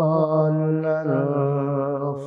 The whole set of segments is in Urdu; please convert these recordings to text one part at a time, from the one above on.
ضالًا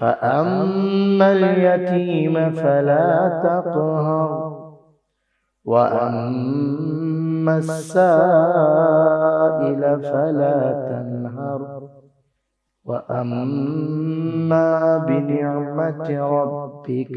فأما اليتيم فلا تقهر وأما السائل فلا تنهر وأما بنعمة ربك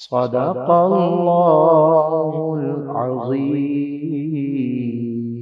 صدق الله العظيم।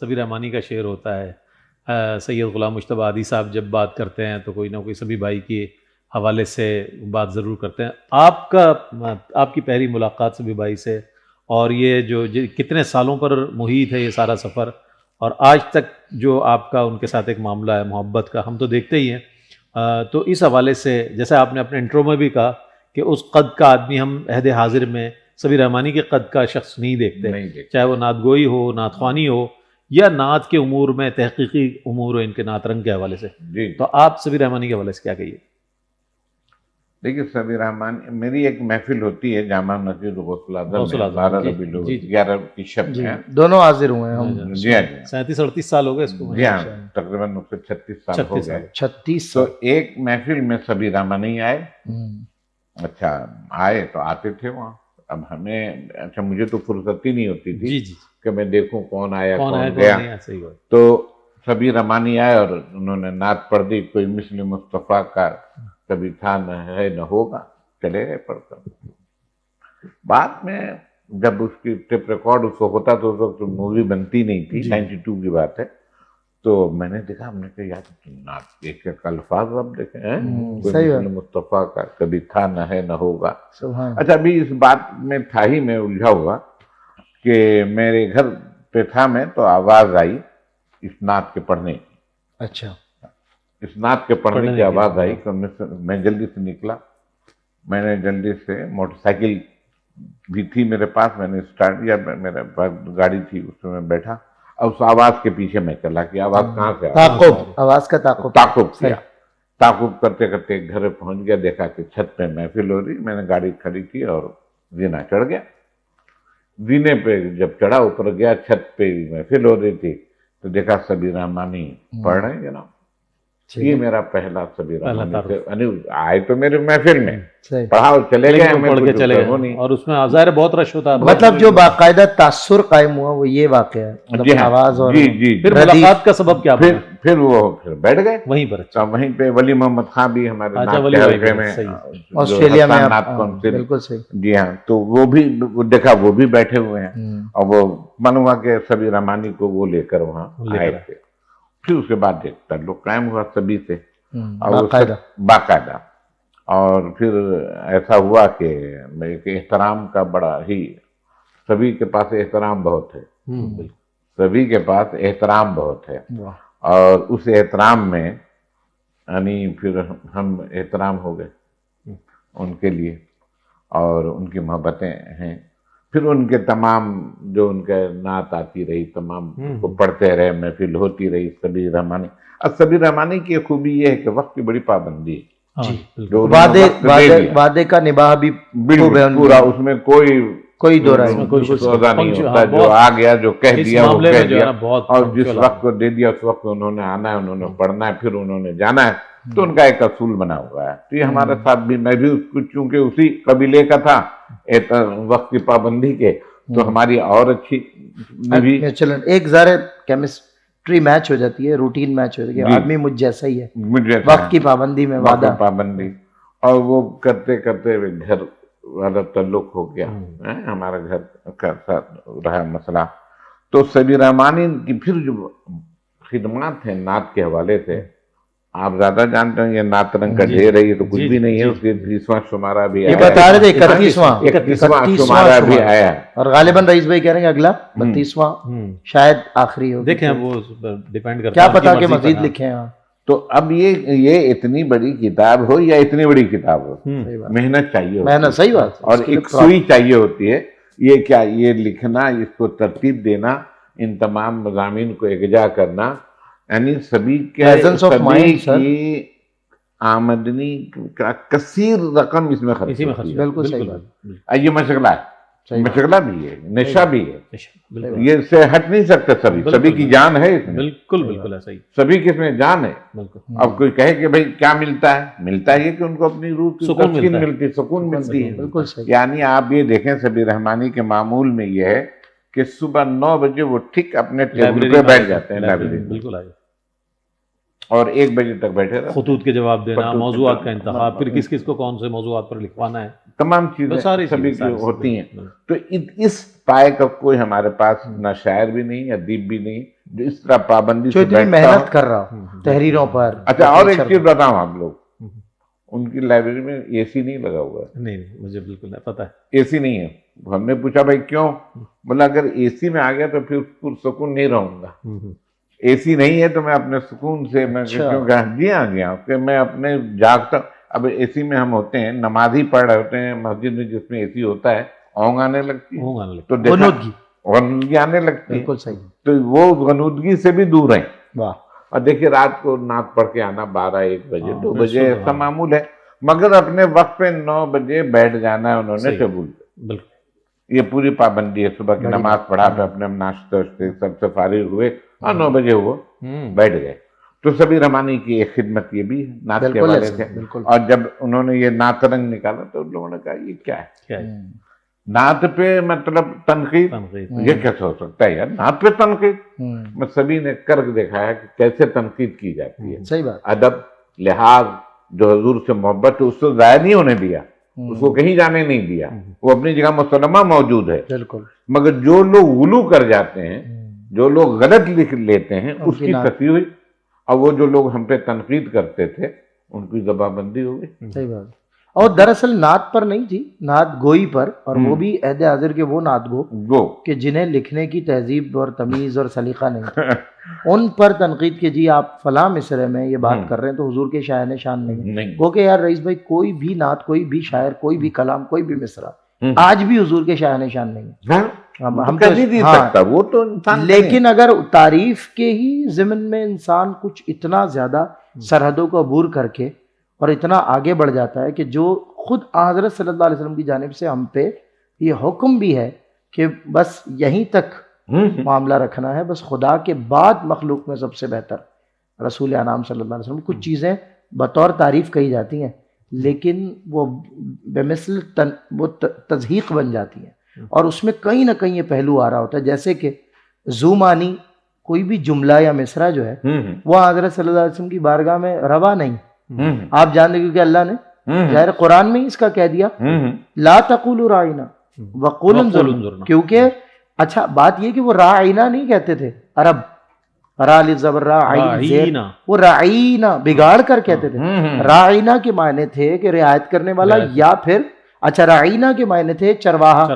سبی رحمانی کا شعر ہوتا ہے. سید غلام مجتبیٰ ہادی صاحب جب بات کرتے ہیں تو کوئی نہ کوئی سبی بھائی کے حوالے سے بات ضرور کرتے ہیں. آپ کی پہلی ملاقات سبی بھائی سے، اور یہ جو کتنے سالوں پر محیط ہے یہ سارا سفر، اور آج تک جو آپ کا ان کے ساتھ ایک معاملہ ہے محبت کا، ہم تو دیکھتے ہی ہیں. تو اس حوالے سے جیسے آپ نے اپنے انٹرو میں بھی کہا کہ اس قد کا آدمی ہم عہد حاضر میں سبی رحمانی کے قد کا شخص نہیں دیکھتے، چاہے وہ نعت گوئی ہو، نعت خوانی ہو، یا نعت کے امور میں تحقیقی امور ہو ان کے نعت رنگ کے حوالے سے. جی تو آپ سبی رحمانی کے حوالے سے کیا کہیے؟ دیکھیے سبی رحمانی، میری ایک محفل ہوتی ہے جامع مسجد غوث غوث العظم میں العظم، 12 جی، ربیع جی، الاول جی. 11 کی شب جی میں. دونوں حاضر ہوئے ہیں ہم. جی ہاں جی 37-38 سال ہو گئے اس کو. جی ہاں تقریباً 36 سال ہو 36 گئے. سال. 36 تو سال. ایک محفل میں سبی رحمانی آئے. اچھا آئے تو آتے تھے وہاں. اب ہمیں اچھا مجھے تو فرصت ہی نہیں ہوتی تھی جی جی، کہ میں دیکھوں کون آیا کون ہے کون کون گیا. نہیں ہے، صحیح بات. تو سبی رحمانی آئے اور انہوں نے نعت پڑھ دی، کوئی مثل مصطفیٰ کا کبھی تھا نہ ہے نہ ہوگا، چلے گئے پڑھ کر. بعد میں جب اس کی ٹیپ ریکارڈ اس کو ہوتا تو اس وقت مووی بنتی نہیں تھی، 92 کی بات ہے. تو میں نے دیکھا، ہم نے کہا یار نعت ایک ایک الفاظ اب دیکھے ہیں، کوئی صحیح مثل مصطفیٰ کا کبھی تھا نہ ہے نہ ہوگا. سبحان. اچھا ابھی اس بات میں تھا ہی میں الجھا ہوا کہ میرے گھر پہ تھا میں تو آواز آئی اس نعت کے پڑھنے کی. اچھا اس نعت کے پڑھنے کی آواز آئی تو میں جلدی سے نکلا. میں نے جلدی سے موٹر سائیکل بھی تھی میرے پاس، میں نے اسٹارٹ کیا، میرے پاس گاڑی تھی اس میں بیٹھا، اور اس آواز کے پیچھے میں چلا کہ آواز کہاں سے آ رہی ہے. تعاقب، آواز کا تعاقب. تعاقب کیا، تعاقب کرتے کرتے گھر پہنچ گیا. دیکھا کہ چھت پہ محفل ہو رہی. میں نے گاڑی کھڑی کی اور زینہ چڑھ گیا. زینے پہ جب چڑھا اوپر گیا، چھت پہ محفل ہو رہی تھی تو دیکھا سبی رحمانی پڑھ رہے ہیں جناب. یہ میرا پہلا سبی رحمانی سے آئے تو میرے محفل میں پڑھا اور چلے گئے، ہمیں پڑھ کے کچھ چلے کرنا گئے، نہیں. اور اس میں ظاہر بہت رش ہوتا ہے. مطلب جو باقاعدہ تاثر قائم ہوا وہ یہ واقعہ ہے. جی ہاں، آواز اور جی جی. پھر ملاقات کا سبب کیا بنا؟ پھر وہ بیٹھ گئے وہیں پر. تو وہیں پہ ولی محمد خان بھی ہمارے اچھا، نعت ولی کے بھائی حلقے بھی، میں، صحیح. آسٹریلیا میں نعت کونسل، بالکل صحیح. جی ہاں، تو وہ بھی دیکھا، وہ بھی بیٹھے ہوئے ہیں. اور وہ من ہوا کہ سبی رحمانی کو وہ لے کر وہاں آئے تھے. پھر اس کے بعد ایک تعلق قائم ہوا سبی سے، اور باقاعدہ. اور پھر ایسا ہوا کہ ایک احترام کا بڑا ہی، سبھی کے پاس احترام بہت ہے، سبھی کے پاس احترام بہت ہے. اور اس احترام میں یعنی پھر ہم احترام ہو گئے ان کے لیے، اور ان کی محبتیں ہیں. پھر ان کے تمام جو ان کے نعت آتی رہی، تمام کو پڑھتے رہے، محفل ہوتی رہی. سبی رحمانی، اب سبی رحمانی کی خوبی یہ ہے کہ وقت کی بڑی پابندی ہے. جو وعدے کا نباہ بھی پورا، اس میں کوئی دو رائے سودا نہیں ہوتا. جو آ گیا، جو کہہ دیا وہ کہہ دیا، اور جس وقت کو دے دیا اس وقت انہوں نے آنا ہے، انہوں نے پڑھنا ہے، پھر انہوں نے جانا ہے. تو ان کا ایک اصول بنا ہوا ہے. تو یہ ہمارے ساتھ بھی، میں بھی چونکہ اسی قبیلے کا تھا وقت کی پابندی کے، تو ہماری اور اچھی چلیں. ایک ظاہر کیمسٹری میچ ہو جاتی ہے، روٹین میچ ہو جاتی ہے. آدمی مجھ جیسا ہی ہے، وقت کی پابندی میں وعدہ پابندی. اور وہ کرتے کرتے گھر والا تعلق ہو گیا، ہمارا گھر کا ساتھ رہا مسئلہ. تو سبی رحمانی کی پھر جو خدمات ہیں نعت کے حوالے سے، آپ زیادہ جانتے ہیں. یہ نعت رنگ کا ڈھیر ہے، یہ تو کچھ بھی نہیں ہے. اس کے 30واں شمارہ بھی یہ بتا رہے تھے 31واں شمارہ بھی آیا، اور غالباً رئیس بھائی کہہ رہے ہیں اگلا 32واں شاید آخری ہو. دیکھیں وہ ڈیپینڈ کرتا ہے، کیا پتا کہ مزید لکھیں. تو اب یہ اتنی بڑی کتاب ہو یا اتنی بڑی کتاب ہو، محنت چاہیے، محنت. صحیح بات. اور ایک سوئی چاہیے ہوتی ہے. یہ کیا، یہ لکھنا، اس کو ترتیب دینا، ان تمام مضامین کو یکجا کرنا، یعنی سبھی کی آمدنی کا کثیر رقم اس میں خرچ ہوتی ہے. بالکل صحیح بات. یہ مشغلہ ہے، مشغلہ بھی ہے، نشہ بھی ہے. یہ سے ہٹ نہیں سکتے. سبھی کی جان ہے اس میں. بالکل بالکل ایسا ہی، سبھی کی اس میں جان ہے. اب کوئی کہے کہ بھائی کیا ملتا ہے، ملتا ہے کہ ان کو اپنی روح کی تسکین ملتی، سکون ملتی ہے. بالکل صحیح. یعنی آپ یہ دیکھیں سبی رحمانی کے معمول میں یہ ہے کہ صبح 9 بجے وہ ٹھیک اپنے ٹیبل پہ بیٹھ جاتے ہیں لائبریری میں، بالکل آئے، اور 1 بجے تک بیٹھے رہتے. خطوط کے جواب دینا، موضوعات کا انتخاب، پھر کس کس کو کون سے موضوعات پر لکھوانا ہے، تمام چیزیں سبھی کی ہوتی ہیں. تو اس پائے کا کوئی ہمارے پاس نہ شاعر بھی نہیں، ادیب بھی نہیں، جو اس طرح پابندی جو سے اتنی بیٹھتا محنت ہو. کر رہا ہو تحریروں پر. اچھا اور ایک چیز بتاؤں آپ لوگ, ان کی لائبریری میں اے سی نہیں لگا ہوا ہے. نہیں مجھے بالکل نہیں پتہ ہے. اے سی نہیں ہے. ہم نے پوچھا بھائی کیوں؟ بولا اگر اے سی میں آ گیا تو پھر پرسکون نہیں رہوں گا. اے سی نہیں ہے تو میں اپنے سکون سے میں کیوں کہ جی ہاں کہ میں اپنے جاگتا. اب اے سی میں ہم ہوتے ہیں, نماز ہی پڑھ رہے ہوتے ہیں مسجد میں جس میں اے سی ہوتا ہے, اونگ آنے لگتی ہے تو غنودگی آنے لگتی ہے. بالکل صحیح. تو وہ غنودگی سے بھی دور ہیں. واہ. اور دیکھیے رات کو نعت پڑھ کے آنا 12-1 بجے 2 بجے ایسا معمول ہے, مگر اپنے وقت پہ 9 بجے بیٹھ جانا ہے انہوں نے ٹیبل پہ. یہ پوری پابندی ہے. صبح کی نماز پڑھا پہ اپنے ناشتہ سب سے فارغ ہوئے اور 9 بجے وہ بیٹھ گئے. تو سبیر رحمانی کی ایک خدمت یہ بھی نعت کے والے تھے. اور جب انہوں نے یہ نعت رنگ نکالا تو لوگوں نے کہا یہ کیا ہے نعت پہ مطلب تنقید, یہ کیسے ہو سکتا ہے یار نعت پہ تنقید. میں سبھی نے کر دکھایا کہ کیسے تنقید کی جاتی ہے. صحیح بات. ادب لحاظ جو حضور سے محبت اس کو ضائع نہیں ہونے دیا, اس کو کہیں جانے نہیں دیا, وہ اپنی جگہ مسلمہ موجود ہے. بالکل. مگر جو لوگ غلو کر جاتے ہیں, جو لوگ غلط لکھ لیتے ہیں, اس کی تصحیح ہوئی. اور وہ جو لوگ ہم پہ تنقید کرتے تھے ان کی زبان بندی ہو گئی. صحیح بات. اور دراصل نعت پر نہیں تھی, نعت گوئی پر, اور وہ بھی عہد حاضر کے وہ نعت گو کہ جنہیں لکھنے کی تہذیب اور تمیز اور سلیقہ نہیں, ان پر تنقید کہ جی آپ فلاں مصرے میں یہ بات کر رہے ہیں تو حضور کے شاعر شان نہیں. وہ کہ یار رئیس بھائی کوئی بھی نعت, کوئی بھی شاعر, کوئی بھی کلام, کوئی بھی مصرع آج بھی حضور کے شاعر شان نہیں ہے. ہم تو لیکن اگر تعریف کے ہی ضمن میں انسان کچھ اتنا زیادہ سرحدوں کو عبور کر کے اور اتنا آگے بڑھ جاتا ہے کہ جو خود حضرت صلی اللہ علیہ وسلم کی جانب سے ہم پہ یہ حکم بھی ہے کہ بس یہیں تک معاملہ رکھنا ہے, بس خدا کے بعد مخلوق میں سب سے بہتر رسول انعام صلی اللہ علیہ وسلم. کچھ چیزیں بطور تعریف کہی جاتی ہیں لیکن وہ بمثل وہ تضحیق بن جاتی ہیں, اور اس میں کہیں نہ کہیں یہ پہلو آ رہا ہوتا ہے. جیسے کہ زومانی کوئی بھی جملہ یا مصرع جو ہے وہ حضرت صلی اللہ علیہ وسلم کی بارگاہ میں روا نہیں. آپ جان لیں کیونکہ اللہ نے ظاہر قرآن میں ہی اس کا کہہ دیا لا تقولوا راعینا وقولوا انظرنا. کیونکہ اچھا بات یہ کہ وہ راعینا نہیں کہتے تھے عرب, را الف زبر را عین زیر, وہ راعینا بگاڑ کر کہتے تھے. راعینا کے معنی تھے کہ رعایت کرنے والا, یا پھر اچھا راعینا کے معنی تھے چرواہا,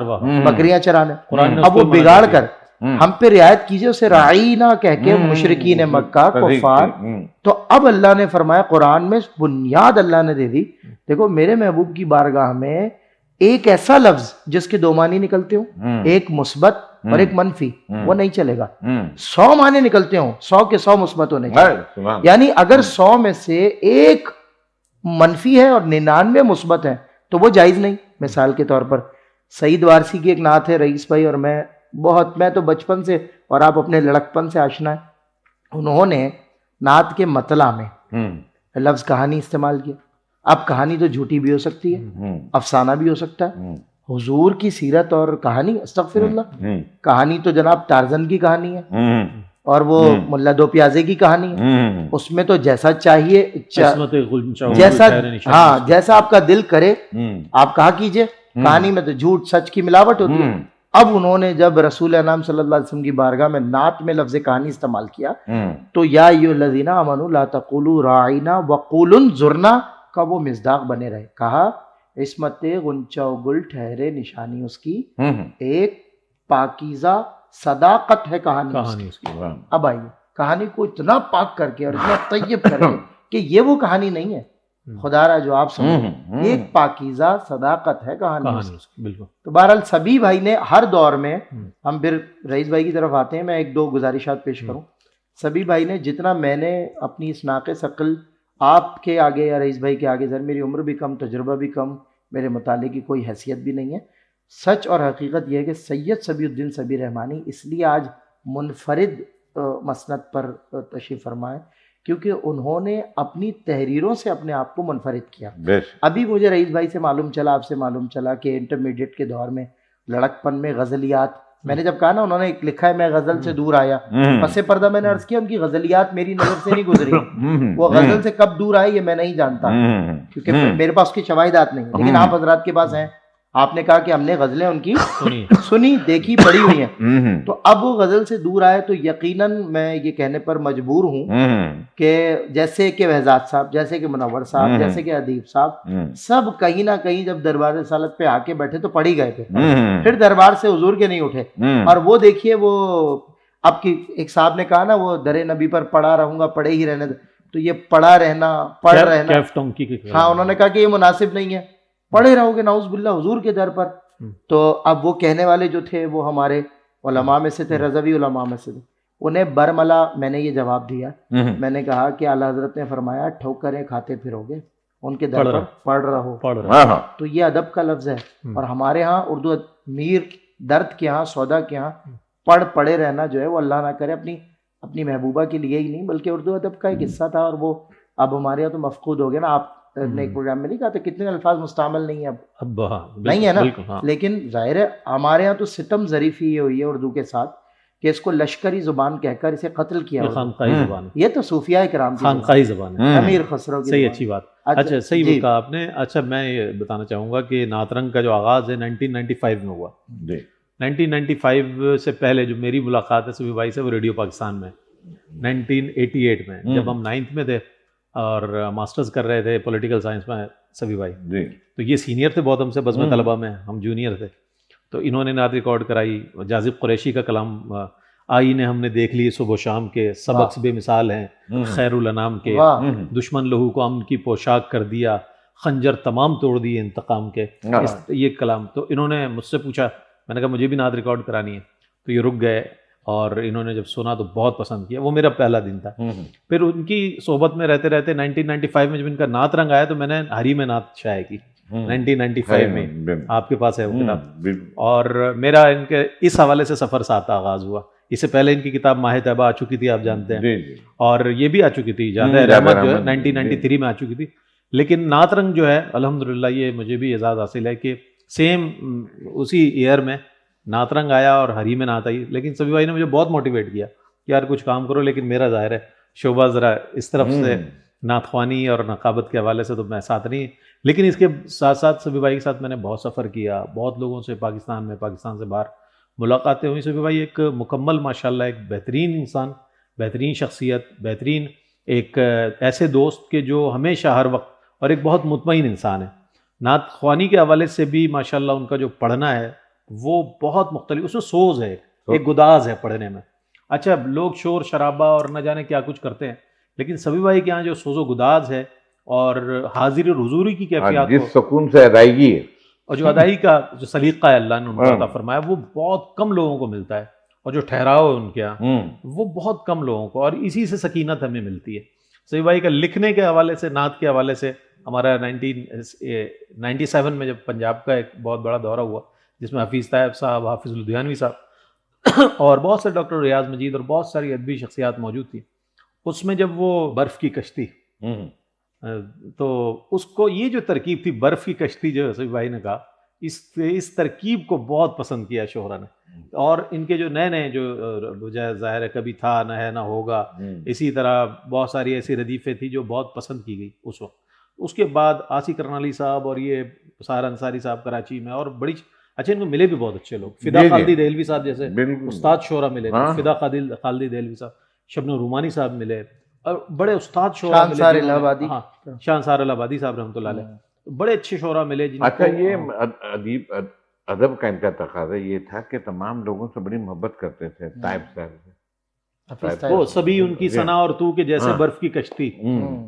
بکریاں چرانے. اب وہ بگاڑ کر ہم پہ رعایت کیجئے اسے راعینا کہہ کے مشرکین مکہ کفار. تو اب اللہ نے فرمایا قرآن میں بنیاد اللہ نے دے دی, دیکھو میرے محبوب کی بارگاہ میں ایک ایسا لفظ جس کے 2 معنی نکلتے ہوں, ایک مثبت اور ایک منفی, وہ نہیں چلے گا. 100 معنی نکلتے ہوں, 100 کے 100 مثبت ہونے چاہیے. یعنی اگر 100 میں سے ایک منفی ہے اور 99 مثبت ہیں تو وہ جائز نہیں. مثال کے طور پر سعید وارسی کی ایک نعت ہے, رئیس بھائی اور میں تو بچپن سے اور آپ اپنے لڑکپن سے آشنا ہے. انہوں نے نعت کے مطلع میں لفظ کہانی استعمال کیا. اب کہانی تو جھوٹی بھی ہو سکتی ہے, افسانہ بھی ہو سکتا ہے. حضور کی سیرت اور کہانی استغفر اللہ, کہانی تو جناب ٹارزن کی کہانی ہے اور وہ ملا دو پیازے کی کہانی ہے. اس میں تو جیسا چاہیے جیسا آپ کا دل کرے آپ کہا کیجئے. کہانی میں تو جھوٹ سچ کی ملاوٹ ہوتی ہے. اب انہوں نے جب رسول انعام صلی اللہ علیہ وسلم کی بارگاہ میں نعت میں لفظ کہانی استعمال کیا تو یا ایھا الذین آمنوا لا تقولوا راعینا وقولوا انظرنا کا وہ مصداق بنے رہے. کہا عصمت غنچہ و گل ٹھہرے نشانی اس کی, ایک پاکیزہ صداقت ہے کہانی اس کی. اب آئیے کہانی کو اتنا پاک کر کے اور اتنا طیب کر کے کہ یہ وہ کہانی نہیں ہے خدا را جو آپ سمجھیں, ایک پاکیزہ صداقت ہے کہانی اس کی. بالکل. تو بہرحال سبھی بھائی نے ہر دور میں, ہم پھر رئیس بھائی کی طرف آتے ہیں, میں 1-2 گزارشات پیش کروں. سبھی بھائی نے جتنا میں نے اپنی اس ناقص عقل آپ کے آگے یا رئیس بھائی کے آگے, سر میری عمر بھی کم, تجربہ بھی کم, میرے مطالعے کی کوئی حیثیت بھی نہیں ہے, سچ اور حقیقت یہ ہے کہ سید صبی الدین صبی رحمانی اس لیے آج منفرد مسند پر تشریف فرمائے کیونکہ انہوں نے اپنی تحریروں سے اپنے آپ کو منفرد کیا. ابھی مجھے رئیس بھائی سے معلوم چلا, آپ سے معلوم چلا کہ انٹرمیڈیٹ کے دور میں لڑکپن میں غزلیات, میں نے جب کہا نا انہوں نے لکھا ہے میں غزل سے دور آیا, پس پردہ میں نے عرض کیا ان کی غزلیات میری نظر سے نہیں گزری, وہ غزل سے کب دور آئے یہ میں نہیں جانتا کیونکہ میرے پاس اس کی شواہدات نہیں, لیکن آپ حضرات کے پاس ہیں, آپ نے کہا کہ ہم نے غزلیں ان کی سنی سنی دیکھی پڑھی ہوئی ہیں، ہوں تو اب وہ غزل سے دور آئے تو یقیناً میں یہ کہنے پر مجبور ہوں ہوں کہ جیسے کہ بہزاد صاحب، جیسے کہ منور صاحب، جیسے کہ ادیب صاحب، سب کہیں نہ کہیں جب دربار رسالت پہ آ کے بیٹھے تو پڑھ ہی گئے تھے، پھر دربار سے حضور کے نہیں اٹھے. اور وہ دیکھیے وہ اب کی ایک صاحب نے کہا نا وہ در نبی پر پڑا رہوں گا، پڑے ہی رہنے دے، تو یہ پڑا رہنا، پڑھ رہنا، کیف ٹونکی کے ہاں انہوں نے کہا کہ یہ مناسب نہیں ہے، پڑے رہو گے نعوذ باللہ حضور کے در پر. تو اب وہ کہنے والے جو تھے وہ ہمارے علماء میں سے تھے، رضوی علماء میں سے تھے. انہیں برملا میں نے یہ جواب دیا، میں نے کہا کہ اعلیٰ حضرت نے فرمایا ٹھوکریں کھاتے پھرو گے، ان کے در پر پڑھ رہو. پڑھ رہا تو یہ ادب کا لفظ ہے. اور ہمارے ہاں اردو میر درد کے ہاں، سودا کے ہاں پڑھے رہنا جو ہے وہ اللہ نہ کرے اپنی محبوبہ کے لیے ہی نہیں بلکہ اردو ادب کا ایک حصہ تھا، اور وہ اب ہمارے یہاں تو مفقود ہو گیا نا. آپ نے ایک پروگرام میں نہیں کہا تھا کتنے الفاظ مستعمل نہیں ہیں اب نہیں ہے نا، لیکن ظاہر ہے ہمارے ہاں تو ستم ظریفی یہ ہوئی ہے اردو کے ساتھ کہ اس کو لشکری زبان کہہ کر اسے قتل کیا. خانقاہی زبان، یہ تو صوفیہ کرام کی خانقاہی زبان ہے، امیر خسرو کی. صحیح، اچھی بات. اچھا صحیح کہا آپ نے. اچھا میں یہ بتانا چاہوں گا کہ نعت رنگ کا جو آغاز ہے 1995 میں ہوا. 1995 سے پہلے جو میری ملاقات ہے سبھی بھائی سے وہ ریڈیو پاکستان میں 1988 میں، جب ہم 9th میں تھے اور ماسٹرز کر رہے تھے پولیٹیکل سائنس میں سبھی بھائی. تو یہ سینئر تھے بہت ہم سے، بزم طلبہ میں ہم جونیئر تھے. تو انہوں نے نعت ریکارڈ کرائی. جاذب قریشی کا کلام آئینے ہم نے دیکھ لی صبح و شام کے، سبق بے مثال ہیں خیر الانام کے، دشمن لہو کو امن کی پوشاک کر دیا، خنجر تمام توڑ دیے انتقام کے، یہ کلام. تو انہوں نے مجھ سے پوچھا، میں نے کہا مجھے بھی نعت ریکارڈ کرانی ہے. تو یہ رک گئے اور انہوں نے جب سنا تو بہت پسند کیا. وہ میرا پہلا دن تھا. پھر ان کی صحبت میں رہتے رہتے 1995 میں جب ان کا نعت رنگ آیا تو میں نے حریم نعت شائع کی 1995 میں. آپ کے پاس ہے وہ کتاب. اور میرا ان کے اس حوالے سے سفر ساتھ آغاز ہوا. اس سے پہلے ان کی کتاب ماہ طیبہ آ چکی تھی، آپ جانتے ہیں، اور یہ بھی آ چکی تھی جادہ رحمت جو ہے 1993 میں آ چکی تھی. لیکن نعت رنگ جو ہے الحمدللہ یہ مجھے بھی اعزاز حاصل ہے کہ سیم اسی ایئر میں نعت رنگ آیا اور حریم نعت آئی. لیکن سبھی بھائی نے مجھے بہت موٹیویٹ کیا کہ یار کچھ کام کرو، لیکن میرا ظاہر ہے شعبہ ذرا اس طرف سے نعت خوانی اور نقابت کے حوالے سے تو میں ساتھ نہیں. لیکن اس کے ساتھ ساتھ سبھی بھائی کے ساتھ میں نے بہت سفر کیا، بہت لوگوں سے پاکستان میں، پاکستان سے باہر ملاقاتیں ہوئی. سبھی بھائی ایک مکمل ماشاءاللہ ایک بہترین انسان، بہترین شخصیت، بہترین ایک ایسے دوست کہ جو ہمیشہ ہر وقت، اور ایک بہت مطمئن انسان ہے. نعت خوانی کے حوالے سے بھی ماشاءاللہ ان کا جو پڑھنا ہے وہ بہت مختلف، اس میں سوز ہے، ایک گداز ہے پڑھنے میں. اچھا لوگ شور شرابہ اور نہ جانے کیا کچھ کرتے ہیں، لیکن سبھی بھائی کے یہاں جو سوز و گداز ہے اور حاضر اور حضوری کی کیفیات جس سکون سے ادائیگی ہے اور جو ادائی کا جو سلیقہ ہے اللہ نے ان کو عطا فرمایا وہ بہت کم لوگوں کو ملتا ہے. اور جو ٹھہراؤ ہے ان کے یہاں وہ بہت کم لوگوں کو، اور اسی سے سکینت ہمیں ملتی ہے. سبھی بھائی کا لکھنے کے حوالے سے، نعت کے حوالے سے، ہمارا 1997 میں جب پنجاب کا ایک بہت بڑا دورہ ہوا جس میں حفیظ طیب صاحب، حافظ لدھیانوی صاحب اور بہت سے ڈاکٹر ریاض مجید اور بہت ساری ادبی شخصیات موجود تھیں. اس میں جب وہ برف کی کشتی، تو اس کو یہ جو ترکیب تھی برف کی کشتی جو سبھی بھائی نے کہا، اس ترکیب کو بہت پسند کیا شہرا نے. اور ان کے جو نئے نئے جو ظاہر ہے کبھی تھا نہ ہے نہ ہوگا، اسی طرح بہت ساری ایسی ردیفیں تھیں جو بہت پسند کی گئی اس وقت. اس کے بعد آسی کرنالی صاحب اور یہ سارا انصاری صاحب کراچی میں، اور بڑی اچھا ان کو ملے بھی بہت اچھے لوگ. فدا خالدی دہلوی صاحب جیسے استاد شعرا ملے، فدا خالدی دہلوی صاحب، شبنم رومانی صاحب ملے، اور بڑے استاد شعرا ملے، شاہنصار الہ آبادی صاحب رحمۃ اللہ علیہ، بڑے اچھے شعرا ملے. اچھا یہ ادیب ادب کا ان کا تقاضا یہ تھا کہ تمام لوگوں سے بڑی محبت کرتے تھے. طیب صاحب وہ سبھی ان کی ثنا اور تو کہ جیسے برف کی کشتی،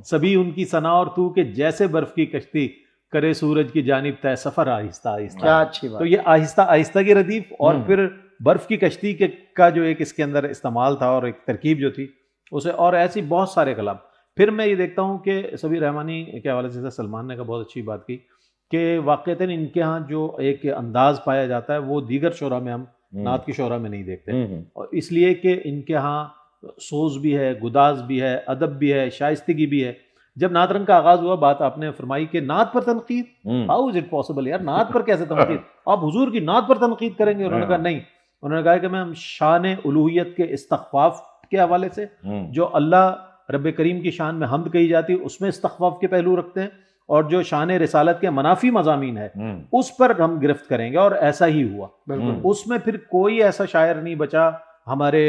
سبھی ان کی ثنا اور تو کہ جیسے برف کی کشتی، کرے سورج کی جانب طے سفر آہستہ آہستہ. کیا اچھی بات. تو یہ آہستہ آہستہ کی ردیف، اور پھر برف کی کشتی کا جو ایک اس کے اندر استعمال تھا اور ایک ترکیب جو تھی اسے، اور ایسی بہت سارے کلام. پھر میں یہ دیکھتا ہوں کہ سبھی رحمانی کے حوالے سے سلمان نے کا بہت اچھی بات کی کہ واقعتاً ان کے ہاں جو ایک انداز پایا جاتا ہے وہ دیگر شعرا میں ہم نعت کی شعرا میں نہیں دیکھتے. اور اس لیے کہ ان کے ہاں سوز بھی ہے، گداز بھی ہے، ادب بھی ہے، شائستگی بھی ہے. جب نعت رنگ کا آغاز ہوا، بات آپ نے فرمائی کہ نعت پر تنقید، ہاؤ از اٹ پاسبل یار، نعت پر کیسے تنقید، آپ حضور کی نعت پر تنقید کریں گے؟ انہوں نے کہا نہیں. انہوں نے کہا کہ میں ہم شان الوہیت کے استخفاف کے حوالے سے جو اللہ رب کریم کی شان میں حمد کہی جاتی ہے اس میں استخفاف کے پہلو رکھتے ہیں، اور جو شان رسالت کے منافی مضامین ہے اس پر ہم گرفت کریں گے، اور ایسا ہی ہوا۔ بالکل اس میں پھر کوئی ایسا شاعر نہیں بچا ہمارے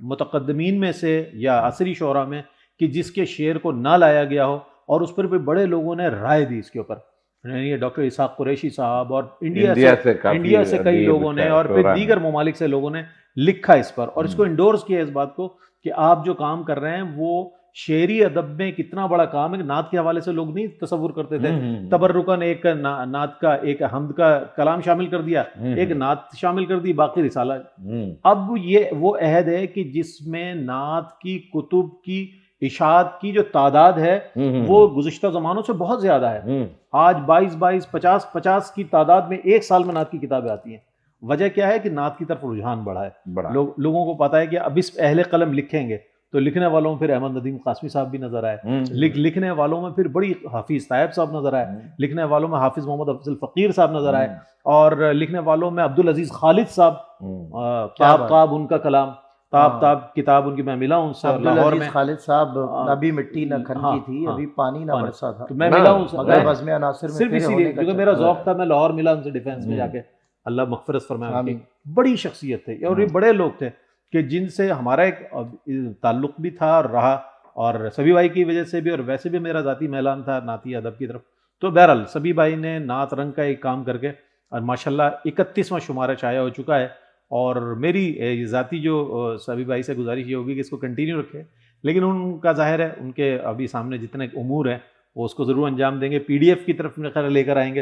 متقدمین میں سے یا عصری شعراء میں کہ جس کے شعر کو نہ لایا گیا ہو، اور اس پر بھی بڑے لوگوں نے رائے دی اس کے اوپر، یعنی ڈاکٹر اسحاق قریشی صاحب اور انڈیا سے کئی لوگوں نے، اور پھر دیگر ممالک سے لوگوں نے لکھا اس پر، اور اس کو انڈورس کیا اس بات کو کہ آپ جو کام کر رہے ہیں وہ شعری ادب میں کتنا بڑا کام ہے۔ نعت کے حوالے سے لوگ نہیں تصور کرتے تھے، تبرکن ایک نعت کا، ایک حمد کا کلام شامل کر دیا، ایک نعت شامل کر دی، باقی رسالہ۔ اب یہ وہ عہد ہے کہ جس میں نعت کی کتب کی اشاعت کی جو تعداد ہے وہ گزشتہ زمانوں سے بہت زیادہ ہے۔ آج 22 50 کی تعداد میں ایک سال میں نعت کی کتابیں آتی ہیں۔ وجہ کیا ہے کہ نعت کی طرف رجحان بڑھا ہے، لوگوں کو پتا ہے کہ اب اس اہل قلم لکھیں گے تو لکھنے والوں میں پھر احمد ندیم قاسمی صاحب بھی نظر آئے، لکھنے والوں میں پھر بڑی حافظ طیب صاحب نظر آئے، لکھنے والوں میں حافظ محمد افضل فقیر صاحب نظر آئے، اور لکھنے والوں میں عبدالعزیز خالد صاحب، تاب ان کا کلام، تاب کتاب ان کی میں ملا ہوں سے لاہور میں۔ خالد صاحب ابھی مٹی نہ کھنکی تھی، ابھی پانی نہ برسا تھا، تو میں ملا ہوں مگر بزم عناصر میں صرف اسی لیے کیونکہ میرا ذوق تھا، میں لاہور ملا ان سے ڈیفینس میں جا کے، اللہ مغفرت فرمائے۔ بڑی شخصیت تھے اور یہ بڑے لوگ تھے کہ جن سے ہمارا ایک تعلق بھی تھا اور رہا، اور سبھی بھائی کی وجہ سے بھی، اور ویسے بھی میرا ذاتی میلان تھا نعتی ادب کی طرف۔ تو بہرحال سبھی بھائی نے نعت رنگ کا ایک کام کر کے، اور ماشاءاللہ 31واں شمارہ شائع ہو چکا ہے، اور میری ذاتی جو سبھی بھائی سے گزارش یہ ہوگی کہ اس کو کنٹینیو رکھے، لیکن ان کا ظاہر ہے ان کے ابھی سامنے جتنے امور ہیں وہ اس کو ضرور انجام دیں گے، PDF کی طرف میرا خیال لے کر آئیں گے۔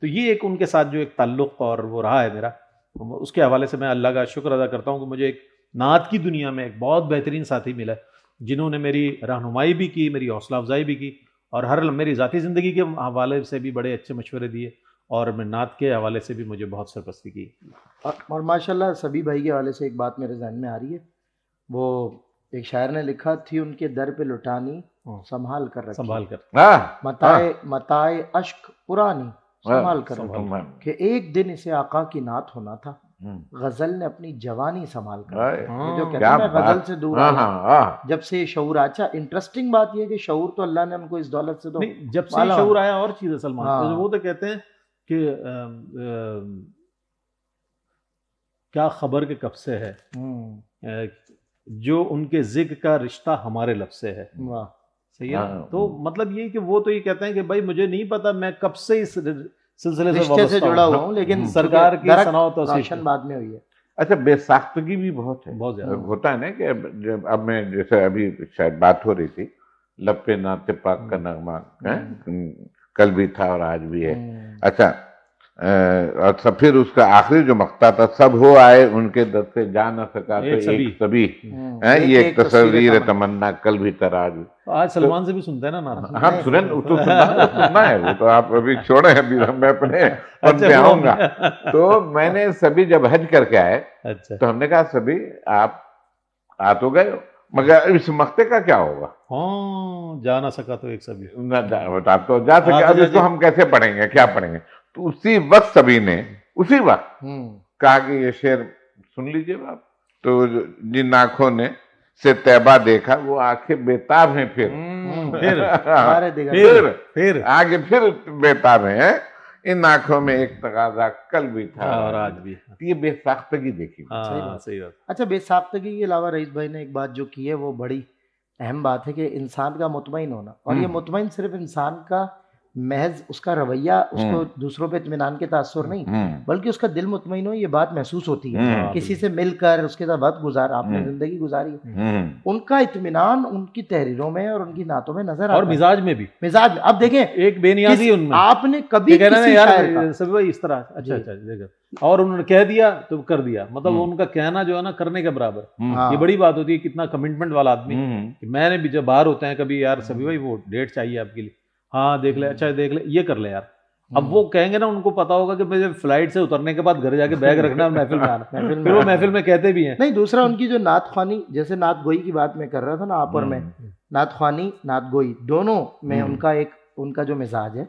تو یہ ایک ان کے ساتھ جو ایک تعلق اور وہ رہا ہے میرا، اس کے حوالے سے میں اللہ کا شکر ادا کرتا ہوں کہ مجھے ایک نعت کی دنیا میں ایک بہت بہترین ساتھی ملا جنہوں نے میری رہنمائی بھی کی، میری حوصلہ افزائی بھی کی، اور ہر میری ذاتی زندگی کے حوالے سے بھی بڑے اچھے مشورے دیے، اور میں نعت کے حوالے سے بھی مجھے بہت سرپرستی کی۔ اور ماشاءاللہ سبھی بھائی کے حوالے سے ایک بات میرے ذہن میں آ رہی ہے، وہ ایک شاعر نے لکھا تھی، ان کے در پہ لٹانی سنبھال کر رکھی، متائے اشک پرانی سنبھال کر رکھی، کہ ایک دن اسے آقا کی نعت ہونا تھا، غزل نے اپنی جوانی سنبھال کر رکھی۔ جو کہتے ہیں میں غزل سے دور آیا جب سے شعور آیا۔ اچھا انٹرسٹنگ بات یہ کہ شعور تو اللہ نے ہم کو اس دولت سے تو جب سے شعور آیا، اور چیز ہے سلمان، وہ تو کہتے ہیں کہ کیا خبر کے کب سے ہے جو ان کے ذکر کا رشتہ ہمارے لب سے ہے۔ صحیح ہے، تو مطلب یہ کہ وہ تو یہ کہتے ہیں کہ بھائی مجھے نہیں پتا میں کب سے اس سلسلے سے جڑا ہوا ہوں، لیکن سرکار کی ثنا و توصیف بعد میں ہوئی ہے۔ اچھا بے ساختگی بھی بہت ہے، بہت زیادہ ہوتا ہے نا کہ جب اب میں جیسے ابھی شاید بات ہو رہی تھی، لب پہ نعت پاک کا نغمہ کل بھی تھا اور آج بھی ہے۔ اچھا اور پھر اس کا آخری جو مقطع تھا، سب ہو آئے ان کے در سے جا نہ سکا تو ایک سبھی، یہ ایک تصویر تمنا کل بھی تراج بھی۔ آج سلمان سے بھی سنتے ہیں نا نعت؟ ہم سنیں، تو سننا ہے، وہ تو آپ ابھی چھوڑیں، ابھی میں اپنے ان پہ آؤں گا۔ تو میں نے سبھی جب حج کر کے آئے تو ہم نے کہا سبھی آپ آ تو گئے مگر اس مقطع کا کیا ہوگا؟ ہاں جا نہ سکا تو ایک سبھی، آپ تو جا سکے، اب اس کو ہم کیسے پڑھیں گے، کیا پڑھیں گے؟ تو اسی وقت سبھی نے اسی وقت کہا کہ یہ شعر سن لیجئے آپ۔ تو جن آنکھوں نے سے طیبہ دیکھا وہ آنکھیں بیتاب ہیں، پھر آگے پھر بیتاب ہیں، ان آنکھوں میں ایک تقاضا کل بھی تھا اور آج بھی۔ یہ بے ساختگی دیکھی۔ صحیح بات۔ اچھا بے ساختگی کے علاوہ رئیس بھائی نے ایک بات جو کی ہے وہ بڑی اہم بات ہے کہ انسان کا مطمئن ہونا، اور یہ مطمئن صرف انسان کا محض اس کا رویہ، اس کو دوسروں پہ اطمینان کے تاثر نہیں، بلکہ اس کا دل مطمئن ہو، یہ بات محسوس ہوتی ہے کسی سے مل کر، اس کے ساتھ وقت گزارا، آپ نے زندگی گزاری، ان کا اطمینان ان کی تحریروں میں اور ان کی نعتوں میں نظر آتا ہے، اور مزاج میں بھی، مزاج میں۔ اب دیکھیں ایک بے نیازی ان میں، آپ نے کبھی کسی شاعر کا سبھی بھائی اس طرح اچھا دیکھا، اور انہوں نے کہہ دیا تو کر دیا، مطلب ان کا کہنا جو ہے نا کرنے کے برابر، یہ بڑی بات ہوتی ہے، کتنا کمٹمنٹ والا آدمی۔ میں نے بھی جب باہر ہوتے ہیں کبھی، یار سبھی بھائی وہ ڈیٹ چاہیے آپ کے لیے، ہاں دیکھ لے، اچھا دیکھ لے، یہ کر لے یار۔ اب وہ کہیں گے نا، ان کو پتا ہوگا کہ مجھے فلائٹ سے اترنے کے بعد گھر جا کے بیگ رکھنا اور محفل میں آنا، پھر وہ محفل میں کہتے بھی ہیں۔ نہیں، دوسرا ان کی جو نعت خوانی، جیسے نعت گوئی کی بات میں کر رہا تھا نا آپ اور میں، نعت خوانی نعت گوئی دونوں میں ان کا ایک، ان کا جو مزاج ہے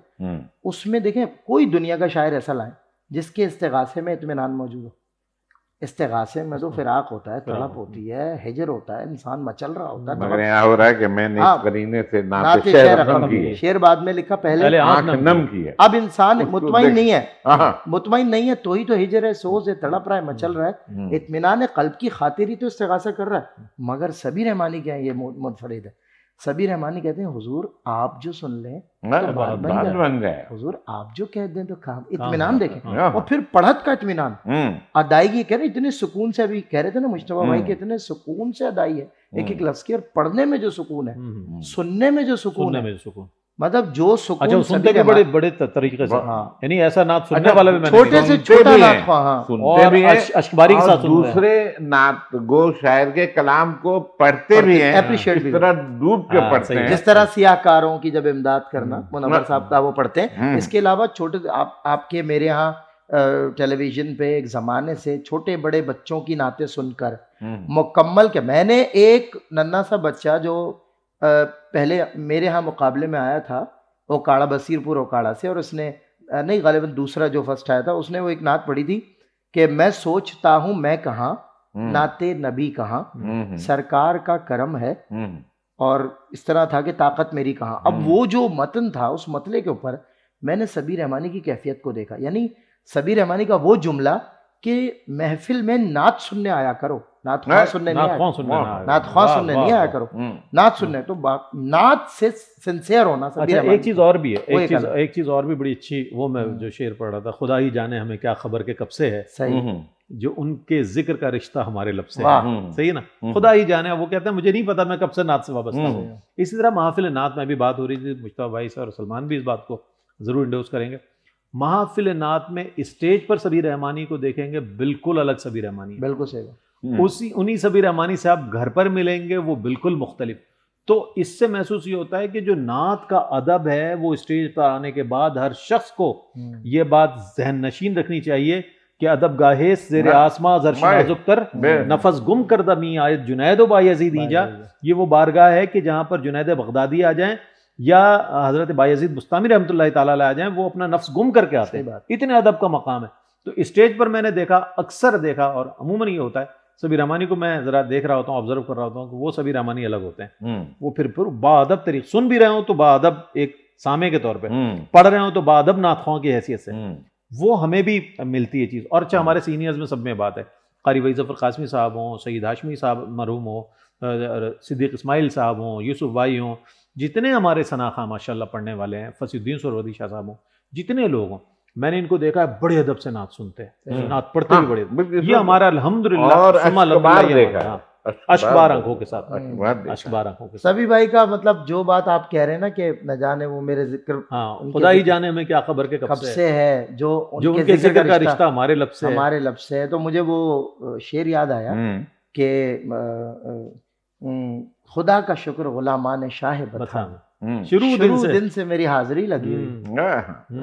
اس میں دیکھیں کوئی دنیا کا شاعر ایسا لائیں جس کے استغاثے میں اطمینان موجود ہو، استغاثے میں تو فراق ہوتا ہے، طلب ہوتی ہے، ہجر ہوتا ہے، انسان مچل رہا ہوتا ہے. مگر یہاں ہو رہا ہے کہ میں نے ہاں، اس قرینے سے نعت نعت شعر شعر رقم رقم کی کی ہے، شعر بعد میں لکھا پہلے. آنکھ نم کی ہے. اب انسان اس کو مطمئن دیکھ- نہیں ہے، ہاں مطمئن نہیں ہے تو ہی تو ہجر ہے، سوز ہے، تڑپ رہا ہے، مچل رہا ہے. اطمینان قلب کی خاطر ہی تو استغاثہ کر رہا ہے. مگر سبی رحمانی کیا ہے، یہ منفرد ہے. سبی رحمانی کہتے ہیں حضور آپ جو سن لیں تو بات بن بات جائے، بن جائے. حضور آپ جو کہہ دیں تو کام. اطمینان دیکھیں، ہاں. اور پھر پڑھت کا اطمینان، ہوں. ادائیگی. کہہ رہے اتنے سکون سے، ابھی کہہ رہے تھے نا مجتبیٰ بھائی کہ اتنے سکون سے ادائی ہے ایک ایک لفظ کی، اور پڑھنے میں جو سکون ہے، سننے میں جو سکون سننے ہے، میں سکون. مطلب جو اچھا وہ سکون سنتے بھی بڑے بڑے طریقے سے، ہاں، یعنی ایسا نعت سننے اچھا، والا بھی میں نے چھوٹے دیکھا. سے سنتے چھوٹا بھی نعت ہیں، خواہ. ہاں، سنتے اور بھی ہیں اشکباری کے اور ساتھ سنتے ہیں. دوسرے نعت گو شاعر کے کلام کو پڑھتے بھی ہیں، اپریشیٹ اس بھی طرح ڈوب کے ہاں، پڑھتے صحیح ہیں. جس طرح سیاہ کاروں کی جب امداد کرنا منور صاحب کا وہ پڑھتے ہیں. اس کے علاوہ چھوٹے آپ کے میرے ہاں ٹیلی ویژن پہ ایک زمانے سے چھوٹے بڑے بچوں کی نعتیں سن کر مکمل کہ میں نے ایک ننا سا بچہ جو پہلے میرے ہاں مقابلے میں آیا تھا اوکاڑا، بصیر پور اوکاڑا سے، اور اس نے نہیں غالباً دوسرا جو فرسٹ آیا تھا، اس نے وہ ایک نعت پڑھی تھی کہ میں سوچتا ہوں میں کہاں، نعت نبی کہاں، سرکار کا کرم ہے، اور اس طرح تھا کہ طاقت میری کہاں. اب وہ جو متن تھا، اس مطلع کے اوپر میں نے سبی رحمانی کی کیفیت کو دیکھا. یعنی سبی رحمانی کا وہ جملہ کہ محفل میں نعت سننے آیا کرو، نعت خواں سننے نہیں آیا کرو، نعت خواں سننے نہیں آیا کرو، نعت سننے. تو نعت سے سنسیئر ہونا. اچھا ایک چیز اور بھی ہے، ایک چیز اور بھی بڑی اچھی، وہ میں جو شعر پڑھ رہا تھا، خدا ہی جانے ہمیں کیا خبر کہ کب سے ہے، صحیح، جو ان کے ذکر کا رشتہ ہمارے لب سے ہے. صحیح ہے نا، خدا ہی جانے. وہ کہتے ہیں مجھے نہیں پتا میں کب سے نعت سے وابستہ ہوں. اسی طرح محافل نعت میں بھی بات ہو رہی تھی، مجتبیٰ بھائی سے اور سلمان بھی اس بات کو ضرور انڈوز کریں گے. محافل نعت میں اسٹیج پر سبی رحمانی کو دیکھیں گے بالکل الگ سبی رحمانی ہے، بالکل صحیح. انہی سبی رحمانی سے آپ گھر پر ملیں گے وہ بالکل مختلف. تو اس سے محسوس یہ ہوتا ہے کہ جو نعت کا ادب ہے وہ اسٹیج پر آنے کے بعد ہر شخص کو یہ بات ذہن نشین رکھنی چاہیے کہ ادب گاہیس زیر آسماں زرش نازک تر نفس گم کردہ می آیت جنید و بایزید اینجا. یہ وہ بارگاہ ہے کہ جہاں پر جنید بغدادی آ جائیں یا حضرت بایزید بستامی رحمۃ اللہ تعالیٰ علیہ آ جائیں، وہ اپنا نفس گم کر کے آتے ہیں. اتنے ادب کا مقام ہے. تو اسٹیج پر میں نے دیکھا، اکثر دیکھا، اور عموماً یہ ہوتا ہے، سبی رحمانی کو میں ذرا دیکھ رہا ہوتا ہوں، آبزرو کر رہا ہوتا ہوں کہ وہ سبی رحمانی الگ ہوتے ہیں. وہ پھر با ادب طریقے سن بھی رہے ہوں تو با ادب ایک سامع کے طور پہ، پڑھ رہے ہوں تو با ادب نعت خواں کی حیثیت سے. وہ ہمیں بھی ملتی ہے چیز. اور اچھا ہمارے سینئرز میں سب میں بات ہے، قاری وحید ظفر قاسمی صاحب ہوں، سید ہاشمی صاحب مرحوم ہوں، صدیق اسماعیل صاحب ہوں، یوسف بھائی ہوں، جتنے ہمارے ثناخواں ماشاء اللہ پڑھنے والے ہیں، فصیح الدین سہروردی شاہ صاحب ہوں، جتنے لوگ ہوں، میں نے ان کو دیکھا ہے بڑے ادب سے نعت سنتے ہیں، نعت پڑھتے بھی بڑے ادب. یہ ہمارا الحمدللہ اور ثم الحمدللہ دیکھا ہے، اشکبار آنکھوں کے ساتھ، اشکبار آنکھوں کے ساتھ. سبی بھائی کا مطلب جو بات آپ کہہ رہے ہیں نا کہ نہ جانے وہ میرے ذکر، ہاں خدا ہی جانے ہمیں کیا خبر کہ کب سے ہے، جو ان کے ذکر کا رشتہ ہمارے لب سے ہے، ہمارے لب سے ہے. تو مجھے وہ شعر یاد آیا کہ خدا کا شکر غلامان شاہ بتا، شروع دن سے میری حاضری لگی ہوئی.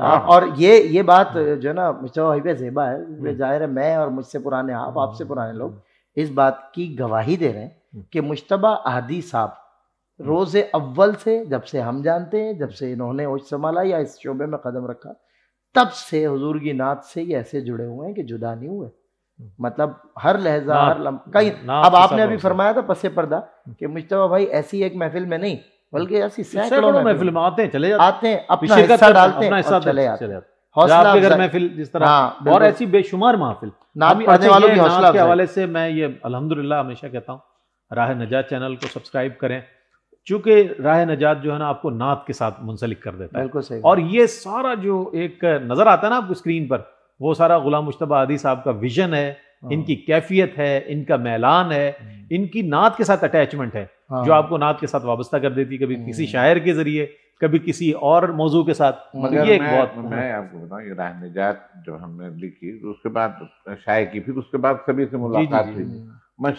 اور یہ بات جو ہے نا مجتبیٰ زیبا ہے، ظاہر ہے میں اور مجھ سے پرانے آپ سے پرانے لوگ اس بات کی گواہی دے رہے ہیں کہ مجتبیٰ احدی صاحب روز اول سے، جب سے ہم جانتے ہیں، جب سے انہوں نے اوج سنبھالا یا اس شعبے میں قدم رکھا، تب سے حضور کی نعت سے یہ ایسے جڑے ہوئے ہیں کہ جدا نہیں ہوئے. مطلب ہر لہجہ، ہر لمحہ کہیں. اب آپ نے ابھی فرمایا تھا پس پردہ کہ مجتبیٰ بھائی ایسی ایک محفل میں نہیں بلکہ ایسی سینکڑوں محفل میں آتے ہیں، چلے جاتے ہیں، اپنا حصہ ڈالتے ہیں اور چلے جاتے ہیں. آپ کے گھر محفل جس طرح، اور ایسی بے شمار محفل نعت پڑھنے والوں کی حوصلہ کے حوالے سے میں یہ الحمدللہ ہمیشہ کہتا ہوں راہ نجات چینل کو سبسکرائب کریں، چونکہ راہ نجات جو ہے نا آپ کو نعت کے ساتھ منسلک کر دیتا ہے. بالکل صحیح. اور یہ سارا جو ایک نظر آتا ہے نا آپ کو اسکرین پر، وہ سارا غلام مجتبیٰ احدی صاحب کا ویژن ہے، ان کی کیفیت ہے، ان کا میلان ہے، ان کی نعت کے ساتھ اٹیچمنٹ ہے جو آپ کو نعت کے ساتھ وابستہ کر دیتی، کبھی کسی شاعر کے ذریعے، کبھی کسی اور موضوع کے ساتھ. مگر یہ ایک بہت، میں آپ کو بتاؤں یہ راہ نجات جو ہم نے لکھی، اس کے بعد شائع کی، پھر اس کے بعد سبھی سے ملاقات ہوئی. میں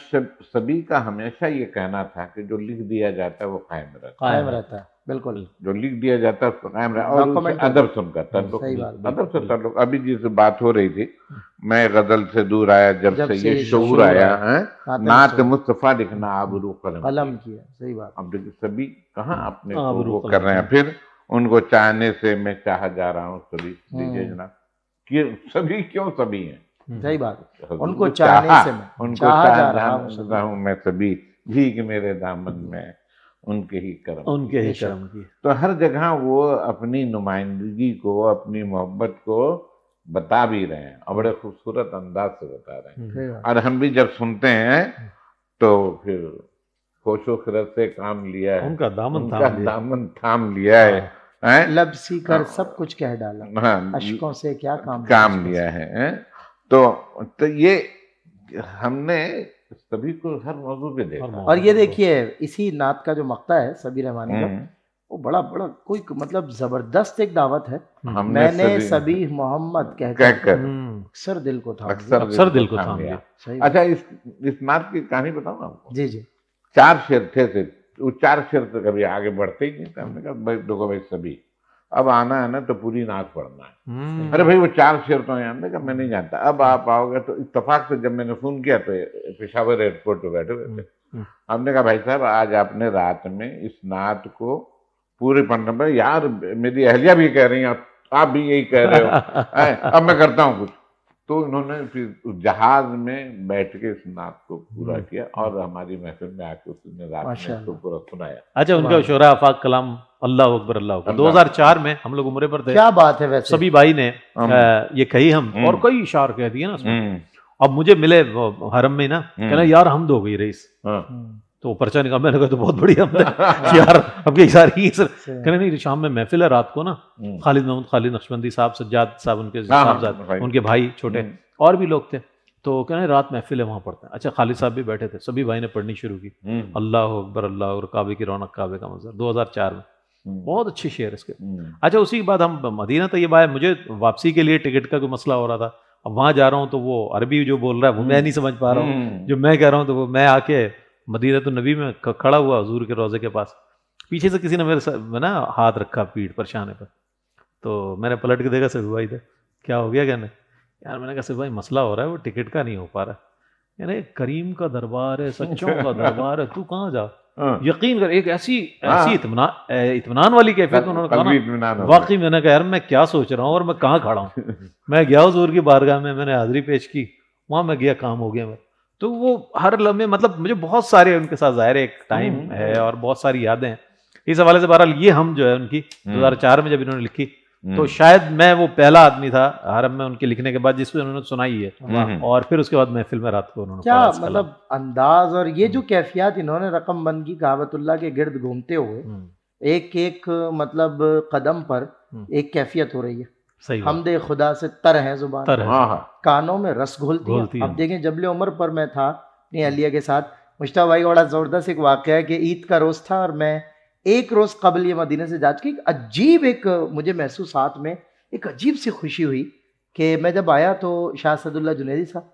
سبھی کا ہمیشہ یہ کہنا تھا کہ جو لکھ دیا جاتا ہے وہ قائم رہتا ہے. بالکل، جو لکھ دیا جاتا ہے اس کو قائم رہا. اور اس سے ادب سن کا تعلق، ادب سے تعلق. ابھی جس بات ہو رہی تھی، میں غزل سے دور آیا جب سے یہ شعور آیا ہے، نعت مصطفیٰ لکھنا آبرو قلم کیا. صحیح بات. اب دیکھیں سبھی کہاں اپنے کو وہ کر رہے ہیں. پھر ان کو چاہنے سے میں چاہا جا رہا ہوں سبھی، دیجیے جناب کہ سبھی کیوں سبھی ہیں. صحیح بات ہے، حضور ان کو چاہنے چاہا، سے میں ان کو چاہا چاہ جا رہا ہوں صلی رہا ہوں میں سبھی بھیگ میرے دامن میں ان کے ہی کرم ان کے ہی بے شک۔ کرم کی. تو ہر جگہ وہ اپنی نمائندگی کو، اپنی محبت کو بتا بھی رہے ہیں اور بڑے خوبصورت انداز سے بتا رہے ہیں. صحیح بات۔ اور ہم بھی جب سنتے ہیں تو پھر ہوش و خرد سے کام لیا ہے، ان کا دامن ان تھام کا لیا. دامن تھام لیا ہے. ہیں؟ لب سی کر سب کچھ کہہ ڈالا، ہاں، اشکوں سے کیا کام کام اس لیا ہے. ہیں؟ تو یہ ہم نے سبھی کو ہر موضوع پہ دیکھا. اور یہ دیکھیے اسی نعت کا جو مقطع ہے سبی رحمانی کا، ہوں، وہ بڑا کوئی مطلب زبردست ایک دعوت ہے. ہم میں نے سبھی محمد کہہ کہہ کر کر اکثر دل کو تھام لیا. اکثر دل کو تھام لیا. صحیح بات۔ اچھا، اس نعت کی کہانی بتاؤں آپ کو. جی جی 4 شعر تھے، وہ 4 شعر تو کبھی آگے بڑھتے ہی نہیں تھے. ہم نے کہا بھائی دیکھو بھائی سبھی اب آنا ہے نا تو پوری نعت پڑھنا ہے. ارے بھائی وہ 4 شعر تو ہیں. ہم نے کہا میں نہیں جانتا. اب آپ آؤ گے تو اتفاق سے جب میں نے فون کیا تو پشاور ایئرپورٹ پہ بیٹھے ہوئے تھے. ہم نے کہا بھائی صاحب آج آپ نے رات میں اس نعت کو پورے پڑھنا پڑے. یار میری اہلیہ بھی کہہ رہی ہیں، آپ بھی یہی کہہ رہے ہو، اب میں کرتا ہوں کچھ. تو انہوں نے پھر جہاز میں بیٹھ کے اس نعت کو پورا کیا اور ہماری محفل میں آ کے اس نے رات میں اس کو پورا سنایا. اچھا، ان کا شعراء آفاق کلام اللہ اکبر اللہ اکبر 2004 میں ہم لوگ عمرے پر تھے. کیا بات ہے. ویسے سبھی بھائی نے یہ کہی ہم اور کئی اشعار کہہ دیے نا اس میں. اب مجھے ملے حرم میں نا، کہنا یار حمد ہو گئی رئیس. تو وہ پرچہ نکال، میں نے کہا تو بہت بڑی حمد ہے یار، اب یہ ساری کہنا نہیں شام میں محفل ہے رات کو نا. خالد محمود خالد نقشبندی صاحب، سجاد صاحب ان کے صاحبزاد، ان کے بھائی چھوٹے اور بھی لوگ تھے. تو کہنا رات محفل ہے وہاں پڑھتے ہیں. اچھا خالد صاحب بھی بیٹھے تھے، سبھی بھائی نے پڑھنی شروع کی اللہ اکبر اللہ اکبر، کعبے کی رونق کعبے کا منظر. 2004 میں بہت اچھی شعر اس کے. اچھا اسی کے بعد ہم مدینہ طیبہ آئے. مجھے واپسی کے لیے ٹکٹ کا کوئی مسئلہ ہو رہا تھا. اب وہاں جا رہا ہوں تو وہ عربی جو بول رہا ہے وہ میں نہیں سمجھ پا رہا ہوں، جو میں کہہ رہا ہوں تو وہ میں آ کے مدینہ النبی میں کھڑا ہوا حضور کے روضے کے پاس. پیچھے سے کسی نے میرے نا ہاتھ رکھا پیٹھ پر شانے پر. تو میں نے پلٹ کے دیکھا سبھی بھائی تھے. کیا ہو گیا کہنے؟ یار میں نے کہا سبھی بھائی مسئلہ ہو رہا ہے، وہ ٹکٹ کا نہیں ہو پا رہا. یعنی کریم کا دربار ہے، سچوں کا دربار ہے، تو کہاں جا. یقین کر ایک ایسی اطمینان والی کیفیت انہوں نے کہا نا. واقعی میں نے کہا یار میں کیا سوچ رہا ہوں اور میں کہاں کھڑا ہوں. میں گیا حضور کی بارگاہ میں نے حاضری پیش کی، وہاں میں گیا کام ہو گیا میرا. تو وہ ہر لمحے مطلب مجھے بہت سارے ان کے ساتھ ظاہر ایک ٹائم ہے اور بہت ساری یادیں ہیں اس حوالے سے. بہرحال یہ ہم جو ہے ان کی 2004 میں جب انہوں نے لکھی تو شاید میں وہ پہلا آدمی تھا حرم میں ان کے لکھنے کے بعد جس پہ انہوں نے سنائی ہے. اور پھر اس کے بعد محفل میں رات کو انہوں نے کیا مطلب انداز اور یہ جو کیفیات انہوں نے رقم بند کی کعبۃ اللہ کے گرد گھومتے ہوئے، ایک ایک مطلب قدم پر ایک کیفیت ہو رہی ہے. حمد خدا سے تر ہے زبان، کانوں میں رس گھولتی ہے. اب دیکھیں جبل عمر پر میں تھا اپنی اہلیہ کے ساتھ. مشتاق بھائی بڑا زبردست ایک واقعہ ہے کہ عید کا روز تھا اور میں ایک روز قبل یہ مدینہ سے جا چکی. عجیب ایک مجھے محسوسات میں ایک عجیب سی خوشی ہوئی کہ میں جب آیا تو شاہ اسد اللہ جنیدی صاحب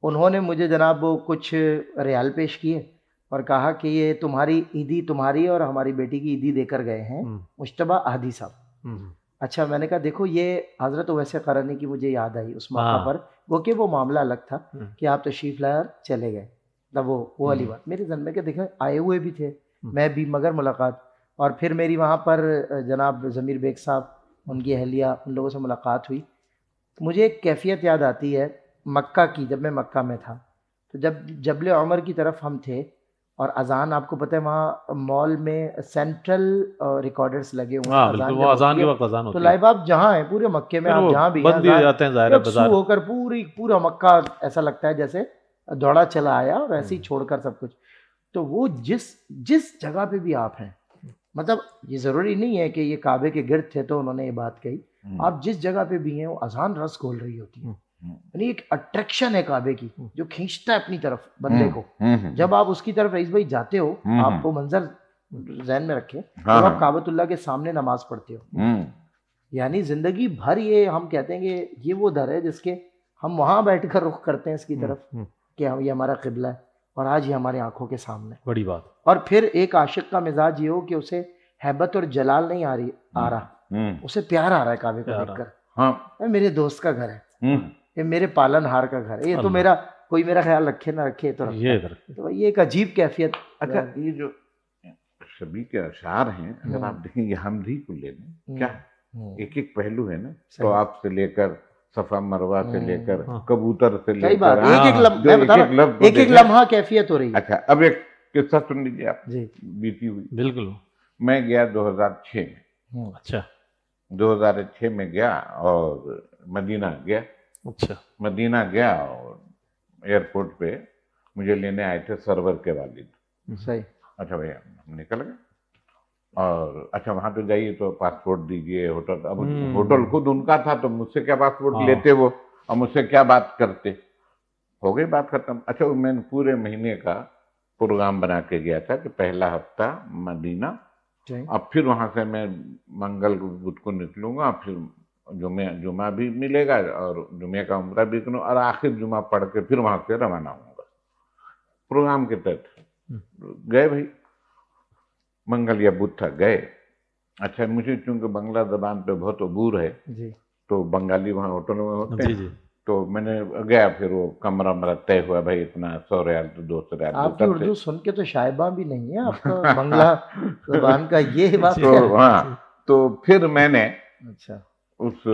انہوں نے مجھے جناب وہ کچھ ریال پیش کیے اور کہا کہ یہ تمہاری عیدی، تمہاری اور ہماری بیٹی کی عیدی دے کر گئے ہیں مجتبیٰ احدی صاحب. اچھا میں نے کہا دیکھو یہ حضرت اویس قرنی کی مجھے یاد آئی اس موقع پر، وہ کہ وہ معاملہ الگ تھا کہ آپ تشریف لائے اور چلے گئے. تب وہ والی بات میرے ذہن میں کہ دیکھیں آئے ہوئے بھی تھے میں بھی، مگر ملاقات. اور پھر میری وہاں پر جناب ضمیر بیگ صاحب ان کی اہلیہ ان لوگوں سے ملاقات ہوئی. مجھے ایک کیفیت یاد آتی ہے مکہ کی. جب میں مکہ میں تھا تو جب جبل عمر کی طرف ہم تھے اور اذان آپ کو پتہ ہے وہاں مال میں سینٹرل ریکارڈرز لگے ہوئے ہیں اذان کے وقت اذان ہوتی ہے. تو لائیو آپ جہاں ہیں پورے مکے میں آپ جہاں بھی ہیں شروع ہو کر پورا مکہ ایسا لگتا ہے جیسے دوڑا چلا آیا اور ایسے ہی چھوڑ کر سب کچھ. تو وہ جس جگہ پہ بھی آپ ہیں، مطلب یہ ضروری نہیں ہے کہ یہ کعبے کے گرد تھے تو انہوں نے یہ بات کہی، آپ جس جگہ پہ بھی ہیں وہ اذان رس گھول رہی ہوتی ہے. یعنی ایک اٹریکشن ہے کعبے کی جو کھینچتا ہے اپنی طرف بندے کو. جب آپ اس کی طرف رئیس بھائی جاتے ہو، آپ وہ منظر ذہن میں رکھیں جب آپ کعبۃ اللہ کے سامنے نماز پڑھتے ہو، یعنی زندگی بھر یہ ہم کہتے ہیں کہ یہ وہ در ہے جس کے ہم وہاں بیٹھ کر رخ کرتے ہیں اس کی طرف کہ یہ ہمارا قبلہ ہے اور آج یہ ہماری آنکھوں کے سامنے. بڑی بات. اور پھر ایک عاشق کا مزاج یہ ہو کہ اسے ہیبت اور جلال نہیں آ رہا، اسے پیار آ رہا ہے کعبے کو دیکھ کر. میرے دوست کا گھر ہے، یہ میرے پالن ہار کا گھر ہے، یہ تو میرا کوئی میرا خیال رکھے نہ رکھے تو یہ ایک عجیب کیفیت. اچھا یہ جو شبی کے اشعار ہیں اگر آپ دیکھیں یہ حمدی کو لے لیں، کیا ایک ایک پہلو ہے نا. تو آپ سے لے کر صفا مروا سے لے کر کبوتر سے لے صحیح کر بات، ایک ایک لمحہ، میں بتا رہا ہوں، ایک ایک لمحہ کیفیت ہو رہی ہے. اچھا اب ایک قصہ سن لیجیے آپ، جی بیتی ہوئی. بالکل. میں گیا 2006 میں، اچھا 2006 میں گیا اور مدینہ گیا. اچھا مدینہ گیا اور ایئرپورٹ پہ مجھے لینے آئے تھے سرور کے والد. صحیح. اچھا بھیا ہم نکل گئے اور اچھا وہاں پہ جائیے تو پاسپورٹ دیجیے. ہوٹل، اب ہوٹل خود ان کا تھا تو مجھ سے کیا پاسپورٹ لیتے وہ اور مجھ سے کیا بات کرتے. ہو گئی بات ختم. اچھا میں نے پورے مہینے کا پروگرام بنا کے گیا تھا کہ پہلا ہفتہ مدینہ، اب پھر وہاں سے میں منگل بدھ کو نکلوں گا، پھر جمعہ بھی ملے گا اور جمعے کا عمرہ بھی کروں اور آخر جمعہ پڑھ کے پھر وہاں سے روانہ ہوں گا پروگرام کے تحت. گئے بھائی، منگل یا بدھ تھا، گئے. اچھا مجھے چونکہ بنگلہ زبان پہ بہت عبور ہے تو بنگالی وہاں ہوٹلوں میں ہوتے ہیں، تو میں نے گیا. پھر وہ کمرہ میرا طے ہوا، بھائی اتنا 100 ریال تو 200 ریال. آپ کی اردو سن کے تو شائبہ بھی نہیں ہے آپ کا بنگلہ زبان کا یہ بات. تو ہاں، تو پھر میں نے اچھا اس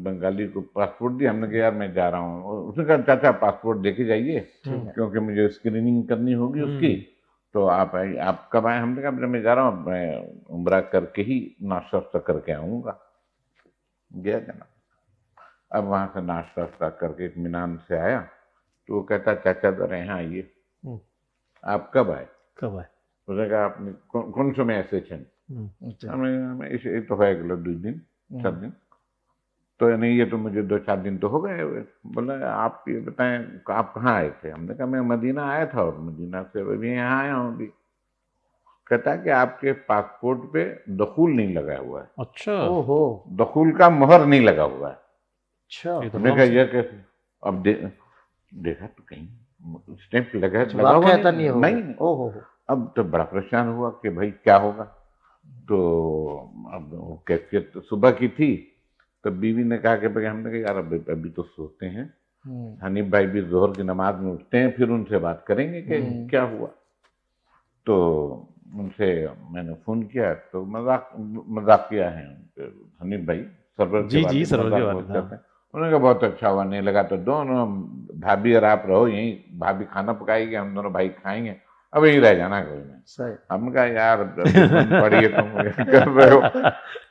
بنگالی کو پاسپورٹ دیا. ہم نے کہا یار میں جا رہا ہوں. اس نے کہا چاچا پاسپورٹ دے کے جائیے کیونکہ مجھے اسکریننگ کرنی ہوگی اس کی. تو آپ کب آئے؟ ہم نے کہا میں جا رہا ہوں، میں عمرہ کر کے ہی ناشتہ کر کے آؤں گا. گیا جناب. اب وہاں سے ناشتہ کر کے اطمینان سے آیا تو وہ کہتا چاچا ذرا یہاں آئیے. آپ کب آئے؟ اس نے کہا آپ نے کون سو میں ایسے چھن؟ یہ تو ہے اگلے 2 دن 4 دن. تو نہیں یہ تو مجھے 2-4 دن تو ہو گئے ہوئے. بولا آپ یہ بتائیں آپ کہاں آئے تھے؟ ہم نے کہا میں مدینہ آیا تھا اور مدینہ سے ابھی یہاں آیا ہوں ابھی. کہتا کہ آپ کے پاسپورٹ پہ دخول نہیں لگا ہوا ہے. اچھا دخول کا مہر نہیں لگا ہوا ہے. اچھا ہم نے کہا یہ کیسے؟ اب دیکھا تو کہیں اسٹیمپ لگا ہوا نہیں. اب تو بڑا پریشان ہوا کہ بھائی کیا ہوگا. تو اب کیفیت صبح کی تھی تو بیوی نے کہا کہ بھائی، ہم نے کہا یار ابھی تو سوتے ہیں، حنیف بھائی بھی ظہر کی نماز میں اٹھتے ہیں، پھر ان سے بات کریں گے کہ کیا ہوا. تو ان سے میں نے فون کیا تو مذاق کیا ہے حنیف بھائی سرور کے والد کرتے ہیں. انہوں نے کہا بہت اچھا ہوا، نہیں لگا تو دونوں بھابھی اور آپ رہو یہیں، بھابھی کھانا پکائے گی، ہم دونوں بھائی کھائیں گے، اب یہیں رہ جانا کوئی نہیں. ہم نے کہا یار پڑھیے تم کر رہے ہو.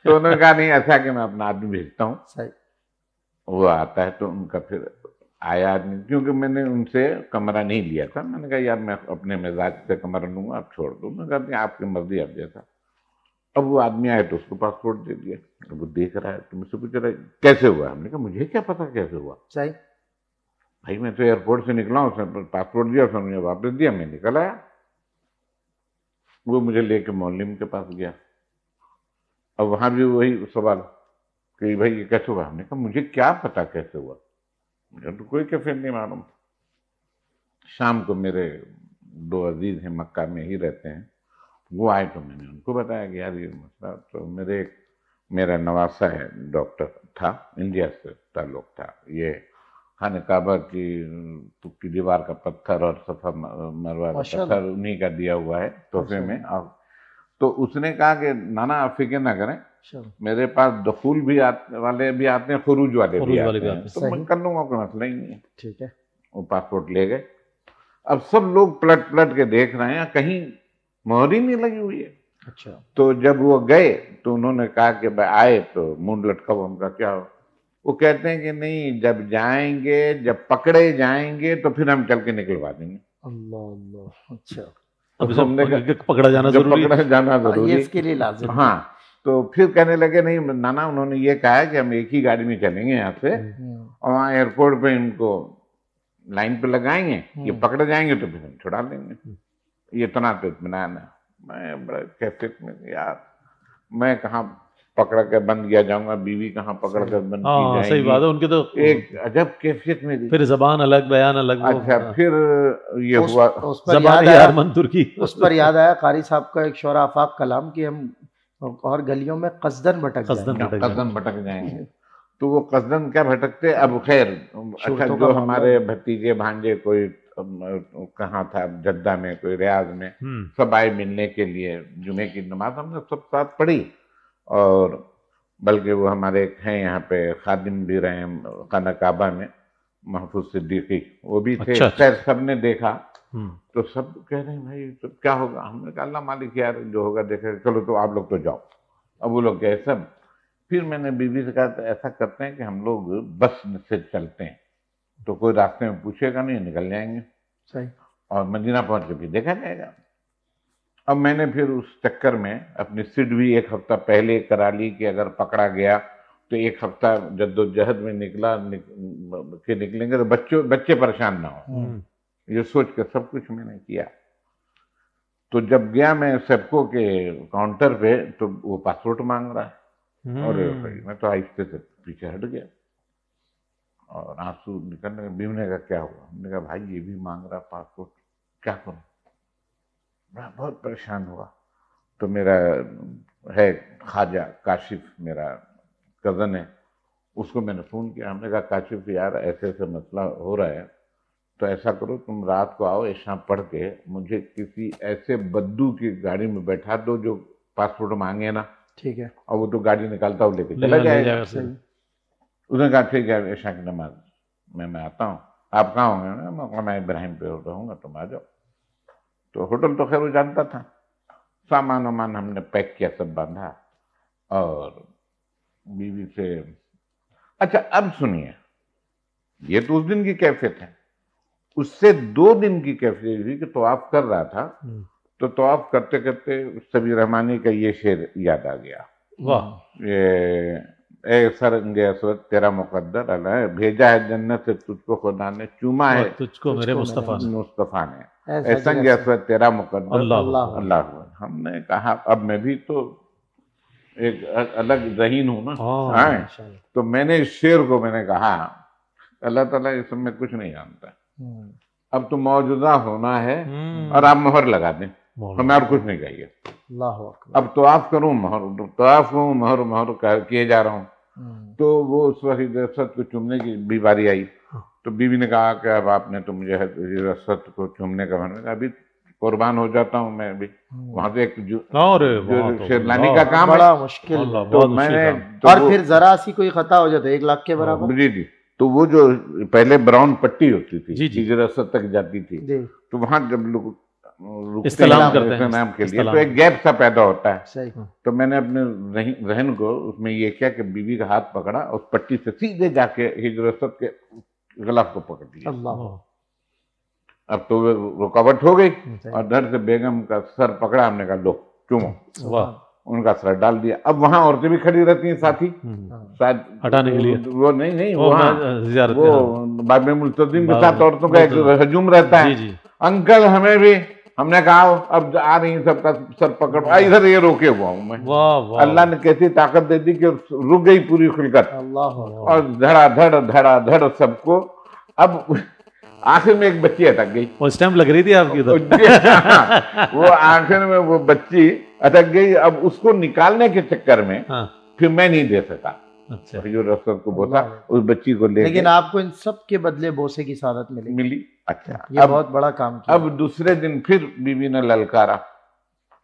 تو انہوں نے کہا نہیں ایسا کہ میں اپنا آدمی بھیجتا ہوں، وہ آتا ہے. تو ان کا پھر آیا آدمی، کیونکہ میں نے ان سے کمرہ نہیں لیا تھا. میں نے کہا یار میں اپنے مزاج سے کمرہ لوں گا، آپ چھوڑ دو. میں کہا آپ کی مرضی آپ جیسا. اب وہ آدمی آئے تو اس کو پاسپورٹ دے دیا. وہ دیکھ رہا ہے تو مجھ سے پوچھ رہا ہے کیسے ہوا. ہم نے کہا مجھے کیا پتا کیسے ہوا بھائی، میں تو ایئرپورٹ سے نکلا ہوں، اس نے پاسپورٹ دیا، اس نے مجھے واپس دیا، میں نکل آیا. وہ مجھے لے کے مولم کے پاس گیا. اب وہاں بھی وہی سوال کہ بھائی یہ کیسے ہوا. ہم نے کہا مجھے کیا پتا کیسے ہوا، مجھے تو کوئی کیفیت نہیں معلوم. شام کو میرے 2 عزیز ہیں مکہ میں ہی رہتے ہیں، وہ آئے تو میں نے ان کو بتایا کہ یار یہ مسئلہ. تو میرا نواسا ہے ڈاکٹر تھا، انڈیا سے تعلق تھا. یہ خانہ کعبہ کی دیوار کا پتھر اور صفا مروا کا پتھر انہی کا دیا ہوا ہے تحفے میں. تو اس نے کہا کہ نانا آپ فکر نہ کریں، میرے پاس دخول بھی والے بھی آتے ہیں، خروج والے بھی آتے ہیں، تو میں کر لوں گا، کوئی مسئلہ ہی نہیں ہے. ٹھیک ہے. وہ پاسپورٹ لے گئے. اب سب لوگ پلٹ کے دیکھ رہے ہیں، کہیں مہر ہی نہیں لگی ہوئی ہے. اچھا. تو جب وہ گئے تو انہوں نے کہا کہ بھائی آئے تو منہ لٹکا ہوا. ان کا کیا ہو؟ وہ کہتے ہیں کہ نہیں جب جائیں گے، جب پکڑے جائیں گے تو پھر ہم چل کے نکلوا دیں گے. اللہ. اچھا. پکڑا جانا ضروری ہے اس کے لیے لازم. ہاں. تو پھر کہنے لگے نہیں نانا، انہوں نے یہ کہا ہے کہ ہم ایک ہی گاڑی میں چلیں گے یہاں سے اور وہاں ایئرپورٹ پہ ان کو لائن پہ لگائیں گے، یہ پکڑے جائیں گے تو پھر ہم چھڑا لیں گے. یہ اتنا تو اطمینان ہے. میں بڑا کیفیت میں یار، میں کہاں پکڑ کر بند کیا جاؤں گا، بیوی کہاں پکڑ کر بند کی جائے گی. صحیح بات ہے. ان کے تو ایک عجب کیفیت میں دی، پھر زبان الگ، بیان الگ. اچھا پھر یہ ہوا زبان یارمن ترکی. اس پر یاد آیا قاری صاحب کا ایک شعرا آفاق کلام کہ ہم اور گلیوں میں قصدن بھٹک جائیں گے. تو وہ قصدن کیا بھٹکتے. اب خیر اچھا، جو ہمارے بھتیجے بھانجے کوئی کہاں تھا، جدہ میں، کوئی ریاض میں، سب آئے ملنے کے لیے. جمعے کی نماز ہم نے سب ساتھ پڑھی اور بلکہ وہ ہمارے ایک ہیں یہاں پہ خادم بھی رہے ہیں خانہ کعبہ میں، محفوظ صدیقی، وہ بھی تھے. اچھا خیر سب نے دیکھا ہوں، تو سب کہہ رہے ہیں بھائی تو کیا ہوگا. ہم نے کہا اللہ مالک یار جو ہوگا دیکھے گا. چلو تو آپ لوگ تو جاؤ. اب وہ لوگ گئے سب. پھر میں نے بیوی سے کہا تو ایسا کرتے ہیں کہ ہم لوگ بس سے چلتے ہیں تو کوئی راستے میں پوچھے گا نہیں، نکل جائیں گے صحیح. اور مدینہ پہنچ کے بھی دیکھا جائے گا. اب میں نے پھر اس چکر میں اپنی سیٹ بھی ایک ہفتہ پہلے کرا لی کہ اگر پکڑا گیا تو ایک ہفتہ جد و جہد میں کہ نکلیں گے تو بچے پریشان نہ ہوں. ہوں، یہ سوچ کے سب کچھ میں نے کیا. تو جب گیا میں سیپکو کے کاؤنٹر پہ تو وہ پاسپورٹ مانگ رہا ہے اور میں تو آہستہ سے پیچھے ہٹ گیا اور آنسو نکلنے. بیوی نے کہا کیا ہوا؟ ہم نے کہا بھائی یہ بھی مانگ رہا پاسپورٹ، کیا کروں؟ میں بہت پریشان ہوا. تو میرا ہے خواجہ کاشف، میرا کزن ہے، اس کو میں نے فون کیا. ہم نے کہا کاشف یار ایسے ایسے مسئلہ ہو رہا ہے تو ایسا کرو تم رات کو آؤ عشاء پڑھ کے مجھے کسی ایسے بدو کی گاڑی میں بیٹھا دو جو پاسپورٹ مانگے نا، ٹھیک ہے. اور وہ تو گاڑی نکالتا ہوں لے کے چلا جائے گا. صحیح. اس نے کہا ٹھیک ہے عشاء کی نماز میں آتا ہوں. آپ کہاں ہوں گے؟ میں کہا میں ابراہیم پہ رہوں گا، تم آ جاؤ. تو ہوٹل تو خیر وہ جانتا تھا. سامان وامان ہم نے پیک کیا، سب باندھا اور بیوی سے. اچھا اب سنیے، یہ تو اس دن کی کیفیت ہے. اس سے 2 دن کی کیفیت ہوئی کہ طواف کر رہا تھا تو طواف کرتے کرتے سبی رحمانی کا یہ شعر یاد آ گیا. واہ، یہ اے سرنگ اسود تیرا مقدر اللہ، بھیجا ہے جنت سے تجھ کو خدا نے، چوما ہے تجھ کو میرے مصطفیٰ نے. مصطفیٰ نے، اے سنگ اسود تیرا مقدر اللہ اللہ اکبر. ہم نے کہا اب میں بھی تو ایک الگ ذہین ہوں نا. ہاں، تو میں نے اس شعر کو میں نے کہا اللہ تعالیٰ اس میں کچھ نہیں جانتا. اب تو موجودہ ہونا ہے اور آپ مہر لگا دیں، ہمیں اور کچھ نہیں چاہیے. اللہ اکبر. اب طواف کروں مہر کیے جا رہا ہوں. تو وہ اس وحید اسود کو چومنے کی بھی باری آئی. تو بیوی نے کہا کہ اب آپ نے تو مجھے حجر اسود کو چومنے کا من، ابھی قربان ہو جاتا ہوں میں ابھی. وہاں سے ایک جو شیرلانی کا کام بڑا ہے مشکل. تو میں نے اور پھر ذرا سی کوئی خطا ہو جاتا ہے 1 لاکھ کے برابر. جی تو وہ جو پہلے براؤن پٹی ہوتی تھی جی، جی. حجر اسود تک جاتی تھی، تو وہاں جب لوگ استلام کرتے ہیں استلام کے لیے تو ایک گیپ سا پیدا ہوتا ہے. صحیح. تو میں نے اپنے ذہن کو اس میں یہ کیا کہ بیوی کا ہاتھ پکڑا، اس پٹی سے سیدھے جا کے حجر اسود کے غلاف کو پکڑ لیا. اللہ. اب تو رکاوٹ ہو گئی اور ڈر سے بیگم کا سر پکڑا. ہم نے کہا لو چومو. واہ، ان کا سر ڈال دیا. اب وہاں عورتیں بھی کھڑی رہتی ہیں ساتھی شاید ہٹانے کے لیے. وہ نہیں وہ باب ملتظم کے ساتھ عورتوں کا ایک ہجوم رہتا ہے. جی. انکل ہمیں بھی. ہم نے کہا اب آ رہی ہیں سب کا سر پکڑ، ادھر یہ روکے ہوا ہوں میں. اللہ نے کیسی طاقت دے دی کہ رک گئی پوری خلقت اور دھڑا دھڑ سب کو. اب آخر میں ایک بچی اٹک گئی. اس ٹائم لگ رہی تھی آپ کی وہ آخر میں وہ بچی اٹک گئی. اب اس کو نکالنے کے چکر میں پھر میں نہیں دے سکا حجر اسود کو بوسا اس بچی کو لے. لیکن آپ کو ان سب کے بدلے بوسے کی سعادت ملی. اچھا یہ بہت بڑا کام کیا. اب دوسرے دن پھر بیوی نے للکارا.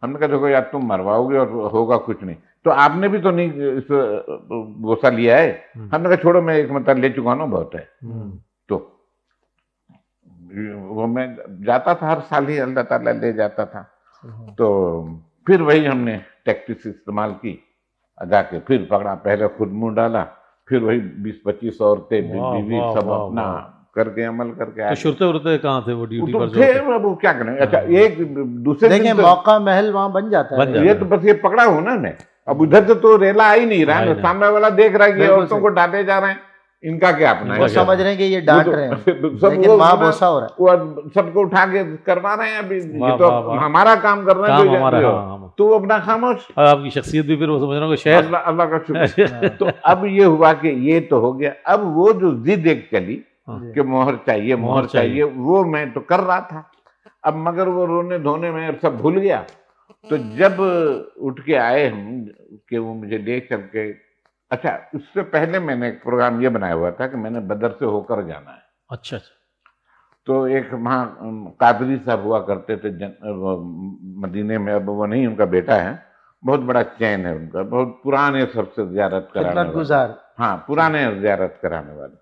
ہم نے کہا دیکھو یار تم مرواؤ گے اور ہوگا کچھ نہیں. تو آپ نے بھی تو نہیں بوسا لیا ہے. ہم نے کہا چھوڑو میں ایک مرتبہ لے چکا ہوں بہت ہے. تو وہ میں جاتا تھا ہر سال ہی، اللہ تعالیٰ لے جاتا تھا. تو پھر وہی ہم نے ٹیکٹکس استعمال کی، جا کے پھر پکڑا. پہلے خود منہ ڈالا، پھر وہی 20-25 عورتیں بیوی سب اپنا کر کے عمل کر کے. شرطے کہاں تھے وہ ڈیوٹی پر تھے وہ کیا کریں. اچھا ایک دوسرے دیکھیں موقع محل وہاں بن جاتا ہے. یہ تو بس یہ پکڑا ہوں نا میں. اب ادھر سے تو ریلا آ ہی نہیں رہا ہے. سامنے والا دیکھ رہا ہے کہ عورتوں کو ڈانٹے جا رہے ہیں، ان کا کیا اپنا ہے. وہ سمجھ رہے ہیں کہ یہ ڈانٹ رہے ہیں لیکن وہاں بوسا ہو رہا ہے. وہ سب کو اٹھا کے کروا رہے ہیں. ابھی یہ تو ہمارا کام کر رہے ہیں تو اپنا خاموش. آپ کی شخصیت بھی پھر وہ سمجھ رہا ہوں کہ شیخ اللہ کا شکر. تو اب یہ ہوا کہ یہ تو ہو گیا. اب وہ جو ضد ایک چلی کہ مہر چاہیے وہ میں تو کر رہا تھا. اب مگر وہ رونے دھونے میں سب بھول گیا. تو جب اٹھ کے آئے ہم کہ وہ مجھے لے چل کے. اچھا اس سے پہلے میں نے ایک پروگرام یہ بنایا ہوا تھا کہ میں نے بدر سے ہو کر جانا ہے. اچھا. تو ایک وہاں قادری صاحب ہوا کرتے تھے مدینے میں، اب وہ نہیں، ان کا بیٹا ہے. بہت بڑا چین ہے ان کا، بہت پرانے سب سے زیارت کرانے خدمت والے، گزار. ہاں پرانے زیارت کرانے والے.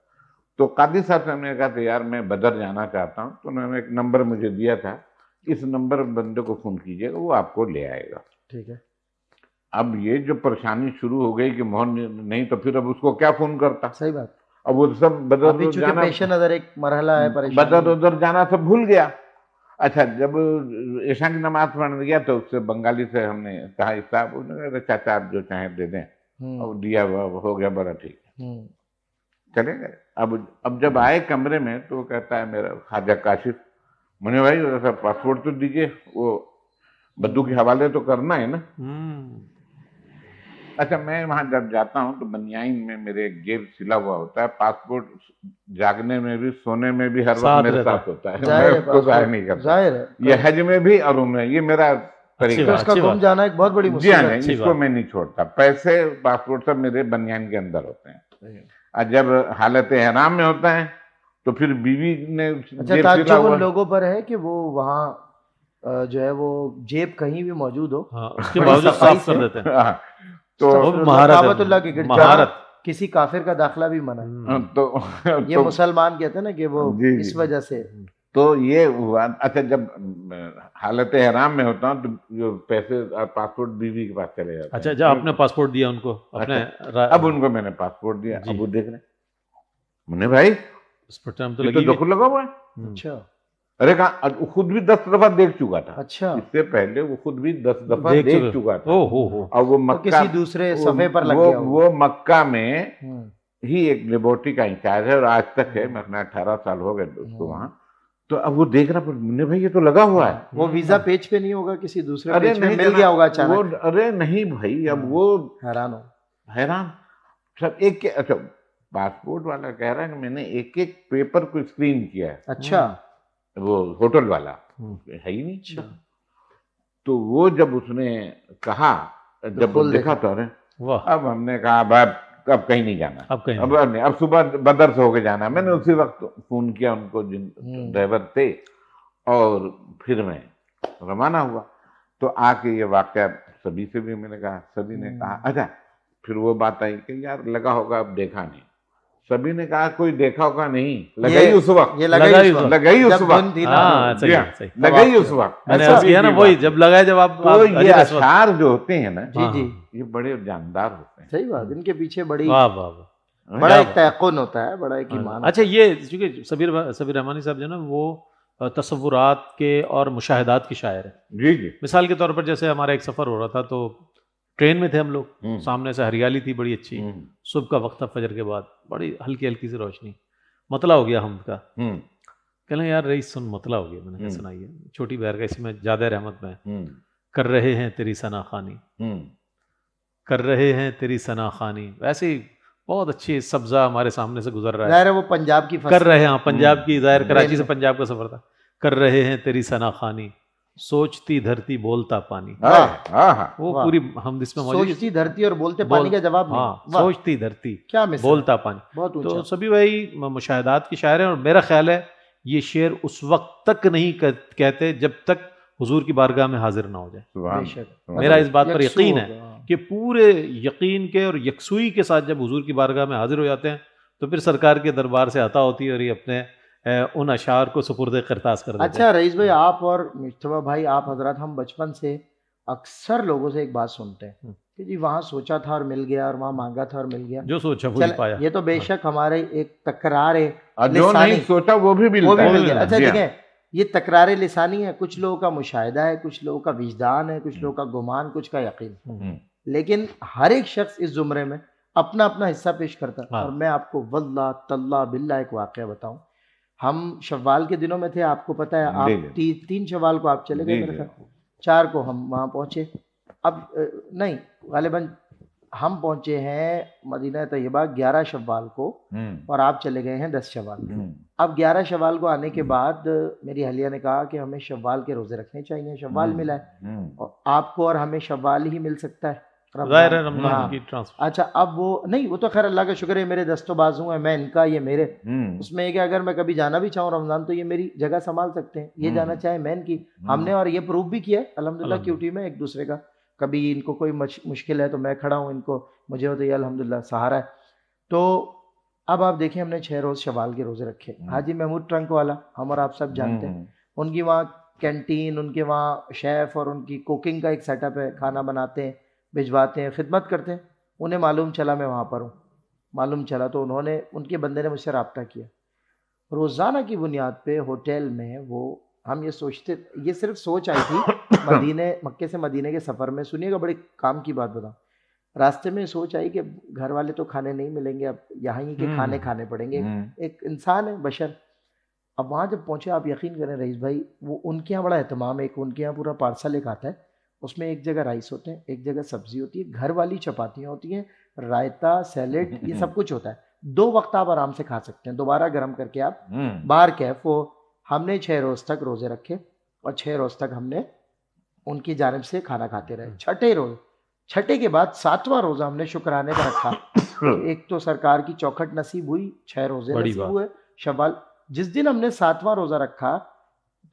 تو قاضی صاحب سے ہم نے کہا تھا یار میں بدر جانا چاہتا ہوں، تو انہوں نے ایک نمبر مجھے دیا تھا، اس نمبر بندے کو فون کیجیے گا، وہ آپ کو لے آئے گا. ٹھیک ہے. اب یہ جو پریشانی شروع ہو گئی کہ موہن نہیں تو پھر اب اس کو کیا فون کرتا، صحیح بات. اب وہ سب بدر ابھی چونکہ جانا، پیش نظر ایک مرحلہ ہے بدر پریشانی. ادھر جانا سب بھول گیا. اچھا جب عشاء کی نماز پڑھنے گیا تو اس سے بنگالی سے ہم نے کہا صاحب، انہوں نے کہا چاچا آپ جو چاہیں دے دیں، اور دیا ہو گیا، بڑا ٹھیک ہے، چلے گئے. اب جب آئے کمرے میں تو وہ کہتا ہے میرا خواجہ کاشف، منی بھائی ذرا پاسپورٹ تو دیجیے، وہ بدو کے حوالے تو کرنا ہے نا. اچھا میں وہاں جب جاتا ہوں تو بنیائن میں میرے ایک جیب سلا ہوا ہوتا ہے، پاسپورٹ جاگنے میں بھی سونے میں بھی ہر وقت ساتھ میرے رہتا ساتھ ہوتا ہے، میں ظاہر ہے اس کو ظاہر نہیں پاسپورٹ، کرتا. ظاہر ہے. یہ حج میں بھی اور عمرہ میں، یہ میرا اچھی طریقہ اس کا اچھی گم بات. جانا ایک بہت بڑی ہے. جی ہاں مصیبت. نہیں، اس کو میں نہیں چھوڑتا. پیسے پاسپورٹ سب میرے بنیان کے اندر ہوتے ہیں. اور جب حالت احرام میں ہوتا ہے تو پھر بیوی نے اچھا جیب سلا تعجب ہوا ان لوگوں پر ہے کہ وہ وہاں جو ہے وہ جیب کہیں بھی موجود ہو، ہاں اس کے بڑی باوجود صفائی صاف کر سے. دیتے ہیں. ہاں، تو وہ استغفر اللہ، مہارت ہے، کعبۃ اللہ کے گرد مہارت. کسی کافر کا داخلہ بھی منع ہے. تو یہ مسلمان کہتے ہیں نا کہ وہ جی اس جی. وجہ سے. تو یہ ہوا. اچھا جب حالت احرام میں ہوتا ہوں تو جو پیسے پاسپورٹ بیوی کے پاس چلے جاتے ہیں. اچھا جب آپ نے پاسپورٹ دیا ان کو اپنے اب ان کو میں نے پاسپورٹ دیا، جی. اب وہ دیکھ رہے ہیں، منی بھائی اس پر ٹائم تو یہ تو لگی ہوئی. دخل لگا ہوا ہے. اچھا ارے کہا خود بھی 10 دفعہ دیکھ چکا تھا، اچھا. اس سے پہلے وہ خود بھی 10 دفعہ دیکھ دیکھ چکے. چکا تھا. او ہو. اور وہ وہ مکہ، کسی دوسرے صفحے پر لگ گیا ہوگا. وہ مکہ میں ہوں. ہی ایک لیبورٹری کا انچارج ہے اور آج تک ہے، میں اپنا 18 سال ہو گئے اس کو وہاں. تو اب وہ دیکھ رہا، منی بھائی یہ تو لگا ہوا ہے. وہ ویزا پیج پہ نہیں ہوگا، کسی دوسرے ارے پیج پہ نہیں مل گیا ہوگا جناب، وہ اچانک. ارے نہیں بھائی، اب وہ حیران ہو. حیران سب ایک کے. اچھا پاسپورٹ والا کہہ رہا ہے کہ میں نے ایک ایک پیپر کو اسکرین کیا ہے، اچھا. وہ ہوٹل والا ہے ہی نہیں. تو وہ جب اس نے کہا، جب کھول دیکھا دیکھا. تو ارے، واہ. اب ہم نے کہا اب کہیں نہیں جانا، اب کہیں اب نہیں، اب صبح بدر سے ہو کے جانا. میں نے اسی وقت فون کیا ان کو جن ڈرائیور تھے، اور پھر میں روانہ ہوا. تو آ کے یہ واقعہ سبھی سے بھی میں نے کہا، سبھی نے کہا. اچھا پھر وہ بات آئی کہ یار لگا ہوگا، اب دیکھا نہیں. سبھی نے کہا کوئی دیکھا ہوگا نہیں، لگا ہی اس وقت، یہ لگا ہی اس وقت، لگا ہی اس جب وقت. دھن تھی نا. ہاں جی صحیح ہاں، ہے، صحیح. لگا ہی اس وقت. میں نے ایسا عرض کیا نا، بھی وہی بات جب لگا ہے، جب آپ تو یہ حجر اسود. اشعار جو ہوتے ہیں نا، جی جی یہ بڑے جاندار ہوتے ہیں. صحیح بات. ان کے پیچھے بڑی واہ واہ واہ. بڑا ایک تیقن ہوتا ہے، بڑا ایک ایمان. اچھا یہ چونکہ سبیر رحمانی صاحب جو ہے نا، وہ تصورات کے اور مشاہدات کے شاعر ہیں. جی جی. مثال کے طور پر جیسے ہمارا ایک سفر ہو رہا تھا تو ٹرین میں تھے ہم لوگ، سامنے سے ہریالی تھی بڑی اچھی، صبح کا وقت تھا، فجر کے بعد بڑی ہلکی ہلکی سی روشنی، مطلع ہو گیا حمد کا. کہنا یار رئیس سن مطلع ہو گیا. میں نے کہا سنائیے. چھوٹی بہر کا، اس میں جادہ رحمت میں کر رہے ہیں تیری ثنا خوانی، کر رہے ہیں تیری ثنا خوانی. ویسے ہی بہت اچھی سبزہ ہمارے سامنے سے گزر رہا ہے. ظاہر ہے وہ پنجاب کی کر رہے ہیں پنجاب کی، ظاہر کراچی سے میں. پنجاب کا سفر تھا. کر رہے ہیں تیری ثنا خوانی، سوچتی دھرتی بولتا پانی. وہ پوری ہم اس میں موجود. سوچتی دھرتی اور بولتے پانی کا جواب نہیں. ہاں، سوچتی دھرتی کیا مثال، بولتا پانی. بہت اونچا. تو سبھی بھائی مشاہدات کے شاعر ہیں، اور میرا خیال ہے یہ شعر اس وقت تک نہیں کہتے جب تک حضور کی بارگاہ میں حاضر نہ ہو جائے. بے شک. میرا اس بات پر یقین ہے کہ پورے یقین کے اور یکسوئی کے ساتھ جب حضور کی بارگاہ میں حاضر ہو جاتے ہیں تو پھر سرکار کے دربار سے عطا ہوتی ہے، اور یہ اپنے ان اشعار کو سپرد قرطاس کر دیتے ہیں. اچھا رئیس بھائی، آپ اور مجتبیٰ بھائی، آپ حضرات، ہم بچپن سے اکثر لوگوں سے ایک بات سنتے ہیں کہ جی وہاں سوچا تھا اور مل گیا، اور وہاں مانگا تھا اور مل گیا. جو سوچا وہی پایا. یہ تو بے شک ہمارے ایک تکرار ہے، جو نہیں سوچا وہ بھی مل گیا. اچھا دیکھیں، یہ تکرار لسانی ہے، کچھ لوگوں کا مشاہدہ ہے، کچھ لوگوں کا وجدان ہے، کچھ لوگوں کا گمان، کچھ کا یقین. لیکن ہر ایک شخص اس زمرے میں اپنا اپنا حصہ پیش کرتا ہے. اور میں آپ کو واللہ تاللہ باللہ ایک واقعہ بتاؤں. ہم شوال کے دنوں میں تھے، آپ کو پتہ ہے، آپ 3 شوال کو آپ چلے گئے میرے خیال، 4 کو ہم وہاں پہنچے. اب نہیں، غالباً ہم پہنچے ہیں مدینہ طیبہ 11 شوال کو، اور آپ چلے گئے ہیں 10 شوال. اب 11 شوال کو آنے کے بعد میری اہلیہ نے کہا کہ ہمیں شوال کے روزے رکھنے چاہیے. شوال ملا ہے، اور آپ کو اور ہمیں شوال ہی مل سکتا ہے. رمضان کی ٹرانسفر. اچھا اب وہ نہیں، وہ تو خیر اللہ کا شکر ہے، میرے دست و بازو ہیں، میں ان کا، یہ میرے. اس میں یہ کہ اگر میں کبھی جانا بھی چاہوں رمضان تو یہ میری جگہ سنبھال سکتے ہیں، یہ جانا چاہے میں ان کی. ہم نے اور یہ پروف بھی کیا ہے الحمدللہ کیوٹی میں ایک دوسرے کا کبھی ان کو کوئی مشکل ہے تو میں کھڑا ہوں، ان کو مجھے ہو تو یہ الحمدللہ سہارا ہے. تو اب آپ دیکھیں ہم نے 6 روز شوال کے روزے رکھے. حاجی محمود ٹرنک والا ہم اور آپ سب جانتے ہیں، ان کی وہاں کینٹین، ان کے وہاں شیف اور ان کی کوکنگ کا ایک سیٹ اپ ہے، کھانا بناتے ہیں، بھجواتے ہیں، خدمت کرتے ہیں. انہیں معلوم چلا میں وہاں پر ہوں، معلوم چلا تو انہوں نے، ان کے بندے نے مجھ سے رابطہ کیا. روزانہ کی بنیاد پہ ہوٹل میں وہ، ہم یہ سوچتے، یہ صرف سوچ آئی تھی مکے سے مدینے کے سفر میں. سنیے گا بڑی کام کی بات بتاؤں، راستے میں سوچ آئی کہ گھر والے تو کھانے نہیں ملیں گے، اب یہاں ہی کے کھانے پڑیں گے. ایک انسان ہے، بشر. اب وہاں جب پہنچے، آپ یقین کریں رئیس بھائی، وہ ان کے یہاں بڑا اہتمام ہے. ان کے یہاں پورا پارسل ایک آتا ہے، اس میں ایک جگہ رائس ہوتے ہیں، ایک جگہ سبزی ہوتی ہے، گھر والی چپاتیاں ہوتی ہیں، رائتا، سیلیڈ، یہ سب کچھ ہوتا ہے. 2 وقت آپ آرام سے کھا سکتے ہیں، دوبارہ گرم کر کے آپ باہر کیف. وہ ہم نے 6 روز تک روزے رکھے اور 6 روز تک ہم نے ان کی جانب سے کھانا کھاتے رہے. چھٹے کے بعد 7واں روزہ ہم نے شکرانے کا رکھا. ایک تو سرکار کی چوکھٹ نصیب ہوئی، 6 روزے نصیب ہوئے شوال. جس دن ہم نے 7واں روزہ رکھا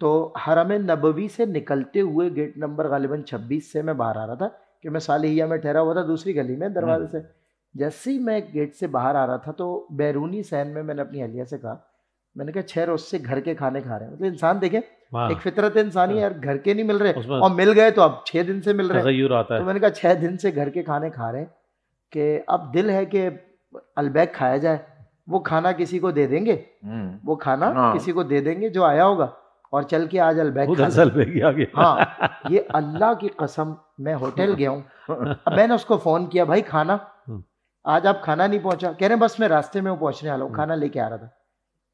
تو حرم نبوی سے نکلتے ہوئے گیٹ نمبر غالباً 26 سے میں باہر آ رہا تھا، کہ میں صالحیہ میں ٹھہرا ہوا تھا دوسری گلی میں دروازے سے. جیسے ہی میں گیٹ سے باہر آ رہا تھا تو بیرونی صحن میں نے اپنی اہلیہ سے کہا، میں نے کہا 6 روز سے گھر کے کھانے کھا رہے ہیں. مطلب انسان دیکھیں، ایک فطرت انسانی ہے یار، گھر کے نہیں مل رہے اور مل گئے تو اب 6 دن سے مل رہے ہیں. تو میں نے کہا 6 دن سے گھر کے کھانے کھا رہے ہیں، کہ اب دل ہے کہ البیک کھایا جائے. وہ کھانا کسی کو دے دیں گے، وہ کھانا کسی کو دے دیں گے جو آیا ہوگا، اور چل کے آج البیک کھا لیں. ہاں، یہ اللہ کی قسم، میں ہوٹل گیا ہوں. اب میں نے اس کو فون کیا، بھائی کھانا، آج آپ کھانا نہیں پہنچا. کہہ رہے ہیں بس میں راستے میں پہنچنے والا ہوں، کھانا لے کے آ رہا تھا.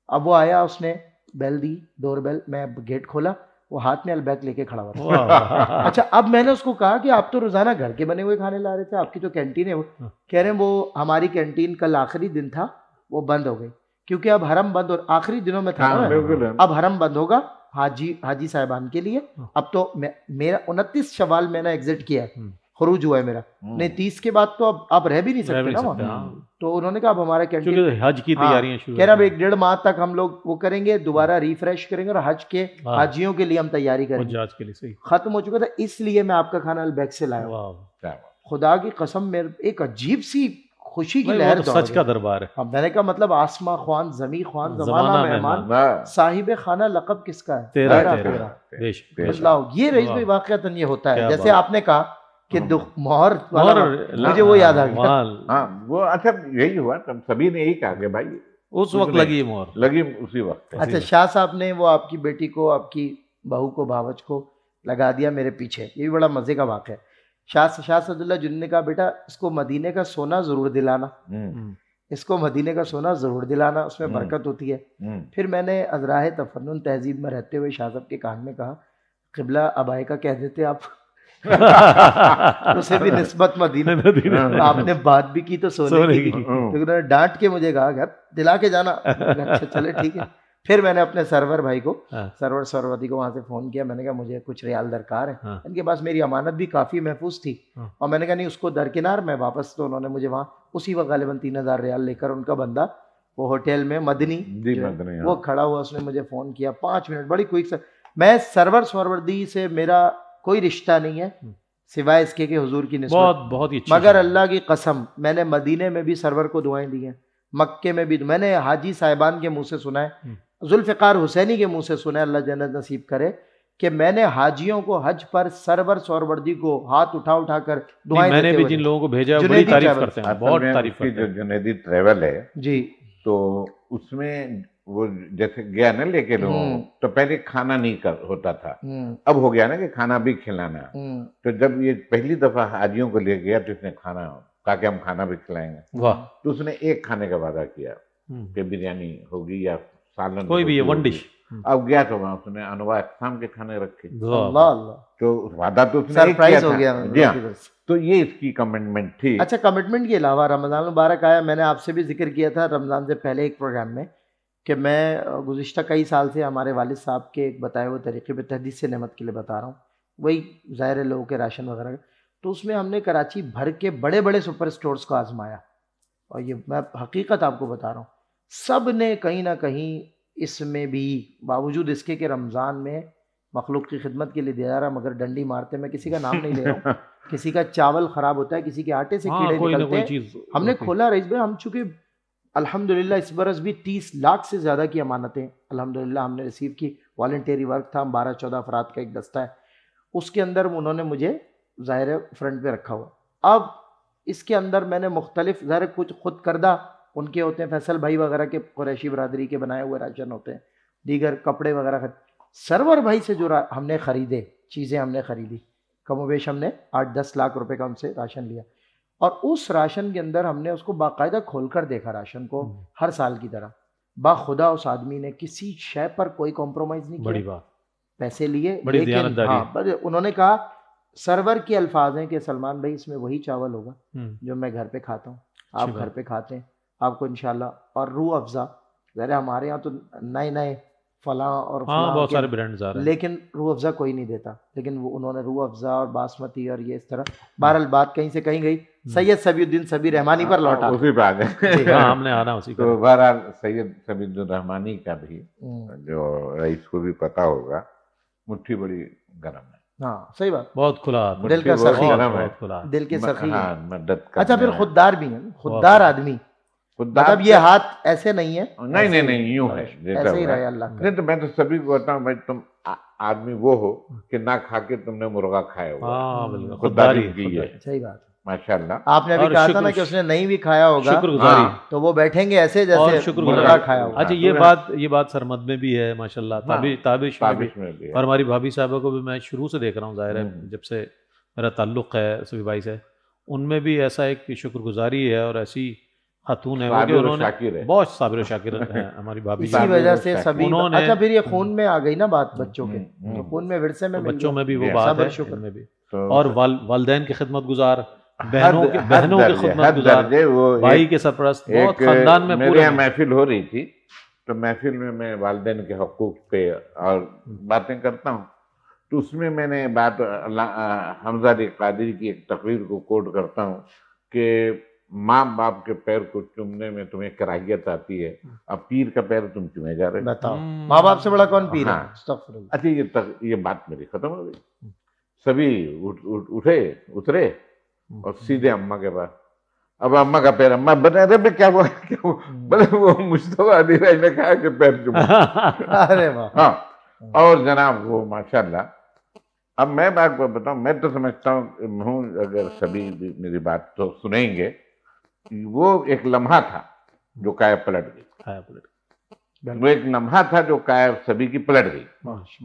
اب وہ آیا، اس نے بیل دی، ڈور بیل، میں گیٹ کھولا، وہ ہاتھ میں البیک لے کے کھڑا ہوا تھا. اچھا، اب میں نے اس کو کہا کہ آپ تو روزانہ گھر کے بنے ہوئے کھانے لا رہے تھے، آپ کی تو کینٹین ہے. وہ کہہ رہے ہیں وہ ہماری کینٹین کل آخری دن تھا، وہ بند ہو گئی، کیونکہ اب حرم بند، اور آخری دنوں میں تھا نا، اب حرم بند ہوگا حاجی صاحبان کے لیے. اب تو میرا 29 شوال میں نے ایگزٹ کیا ہے، خروج ہوا ہے میرا. نہیں 30 کے بعد تو اب آپ رہ بھی نہیں سکتے نا وہاں. تو انہوں نے کہا اب ہمارا کینٹین، حج کی تیاریاں شروع، کہہ رہا اب 1-1.5 ماہ تک ہم لوگ وہ کریں گے، دوبارہ ریفریش کریں گے، اور حج کے حاجیوں کے لیے ہم تیاری کریں گے. ختم ہو چکا تھا، اس لیے میں آپ کا کھانا البیک سے لایا ہوں. خدا کی قسم، میرے ایک عجیب سی خوشی کی لہر دوڑ سچ کا دربار ہے. میں نے کہا مطلب آسماں خوان، زمیں خوان، زمانہ مہمان، صاحب خانہ لقب کس کا ہے؟ تیرا. بدلاؤ. یہ رئیس بھائی واقعتاً یہ ہوتا ہے، جیسے آپ نے کہا کہ مہر والا، مجھے وہ یاد آ گیا. ہاں، وہ اچھا یہی ہوا، سبھی نے یہی کہا کہ بھائی اس وقت لگی مہر، لگی اسی وقت. اچھا، شاہ صاحب نے وہ آپ کی بیٹی کو، آپ کی بہو کو، بھاوج کو لگا دیا میرے پیچھے. یہ بھی بڑا مزے کا واقعہ ہے. شاہ سعد اللہ جن نے کہا بیٹا اس کو مدینے کا سونا ضرور دلانا، اس کو مدینے کا سونا ضرور دلانا، اس میں برکت ہوتی ہے. پھر میں نے ازراہ تفنن تہذیب میں رہتے ہوئے شاہ صاحب کے کان میں کہا، قبلہ ابائے کا کہہ دیتے آپ، اسے بھی نسبت مدینے. آپ نے بات بھی کی تو سونے کی. انہوں نے ڈانٹ کے مجھے کہا گھر دلا کے جانا. اچھا چلے ٹھیک ہے. پھر میں نے اپنے سرور بھائی کو، سرور سروتی کو وہاں سے فون کیا. میں نے کہا مجھے کچھ ریال درکار ہے. ان کے پاس میری امانت بھی کافی محفوظ تھی، اور میں نے کہا نہیں اس کو درکنار میں واپس. تو انہوں نے مجھے وہاں اسی وقت غالباً 3000 ریال لے کر، ان کا بندہ وہ ہوٹل میں مدنی وہ کھڑا ہوا، اس نے مجھے فون کیا 5 منٹ بڑی کوئک سے. میں سرور سروردی سے میرا کوئی رشتہ نہیں ہے سوائے اس کے کہ حضور کی نسبت بہت ہی، مگر اللہ کی قسم میں نے مدینے میں بھی سرور کو دعائیں دی ہیں، مکے میں بھی. میں نے حاجی صاحبان کے منہ سے سنا ہے، ذوالفقار حسینی کے منہ سے سنا ہے، اللہ جنت نصیب کرے، کہ میں نے حاجیوں کو حج پر سرور سوروردی کو ہاتھ اٹھا کر دعائیں دیتے ہوئے، میں نے بھی جن لوگوں کو بھیجا بڑی تعریف کرتے ہیں، بہت تعریف کرتے ہیں. جو جنیدی ٹریول ہے جی، تو اس میں وہ جیسے گیا نا لے کے لوگوں، تو پہلے کھانا نہیں ہوتا تھا، اب ہو گیا نا کہ کھانا بھی کھلانا. تو جب یہ پہلی دفعہ حاجیوں کو لے گیا تو اس نے کھانا کہا کہ ہم کھانا بھی کھلائیں گے. تو اس نے ایک کھانے کا وعدہ کیا کہ بریانی ہوگی یا سالن کوئی بھی ون ڈش. اب گیا تو وہاں اس نے انواع اقسام کے کھانے رکھے. اللہ، تو وعدہ تو اس نے سرپرائز ہو گیا. جی ہاں، تو یہ اس کی کمٹمنٹ تھی. اچھا، کمٹمنٹ کے علاوہ رمضان مبارک آیا، میں نے آپ سے بھی ذکر کیا تھا رمضان سے پہلے ایک پروگرام میں، کہ میں گزشتہ کئی سال سے ہمارے والد صاحب کے ایک بتائے ہوئے طریقے پہ تحدیث سے نعمت کے لیے بتا رہا ہوں، وہی ظاہر ہے لوگوں کے راشن وغیرہ. تو اس میں ہم نے کراچی بھر کے بڑے بڑے سپر اسٹورز کو آزمایا، اور یہ میں حقیقت آپ کو بتا رہا ہوں، سب نے کہیں نہ کہیں اس میں بھی باوجود اس کے کہ رمضان میں مخلوق کی خدمت کے لیے دے جا رہا، مگر ڈنڈی مارتے، میں کسی کا نام نہیں لے رہا ہوں، کسی کا چاول خراب ہوتا ہے، کسی کے آٹے سے کیڑے کوئی نہ نکلتے کوئی ہیں، چیز ہم نے کھولا رئیس بھائی، ہم چونکہ الحمدللہ اس برس بھی 30 لاکھ سے زیادہ کی امانتیں الحمدللہ ہم نے ریسیو کی، والنٹیری ورک تھا، ہم 12-14 افراد کا ایک دستہ ہے، اس کے اندر انہوں نے مجھے ظاہر فرنٹ پہ رکھا ہوا۔ اب اس کے اندر میں نے مختلف ظاہر کچھ خود کردہ ان کے ہوتے ہیں، فیصل بھائی وغیرہ کے قریشی برادری کے بنائے ہوئے راشن ہوتے ہیں، دیگر کپڑے وغیرہ، سرور بھائی سے جو ہم نے خریدے چیزیں، ہم نے خریدی کم و بیش، ہم نے 8-10 لاکھ روپے کا ان سے راشن لیا، اور اس راشن کے اندر ہم نے اس کو باقاعدہ کھول کر دیکھا، راشن کو ہر سال کی طرح، باخدا اس آدمی نے کسی شے پر کوئی کمپرومائز نہیں بڑی کیا، بات، پیسے لیے، بڑی لیکن دیانتداری ہاں انہوں نے کہا، سرور کے الفاظ ہیں کہ سلمان بھائی اس میں وہی چاول ہوگا جو میں گھر پہ کھاتا ہوں، آپ گھر پہ کھاتے ہیں، آپ کو انشاءاللہ، اور روح افزا، ظاہر ہمارے یہاں تو نئے نئے فلاں اور فلاں بہت سارے برانڈز آ رہے ہیں، لیکن روح افزا کوئی نہیں دیتا، لیکن وہ انہوں نے روح افزا اور باسمتی اور یہ اس طرح، بہرحال بات کہیں سے کہیں گئی، سید صبی الدین صبی رحمانی پر لوٹا، اسی پہ آ گئے۔ ہاں ہم نے آنا اسی کا، تو بہرحال سید صبی الرحمانی کا بھی جو رئیس کو بھی پتا ہوگا، مٹھی بڑی گرم ہے، ہاں صحیح بات، بہت کھلا، دل کا سخی، بہت کھلا، دل کے سخی ہے، ہاں مدد اچھا پھر کرنے، خوددار بھی ہیں، خوددار آدمی، مطلب یہ ہاتھ ایسے نہیں ہے، نہیں یوں ہے ایسے ہی رہے اللہ کا، نہیں تو میں تو سبھی کو بتاؤں بھائی، تم آدمی وہ ہو کہ نہ کھا کے تم نے مرغا کھایا ہوا، ہاں بالکل خودداری کی ہے، صحیح بات، ماشاء اللہ۔ آپ نے ابھی کہا تھا نا کہ اس نے نہیں بھی کھایا ہوگا، شکر گزاری، تو وہ بیٹھیں گے ایسے اور جیسے شکر مرغا گزاری کھایا ہوگا۔ اچھا یہ بات سرمد میں بھی ہے ماشاءاللہ، تابش میں بھی، اور ہماری بھابھی صاحبہ کو بھی میں شروع سے دیکھ رہا ہوں، ظاہر ہے جب سے میرا تعلق ہے سبھی بھائی سے، ان میں بھی ایسا ایک شکر گزاری ہے، اور ایسی خاتون ہے وہ کہ انہوں نے بہت صابر و شاکر ہیں ہماری بھابھی اسی وجہ سے سبھی، انہوں نے، اچھا پھر یہ خون میں آ گئی نا بات بچوں کے، تو خون میں ورثے میں مل بچوں میں بھی وہ گیا، بات صبر ہے، شکر ان میں بھی، اور والدین کی خدمت گزار، بہنوں کی درجے، خدمت حد گزار، درجے، وہ بھائی کے سرپرست، بہت ایک خاندان میں میرے پورے یہاں محفل ہو رہی تھی، تو محفل میں والدین کے حقوق پہ اور باتیں کرتا ہوں، تو اس میں نے بات حمزہ علی قادری کی ایک تقریر کو کوٹ کرتا ہوں کہ ماں باپ کے پیر کو چومنے میں تمہیں کراہیت آتی ہے، اب پیر کا پیر تم چومے جا رہے ہو، بتاؤ ماں باپ سے بڑا کون پیر ہے؟ ہاں۔ استغفر اللہ۔ اچھا یہ بات میری ختم ہو گئی، سبھی اترے اور سیدھے اماں کے پاس، اب اماں کا پیر، اماں بتا رہے کیا ہوا، بولے وہ مصطفیٰ علی راج نے کہا کہ پیر چومو، ارے واہ، ہاں، اور جناب وہ ماشاءاللہ، اب میں بات کو بتاؤں، میں تو سمجھتا ہوں اگر سبھی میری بات تو سنیں گے، وہ ایک لمحہ تھا جو کائے پلٹ گئی، وہ ایک لمحہ تھا جو کائے سبھی کی پلٹ گئی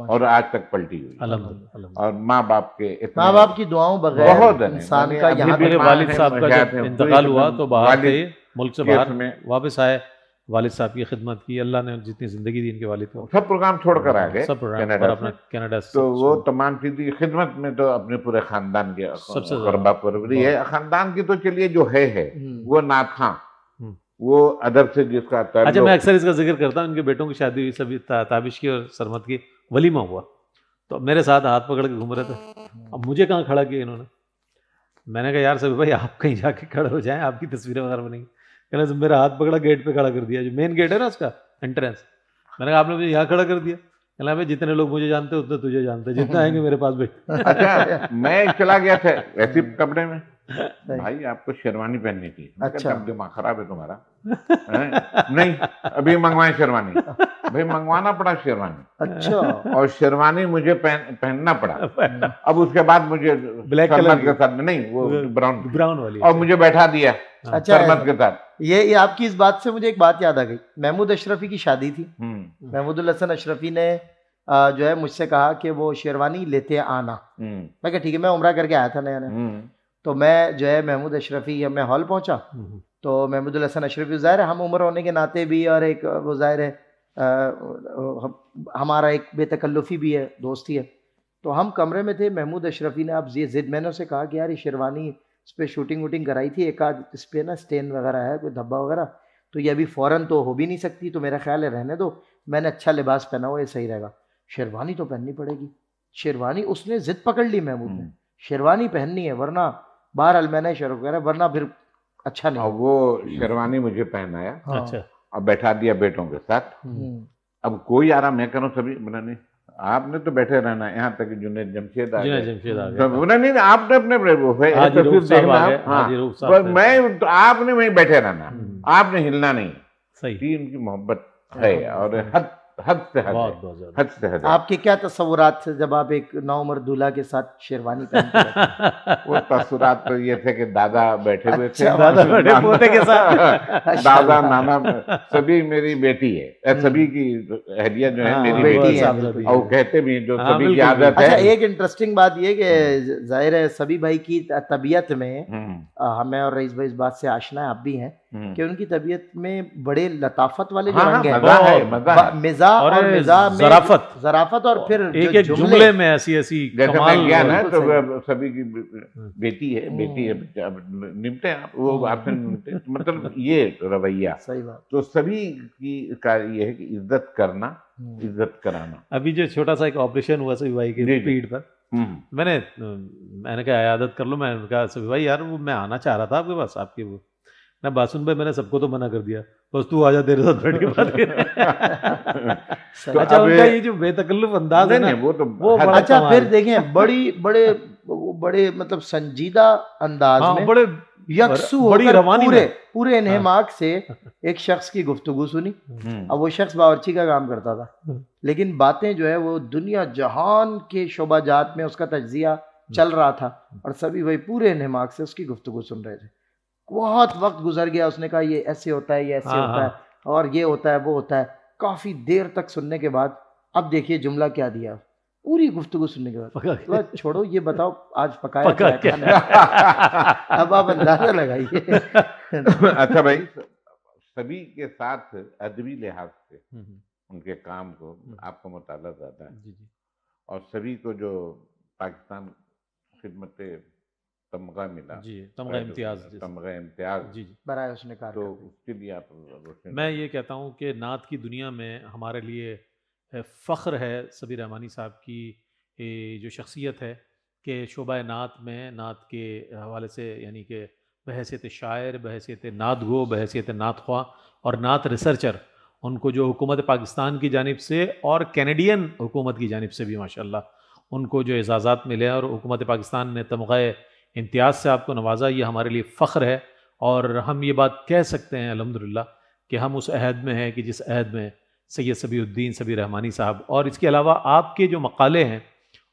اور آج تک پلٹی ہوئی، الحمدللہ، اور ماں باپ کے ماں باپ کی دعاؤں بغیر بہت انسان کا یہاں میرے والد صاحب کا جب انتقال ہوا تو باہر تھے، ملک سے باہر واپس آئے، والد صاحب کی خدمت کی، اللہ نے جتنی زندگی دی ان کے والد کو، سب پروگرام چھوڑ کر آ گئے سب کینیڈا سے، کینیڈا سے، تو وہ تمام چیزیں خدمت میں تو اپنے پورے خاندان کے قربا پروری ہے، خاندان کی تو چلیے جو ہے وہ نعت خواں، وہ ادب سے جس کا تعلق۔ اچھا میں اکثر اس کا ذکر کرتا ہوں، ان کے بیٹوں کی شادی ہوئی، سبھی تابش کی اور سرمد کی، ولیمہ ہوا، تو میرے ساتھ ہاتھ پکڑ کے گھوم رہے تھے، اب مجھے کہاں کھڑا کیا انہوں نے، میں نے کہا یار سبھی بھائی آپ کہیں جا کے کھڑے ہو جائیں، آپ کی تصویریں وغیرہ بنیں گی، کہنا میرا ہاتھ پکڑا، گیٹ پہ کھڑا کر دیا، جو مین گیٹ ہے نا اس کا انٹرنس، میں نے کہا آپ نے مجھے یہاں کھڑا کر دیا، کہنا بھائی جتنے لوگ مجھے جانتے ہیں اتنے تجھے جانتے ہیں، جتنے آئیں گے میرے پاس بیٹھ۔ اچھا میں چلا گیا تھا ایسے کپڑے میں، بھائی آپ کو شیروانی پہننی تھی، میں کہتا اب دماغ خراب ہے تمہارا، نہیں ابھی منگوائیں شیروانی، بھائی منگوانا پڑا شیروانی، اچھا، اور شیروانی مجھے پہننا پڑا، اب اس کے بعد مجھے بلیک سرمد کے ساتھ میں نہیں، وہ براؤن والی، اور مجھے بیٹھا دیا سرمد کے ساتھ۔ یہ آپ کی اس بات سے مجھے ایک بات یاد آ گئی، محمود اشرفی کی شادی تھی، محمود الحسن اشرفی نے جو ہے مجھ سے کہا کہ وہ شیروانی لیتے آنا، میں کہا ٹھیک ہے، میں عمرہ کر کے آیا تھا نیا نیا، تو میں جو ہے محمود اشرفی، میں ہال پہنچا تو محمود الحسن اشرفی، ظاہر ہے ہم عمر ہونے کے ناطے بھی، اور ایک وہ ظاہر ہے ہمارا ایک بے تکلفی بھی ہے، دوستی ہے، تو ہم کمرے میں تھے، محمود اشرفی نے اب یہ ضد، میں نے اسے کہا کہ یار یہ شیروانی اس پہ شوٹنگ ووٹنگ کرائی تھی، ایک آدھ اس پہ نا سٹین وغیرہ ہے، کوئی دھبا وغیرہ، تو یہ ابھی فوراً تو ہو بھی نہیں سکتی، تو میرا خیال ہے رہنے دو، میں نے اچھا لباس پہنا ہوا، یہ صحیح رہے گا، شیروانی تو پہننی پڑے گی، شیروانی اس نے ضد پکڑ لی محمود نے، شیروانی پہننی ہے ورنہ بہرحال میں نے شروع کرا، ورنہ پھر اچھا نہیں، وہ شیروانی مجھے پہنایا اچھا اور بیٹھا دیا بیٹوں کے ساتھ، اب کوئی آ رہا، میں کہہ رہا ہوں سبھی بنا نہیں، آپ نے تو بیٹھے رہنا یہاں تک کہ جنید جمشید آ جنید گئے. جمشید آ گئے. تو نہیں آپ نے اپنے حاجی روف تصویر صاحب دیکھنا آ گئے. ہاں حاجی روف صاحب تھے. میں تو آپ نے وہیں بیٹھے رہنا, آپ نے ہلنا نہیں. صحیح. ان کی محبت ہے اور حد سے حد بہت ہے, بہت زیادہ. حد سے حد ہے. آپ کے کیا تصورات تھے جب آپ ایک نوعمر دولہا کے ساتھ شیروانی پہن کے بیٹھے؟ وہ تاثرات تو یہ تھے کہ دادا بیٹھے ہوئے تھے, اچھا. دادا بیٹھے پوتے کے ساتھ. دادا نانا سبھی میری بیٹی ہے, سبھی کی اہلیہ جو ہے ہاں، میری بیٹی بیٹی ہے. ہے, اور وہ کہتے بھی جو ہاں، سبھی کی بالکل، عادت اچھا, ہے. ایک انٹرسٹنگ بات یہ کہ ظاہر ہے سبھی بھائی کی طبیعت میں ہمیں اور رئیس بھائی اس بات سے آشنا ہے, آپ بھی ہیں, کہ ان کی طبیعت میں بڑے لطافت والے جو رنگ ہیں, مزہ ہے, مزہ ہے. مزاح اور مزاح میں ظرافت, اور پھر ایک ایک جملے میں ایسی ایسی جیسے میں کمال. گیا نا تو سبھی کی بیٹی ہے, بیٹی ہے, اب نمٹے آپ وہ آپ سے نمٹے, مطلب یہ رویہ. صحیح بات. تو سبھی کی کا یہ ہے کہ عزت کرنا, عزت کرانا. ابھی جو چھوٹا سا ایک آپریشن ہوا سبھی بھائی کی پیٹھ پر, میں نے کہا عیادت کر لو. میں نے کہا سبھی بھائی یار وہ میں آنا چاہ رہا تھا آپ کے پاس, آپ کے وہ میں باسن بھائی میں نے سب کو تو منع کر دیا, بس تو آ جا تیرے ساتھ بیٹھ کے بات کریں. اچھا ان کا یہ جو بے تکلف انداز ہے نا وہ تو وہ بڑا اچھا, کمال. پھر دیکھیں بڑے مطلب سنجیدہ انداز میں بڑے یکسو ہو بڑی کر روانی میں پورے انہماک سے ایک شخص کی گفتگو سنی. اب وہ شخص باورچی کا کام کرتا تھا, لیکن باتیں جو ہے وہ دنیا جہان کے شعبہ جات میں اس کا تجزیہ چل رہا تھا, اور سبھی وہی پورے انہماک سے اس کی گفتگو سن رہے تھے. بہت وقت گزر گیا, اس نے کہا یہ ایسے ہوتا ہے, یہ ایسے ہوتا ہے, اور یہ ہوتا ہے, وہ ہوتا ہے. کافی دیر تک سننے کے بعد اب دیکھیے جملہ کیا دیا, پوری گفتگو سننے کے بعد, چھوڑو یہ بتاؤ آج پکایا کیا ہے. اب آپ اندازہ لگائیے. اچھا بھائی, سبھی کے ساتھ ادبی لحاظ سے ان کے کام کو آپ کا مطالعہ زیادہ ہے, اور سبھی کو جو پاکستان خدمت تمغہ ملا, تمغہ امتیاز برائے اس نے کہا, تو اس کے لیے آپ میں یہ کہتا ہوں کہ نعت کی دنیا میں ہمارے لیے فخر ہے سبیر رحمانی صاحب کی جو شخصیت ہے, کہ شعبہ نعت میں نعت کے حوالے سے, یعنی کہ بحیثیت شاعر, بحیثیت نعت گو, بحیثیت نعت خواہ اور نعت ریسرچر, ان کو جو حکومت پاکستان کی جانب سے اور کینیڈین حکومت کی جانب سے بھی ماشاءاللہ ان کو جو اعزازات ملے, اور حکومت پاکستان نے تمغہ امتیاز سے آپ کو نوازا, یہ ہمارے لیے فخر ہے. اور ہم یہ بات کہہ سکتے ہیں الحمدللہ کہ ہم اس عہد میں ہیں کہ جس عہد میں سید صبیح الدین سبیر رحمانی صاحب, اور اس کے علاوہ آپ کے جو مقالے ہیں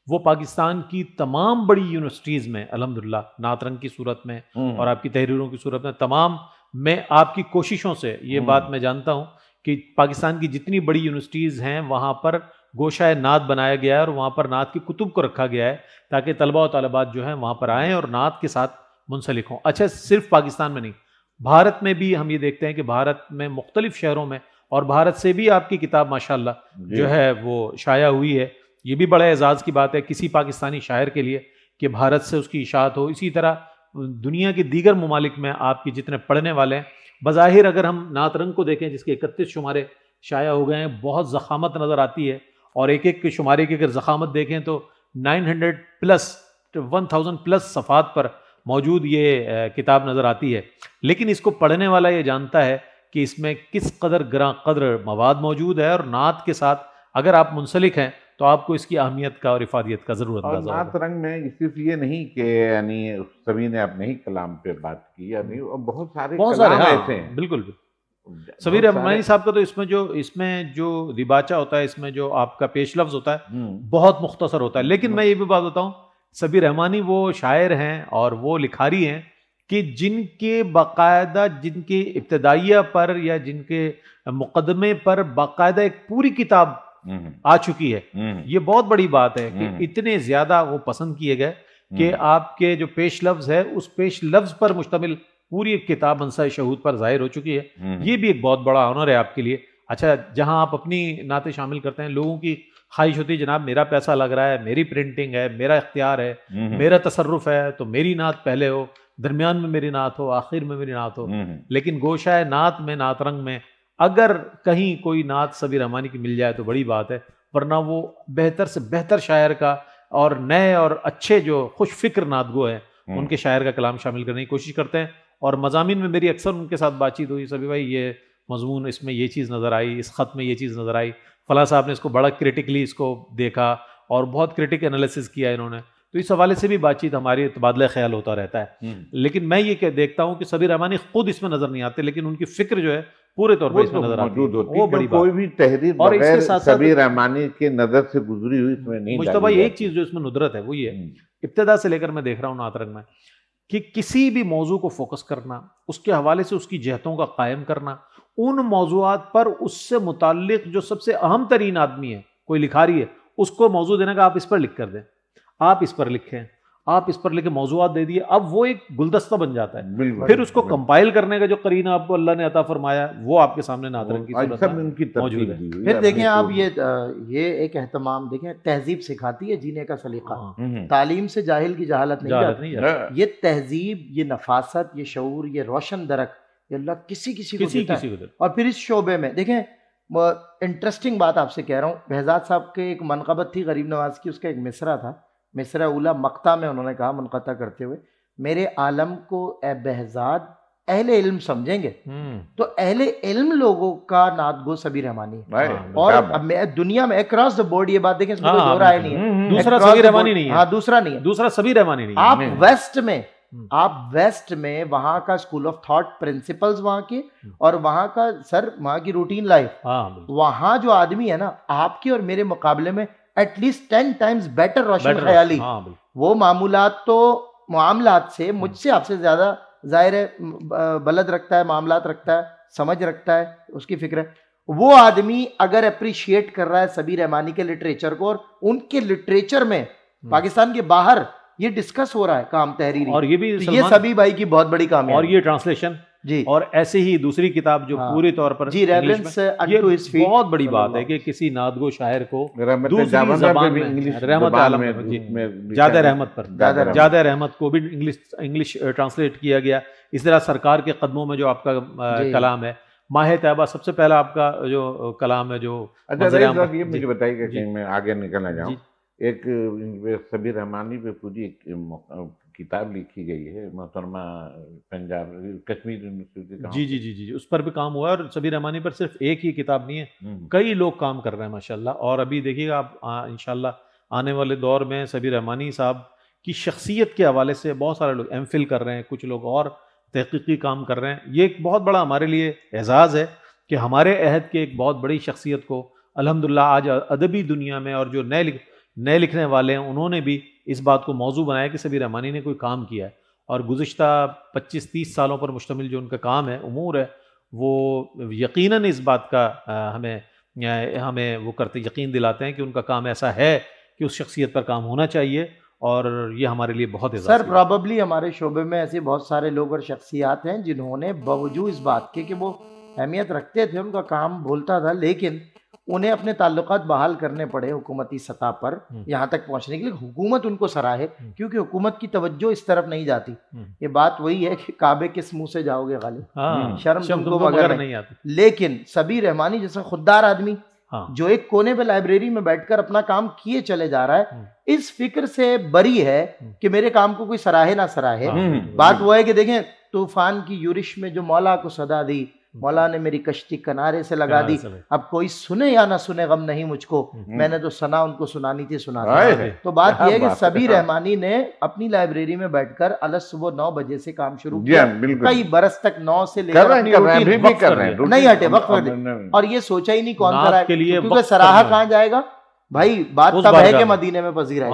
وہ پاکستان کی تمام بڑی یونیورسٹیز میں الحمدللہ نعت رنگ کی صورت میں اور آپ کی تحریروں کی صورت میں تمام میں آپ کی کوششوں سے یہ بات میں جانتا ہوں کہ پاکستان کی جتنی بڑی یونیورسٹیز ہیں وہاں پر گوشہ نعت بنایا گیا ہے, اور وہاں پر نعت کی کتب کو رکھا گیا ہے تاکہ طلباء و طالبات جو ہیں وہاں پر آئیں اور نعت کے ساتھ منسلک ہوں. اچھا, صرف پاکستان میں نہیں, بھارت میں بھی ہم یہ دیکھتے ہیں کہ بھارت میں مختلف شہروں میں, اور بھارت سے بھی آپ کی کتاب ماشاءاللہ جو ہے وہ شائع ہوئی ہے. یہ بھی بڑے اعزاز کی بات ہے کسی پاکستانی شاعر کے لیے کہ بھارت سے اس کی اشاعت ہو. اسی طرح دنیا کے دیگر ممالک میں آپ کی جتنے پڑھنے والے ہیں, بظاہر اگر ہم نعت رنگ کو دیکھیں جس کے 31 شمارے شائع ہو گئے ہیں, بہت ضخامت نظر آتی ہے, اور ایک ایک شمارے کی اگر ضخامت دیکھیں تو 900 پلس 1000 پلس صفحات پر موجود یہ کتاب نظر آتی ہے. لیکن اس کو پڑھنے والا یہ جانتا ہے کہ اس میں کس قدر گراں قدر مواد موجود ہے, اور نعت کے ساتھ اگر آپ منسلک ہیں تو آپ کو اس کی اہمیت کا اور افادیت کا ضرور اندازہ ہوگا. نعت رنگ میں صرف یہ نہیں کہ یعنی سبھی نے اپنے ہی کلام پہ بات کی, یعنی بہت سارے کلام ایسے ہیں. بالکل سبیر رحمانی صاحب کا تو اس میں جو دیباچہ ہوتا ہے, اس میں جو آپ کا پیش لفظ ہوتا ہے بہت مختصر ہوتا ہے. لیکن میں یہ بھی بات بتاؤں, سبیر رحمانی وہ شاعر ہیں اور وہ لکھاری ہیں کہ جن کے باقاعدہ, جن کے ابتدائیہ پر یا جن کے مقدمے پر باقاعدہ ایک پوری کتاب آ چکی ہے. یہ بہت بڑی بات ہے کہ اتنے زیادہ وہ پسند کیے گئے کہ آپ کے جو پیش لفظ ہے اس پیش لفظ پر مشتمل پوری ایک کتاب منصہ شہود پر ظاہر ہو چکی ہے. یہ بھی ایک بہت بڑا آنر ہے آپ کے لیے. اچھا, جہاں آپ اپنی نعتیں شامل کرتے ہیں, لوگوں کی خواہش ہوتی ہے جناب میرا پیسہ لگ رہا ہے, میری پرنٹنگ ہے, میرا اختیار ہے, میرا تصرف ہے, تو میری نعت پہلے ہو, درمیان میں میری نعت ہو, آخر میں میری نعت ہو. لیکن گوشہ نعت میں, نعت رنگ میں اگر کہیں کوئی نعت سبیر رحمانی کی مل جائے تو بڑی بات ہے, ورنہ وہ بہتر سے بہتر شاعر کا اور نئے اور اچھے جو خوش فکر نعت گو ہیں ان کے شاعر کا کلام شامل کرنے کی کوشش کرتے ہیں. اور مضامین میں میری اکثر ان کے ساتھ بات چیت ہوئی, سبھی بھائی یہ مضمون اس میں یہ چیز نظر آئی، اس خط میں یہ چیز نظر آئی، فلاں صاحب نے اس کو بڑا کرٹیکلی اس کو دیکھا اور بہت کرٹک انالیسس کیا انہوں نے. تو اس حوالے سے بھی بات چیت ہماری تبادلہ خیال ہوتا رہتا ہے. لیکن میں یہ کہ دیکھتا ہوں کہ سبیر رحمانی خود اس میں نظر نہیں آتے، لیکن ان کی فکر جو ہے پورے طور پر اس میں نظر آتی ہے. وہ بڑی کوئی بھی تحریر اور اس کے بغیر ساتھ ساتھ سبیر رحمانی کے نظر سے گزری ہوئی اس میں نہیں. مجتبیٰ ایک چیز جو اس میں ندرت ہے وہ یہ ہے، ابتدا سے لے کر میں دیکھ رہا ہوں نعت رنگ میں، کہ کسی بھی موضوع کو فوکس کرنا، اس کے حوالے سے اس کی جہتوں کا قائم کرنا، ان موضوعات پر اس سے متعلق جو سب سے اہم ترین آدمی ہے، کوئی لکھاری ہے، اس کو موضوع دینا کہ آپ اس پر لکھ کر دیں، آپ اس پر لکھیں، آپ اس پر لکھے موضوعات دے دیے. اب وہ ایک گلدستہ بن جاتا ہے. پھر اس کو کمپائل کرنے کا جو قرینہ آپ کو اللہ نے عطا فرمایا وہ آپ کے سامنے نعت رنگ کی صورت میں موجود ہے. پھر دیکھیں آپ یہ ایک اہتمام دیکھیں، تہذیب سکھاتی ہے جینے کا سلیقہ. تعلیم سے جاہل کی جہالت نہیں جاتی. یہ تہذیب، یہ نفاست، یہ شعور، یہ روشن درک یہ اللہ کسی کو دیتا ہے. اور پھر اس شعبے میں دیکھیں انٹرسٹنگ بات آپ سے کہہ رہا ہوں، بہزاد صاحب کے ایک منقبت تھی غریب نواز کی، اس کا ایک مصرع تھا، مصرع اولا مقطع میں انہوں نے کہا منقطع کرتے ہوئے، میرے عالم کو اے بہزاد اہل علم سمجھیں گے تو اہل علم لوگوں کا نعت گو سبیر رحمانی ہے. اور دنیا میں اکراس دا بورڈ یہ بات دیکھیں، اس میں کوئی دو رائے نہیں ہے. دوسرا سبیر رحمانی نہیں ہے. ہاں دوسرا نہیں ہے، دوسرا سبیر رحمانی نہیں ہے. آپ ویسٹ میں وہاں کا اسکول آف تھاٹ پرنسپلز وہاں کے، اور وہاں کا سر وہاں کی روٹین لائف، وہاں جو آدمی ہے نا آپ کے اور میرے مقابلے میں ایٹ لیسٹ 10 times بیٹر روشن خیالی، وہ معاملات سے مجھ سے آپ سے زیادہ ظاہر ہے بلد رکھتا ہے، معاملات رکھتا ہے، سمجھ رکھتا ہے، اس کی فکر ہے. وہ آدمی اگر اپریشیٹ کر رہا ہے سبیر رحمانی کے لٹریچر کو، اور ان کے لٹریچر میں پاکستان کے باہر یہ ڈسکس ہو رہا ہے کام تحریری، اور یہ بھی یہ سبھی بھائی کی بہت بڑی کامیابی. اور یہ ٹرانسلیشن جی، اور ایسے ہی دوسری کتاب جو پوری طور پر جی ریفرنس یہ بہت بڑی بات ہے کہ کسی نعت گو شاعر کو دوسری زبان میں رحمت عالم جادہ رحمت پر جادہ رحمت کو بھی انگلش ٹرانسلیٹ کیا گیا. اس طرح سرکار کے قدموں میں جو آپ کا کلام ہے، ماہ طیبہ سب سے پہلا آپ کا جو کلام ہے جو یہ مجھے بتائیے کہ کہیں میں آگے نکلنا جاؤں. ایک سبیر رحمانی پہ پوری ایک کتاب لکھی گئی ہے محترمہ پنجاب کشمیر یونیورسٹی کا. جی جی جی جی اس پر بھی کام ہوا ہے. اور سبیر رحمانی پر صرف ایک ہی کتاب نہیں ہے، کئی لوگ کام کر رہے ہیں ماشاءاللہ. اور ابھی دیکھیے گا آپ انشاءاللہ آنے والے دور میں سبیر رحمانی صاحب کی شخصیت کے حوالے سے بہت سارے لوگ ایم فل کر رہے ہیں، کچھ لوگ اور تحقیقی کام کر رہے ہیں. یہ ایک بہت بڑا ہمارے لیے اعزاز ہے کہ ہمارے عہد کے ایک بہت بڑی شخصیت کو الحمدللہ آج ادبی دنیا میں، اور جو نئے لکھنے والے ہیں انہوں نے بھی اس بات کو موضوع بنایا کہ سبیر رحمانی نے کوئی کام کیا ہے. اور گزشتہ 25-30 سالوں پر مشتمل جو ان کا کام ہے، امور ہے، وہ یقیناً اس بات کا ہمیں وہ کرتے یقین دلاتے ہیں کہ ان کا کام ایسا ہے کہ اس شخصیت پر کام ہونا چاہیے. اور یہ ہمارے لیے بہت اعزاز سر پرابیبلی ہمارے شعبے میں ایسے بہت سارے لوگ اور شخصیات ہیں جنہوں نے باوجود اس بات کے کہ وہ اہمیت رکھتے تھے، ان کا کام بولتا تھا، لیکن انہیں اپنے تعلقات بحال کرنے پڑے حکومتی سطح پر یہاں تک پہنچنے کے لیے. حکومت ان کو سراہے کیونکہ حکومت کی توجہ اس طرف نہیں جاتی. یہ بات وہی ہے کہ کعبے کس منہ سے جاؤ گے غالب، شرم تم کو مگر نہیں آتی. لیکن سبیر رحمانی جیسا خوددار آدمی جو ایک کونے پہ لائبریری میں بیٹھ کر اپنا کام کیے چلے جا رہا ہے، اس فکر سے بری ہے کہ میرے کام کو کوئی سراہے نہ سراہے. بات وہ ہے کہ دیکھیں طوفان کی یورش میں جو مولا کو صدا دی، مولا نے میری کشتی کنارے سے لگا دی. اب کوئی سنے یا نہ سنے غم نہیں مجھ کو، میں نے تو ثنا ان کو سنانی تھی سنا دی. تو بات یہ ہے کہ سبیر رحمانی نے اپنی لائبریری میں بیٹھ کر الگ صبح 9 بجے سے کام شروع کیا، کئی برس تک 9 سے لے کر اپنی روٹین نہیں ہٹے، وقت پر. اور یہ سوچا ہی نہیں کون کرا ہے، کیونکہ سراہا کہاں جائے گا بھائی. بات تب ہے کہ مدینے میں پذیر ہے.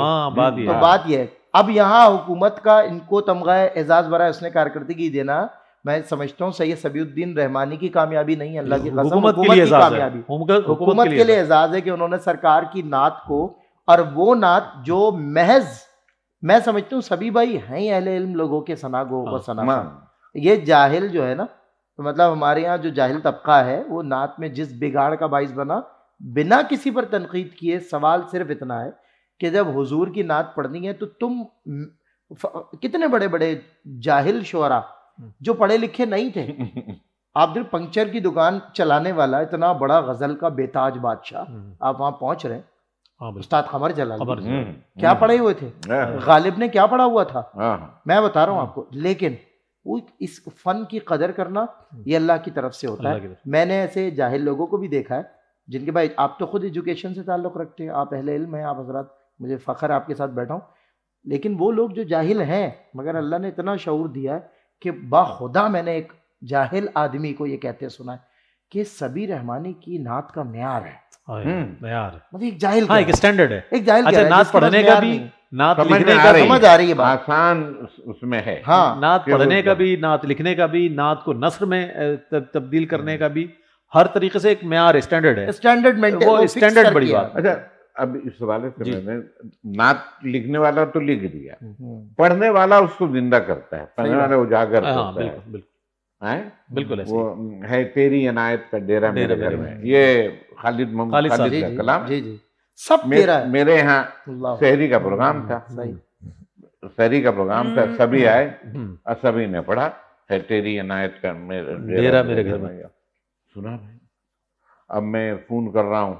تو بات یہ ہے اب یہاں حکومت کا ان کو تمغہ اعزاز برائے اس نے کارکردگی دینا، میں سمجھتا ہوں سید صبی الدین رحمانی کی کامیابی نہیں ہے، اللہ کی قسم حکومت کی کامیابی، حکومت کے لیے اعزاز ہے کہ انہوں نے سرکار کی نعت کو، اور وہ نعت جو محض میں سمجھتا ہوں سبھی بھائی ہیں اہل علم لوگوں کے ثنا گو و ثنا. یہ جاہل جو ہے نا، مطلب ہمارے یہاں جو جاہل طبقہ ہے وہ نعت میں جس بگاڑ کا باعث بنا بنا کسی پر تنقید کیے. سوال صرف اتنا ہے کہ جب حضور کی نعت پڑھنی ہے تو تم کتنے بڑے بڑے جاہل شعراء جو پڑھے لکھے نہیں تھے، آپ دل پنکچر کی دکان چلانے والا اتنا بڑا غزل کا بیتاج بادشاہ، آپ وہاں پہنچ رہے ہیں. استاد قمر جلال کیا پڑھے ہوئے تھے، غالب نے کیا پڑھا ہوا تھا، میں بتا رہا ہوں آپ کو. لیکن وہ اس فن کی قدر کرنا یہ اللہ کی طرف سے ہوتا اللہ ہے. کی طرف. میں نے ایسے جاہل لوگوں کو بھی دیکھا ہے جن کے بھائی آپ تو خود ایجوکیشن سے تعلق رکھتے ہیں, آپ اہل علم ہیں, آپ حضرات, مجھے فخر ہے آپ کے ساتھ بیٹھا ہوں, لیکن وہ لوگ جو جاہل ہیں مگر اللہ نے اتنا شعور دیا ہے کہ باخدا میں نے ایک جاہل آدمی کو یہ کہتے سنا ہے کہ سبی رحمانی کی نعت کا معیار ہے. معیار مطلب ایک جاہل ہاں ایک اسٹینڈرڈ ہے. ایک جاہل اچھا نعت پڑھنے کا بھی, نعت لکھنے کا بھی, سمجھ آ رہی ہے بات, آسان اس میں ہے. ہاں نعت پڑھنے کا بھی, نعت لکھنے کا بھی, نعت کو نثر میں تبدیل کرنے کا بھی, ہر طریقے سے ایک معیار اسٹینڈرڈ ہے. اسٹینڈرڈ وہ اسٹینڈرڈ بڑی بات. اچھا اب اس حوالے سے میں نے نعت لکھنے والا تو لکھ دیا, پڑھنے والا اس کو زندہ کرتا ہے, پڑھنے والا اجاگر ہاں کرتا ہے. بالکل بالکل ہیں؟ بالکل ایسے وہ ہے تیری عنایت کا ڈیرا میرے گھر میں, یہ خالد محمد خالد صاحب خالد کا کلام. جی جی سب تیرا ہے. میرے یہاں اللہ شہری کا پروگرام تھا, صحیح. شہری کا پروگرام تھا, سبھی آئے اور سبھی نے پڑھا ہے تیری عنایت کا ڈیرا میرے گھر میں. سنا بھائی, اب میں فون کر رہا ہوں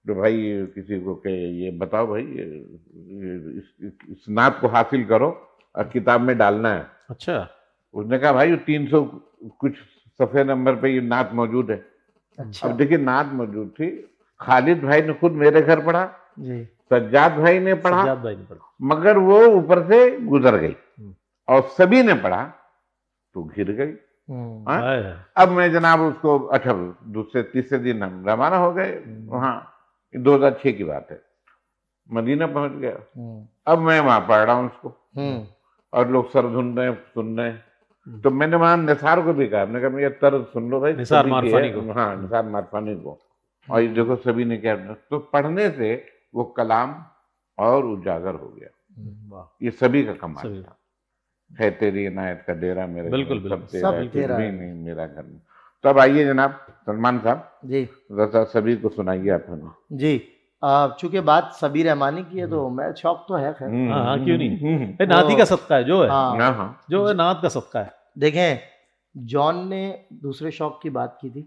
تو بھائی کسی کو کہ یہ بتاؤ بھائی اس نعت کو حاصل کرو اور کتاب میں ڈالنا ہے. اچھا اس نے کہا بھائی 300 کچھ صفحے نمبر پہ یہ نعت موجود ہے. اچھا اب دیکھیے نعت موجود تھی, خالد بھائی نے خود میرے گھر پڑھا, جی سجاد بھائی نے پڑھا, سجاد بھائی نے پڑھا, مگر وہ اوپر سے گزر گئی اور سبھی نے پڑھا تو گر گئی. اب میں جناب اس کو اچھا دوسرے تیسرے دن ہم روانہ ہو گئے وہاں, 2006 کی بات ہے, مدینہ پہنچ گیا. اب میں وہاں پڑھ رہا ہوں اس کو اور لوگ سر دھن رہے ہیں سن رہے ہیں, تو میں نے وہاں نثار کو بھی کہا, میں نے کہا یہ طرز سن لو بھائی, نثار مارفانی کو. ہاں نثار مارفانی کو, اور یہ دیکھو سبھی نے کیا, تو پڑھنے سے وہ کلام اور اجاگر ہو گیا. یہ سبھی کا کمال تھا. ہے تیری عنایت کا ڈیرا میرے بالکل سب سب تیرا ہے, نہیں میرا گھر میں. تو اب آئیے جناب سلمان صاحب, جی ذرا سبھی کو سنائیے آپ نے. جی چونکہ بات سبی رحمانی کی ہے تو میں شوق تو ہے خیر. ہاں کیوں نہیں, نعت کا صدقہ ہے جو ہے, ہاں جو ہے نعت کا صدقہ ہے. دیکھیں جان نے دوسرے شوق کی بات کی تھی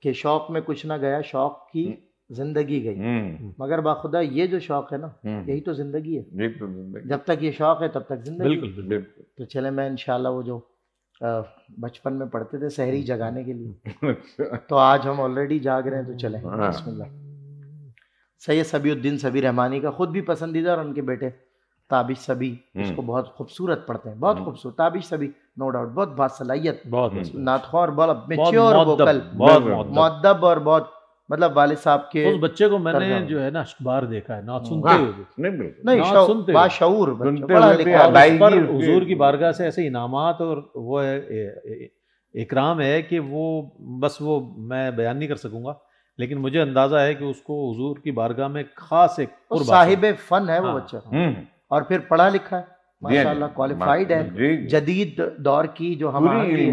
کہ شوق میں کچھ نہ گیا, شوق کی زندگی گئی, مگر باخدا یہ جو شوق ہے نا یہی تو زندگی ہے. جب تک یہ شوق ہے تب تک زندگی. بالکل. تو چلے میں انشاءاللہ وہ جو بچپن میں پڑھتے تھے سحری جگانے کے لیے, تو آج ہم آلریڈی جاگ رہے ہیں, تو چلیں بسم اللہ. سید صبی الدین صبی رحمانی کا خود بھی پسندیدہ اور ان کے بیٹے تابش صبی اس کو بہت خوبصورت پڑھتے ہیں, بہت خوبصورت. تابش صبی نو ڈاؤٹ بہت باصلاحیت, بہت نعتخوار, بہت میچور ووکل, مؤدب اور بہت مطلب والد صاحب کے. اس بچے کو میں نے جو ہے نا بار دیکھا ہے نعت سنتے ہوئے, نہیں باشعور پڑھا لکھا, حضور کی بارگاہ سے ایسے انعامات اور وہ اکرام ہے کہ وہ بس وہ میں بیان نہیں کر سکوں گا, لیکن مجھے اندازہ ہے کہ اس کو حضور کی بارگاہ میں خاص ایک صاحب فن ہے وہ بچہ, اور پھر پڑھا لکھا ہے ماشاءاللہ, کوالیفائڈ ہے, جدید دور کی جو ہماری,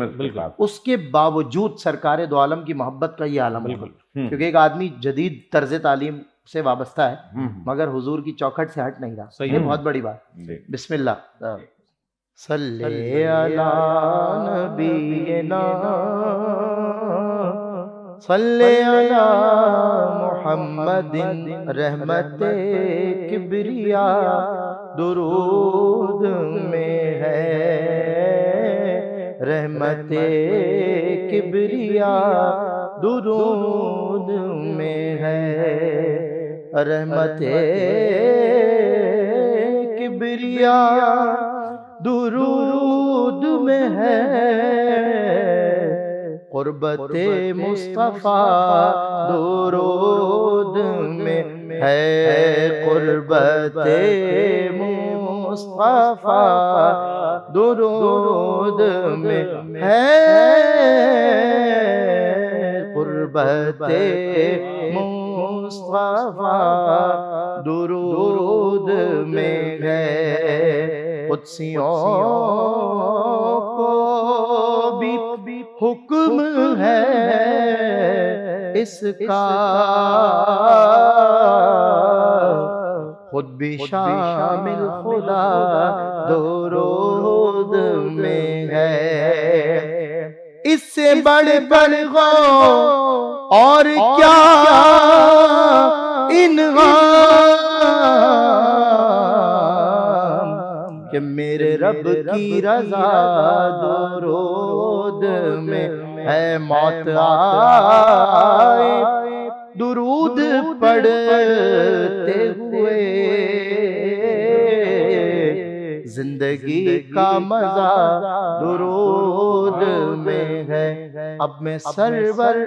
اس کے باوجود سرکار دو عالم کی محبت کا یہ عالم ہے. کیونکہ ایک آدمی جدید طرز تعلیم سے وابستہ ہے مگر حضور کی چوکھٹ سے ہٹ نہیں رہا, یہ بہت بڑی بات. بسم اللہ. صلی علی نبینا صلی علی محمد رحمت کبریا درود میں ہے, رحمت کبریا درود میں ہے, رحمت کبریا درود میں ہے, قربت مصطفیٰ درود میں ہے, قربت مصطفیٰ درود میں ہے, قربت مصطفیٰ درود میں ہے. قدسیوں کو بھی حکم ہے اس کا, خود بھی شامل خدا درود میں ہے. اس سے بڑے بڑے غور اور کیا انعام کہ میرے رب کی رضا درود میں ہے موت آئے، درود پڑھتے ہوئے زندگی کا مزہ درود میں ہے۔ اب میں سرور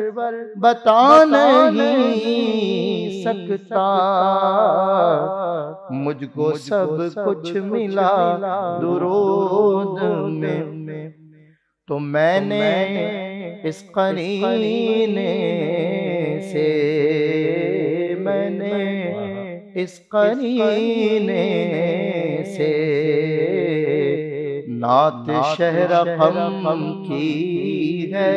بتا نہیں سکتا، مجھ کو سب کچھ ملا درود میں، تو میں نے اس قرینے سے، میں نے اس قرینے سے نعت شہر غم کی ہے،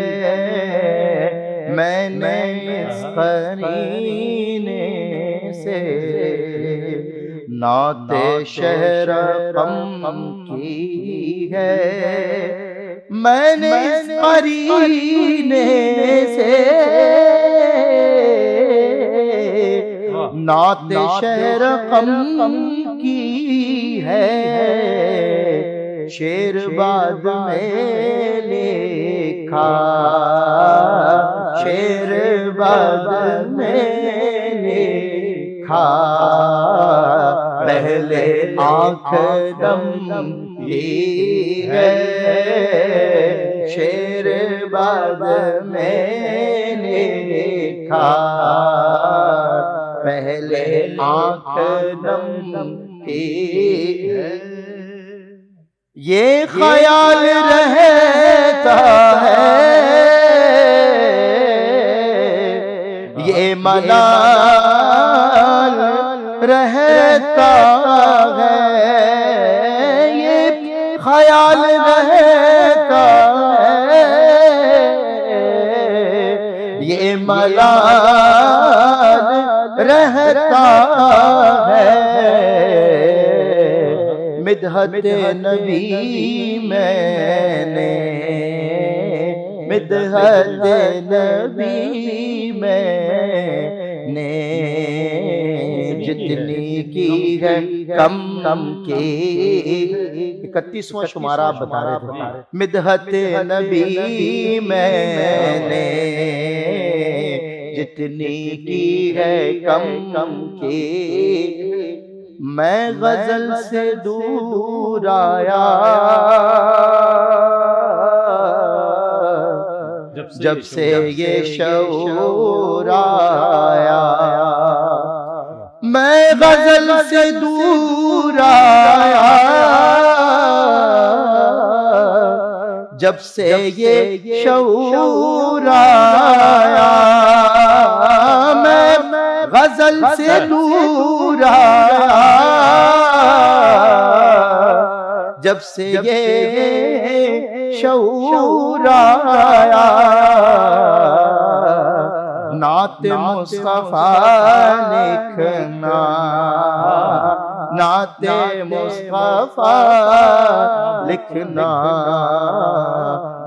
میں نے اس قرینے سے نعت شہر غم کی ہے، میں نے اس قرینے سے نعت شہر غم کی ہے، شعر بعد میں لکھا، شعر بعد میں لکھا، پہلے آنکھ دم کی ہے، شعر بعد میں لکھا، پہلے آنکھ دم کی ہے۔ یہ خیال رہتا ہے، یہ ملال رہتا ہے، یہ خیال رہتا ہے، یہ ملال رہتا ہے، مدحت نبی میں نے، مدحت نبی میں نے جتنی کی ہے کم کی، 31واں شمارہ آپ بتا رہے تھے، مدحت نبی میں نے جتنی کی ہے کم کی، میں غزل سے دور آیا جب سے یہ شعور آیا، میں غزل سے دور آیا جب سے یہ شعور آیا، میں غزل سے دور آیا جب سے یہ شعور آیا، نعت مصطفیٰ لکھنا، نعت مصطفیٰ لکھنا،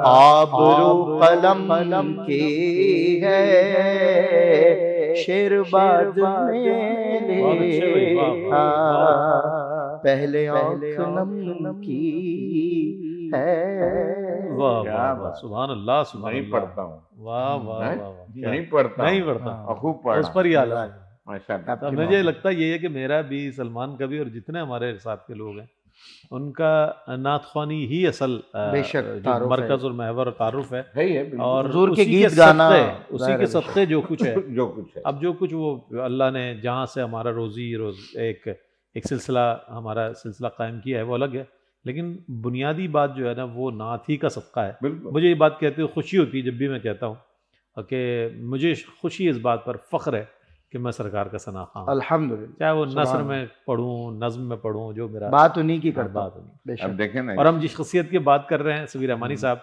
آبرو قلم کی ہے، شعر بعد میں لکھا، پہلے آنکھ نم کی ہے۔ واہ واہ واہ، سبحان اللہ سبحان اللہ، نہیں پڑھتا ہوں، واہ واہ واہ، نہیں پڑھتا، نہیں پڑھتا، خوب پڑھا، اس پر ہی عالم ہے۔ ماشاءاللہ۔ تو مجھے لگتا یہ ہے کہ میرا بھی، سلمان کا بھی، اور جتنے ہمارے ساتھ کے لوگ ہیں ان کا نعت خوانی ہی اصل بے شک جو مرکز اور محور اور تعارف ہے، اور حضور کے اسی گیت گانا، اسی کے صدقے جو کچھ ہے، جو کچھ ہے، اب جو کچھ وہ اللہ نے جہاں سے ہمارا روزی ایک سلسلہ ہمارا سلسلہ قائم کیا ہے وہ الگ ہے، لیکن بنیادی بات جو ہے نا وہ نعت ہی کا صدقہ ہے۔ بالکل مجھے یہ بات کہتے ہوئے خوشی ہوتی ہے جب بھی میں کہتا ہوں کہ مجھے خوشی اس بات پر، فخر ہے کہ میں سرکار کا ثنا خواں ہوں، الحمدللہ، چاہے وہ نثر میں پڑھوں، نظم میں پڑھوں، جو میرا بات انہی کی کرتا بات انہیں۔ بے شک۔ اب دیکھیں نا، اور ہم جس شخصیت کی بات کر رہے ہیں سبیر رحمانی صاحب،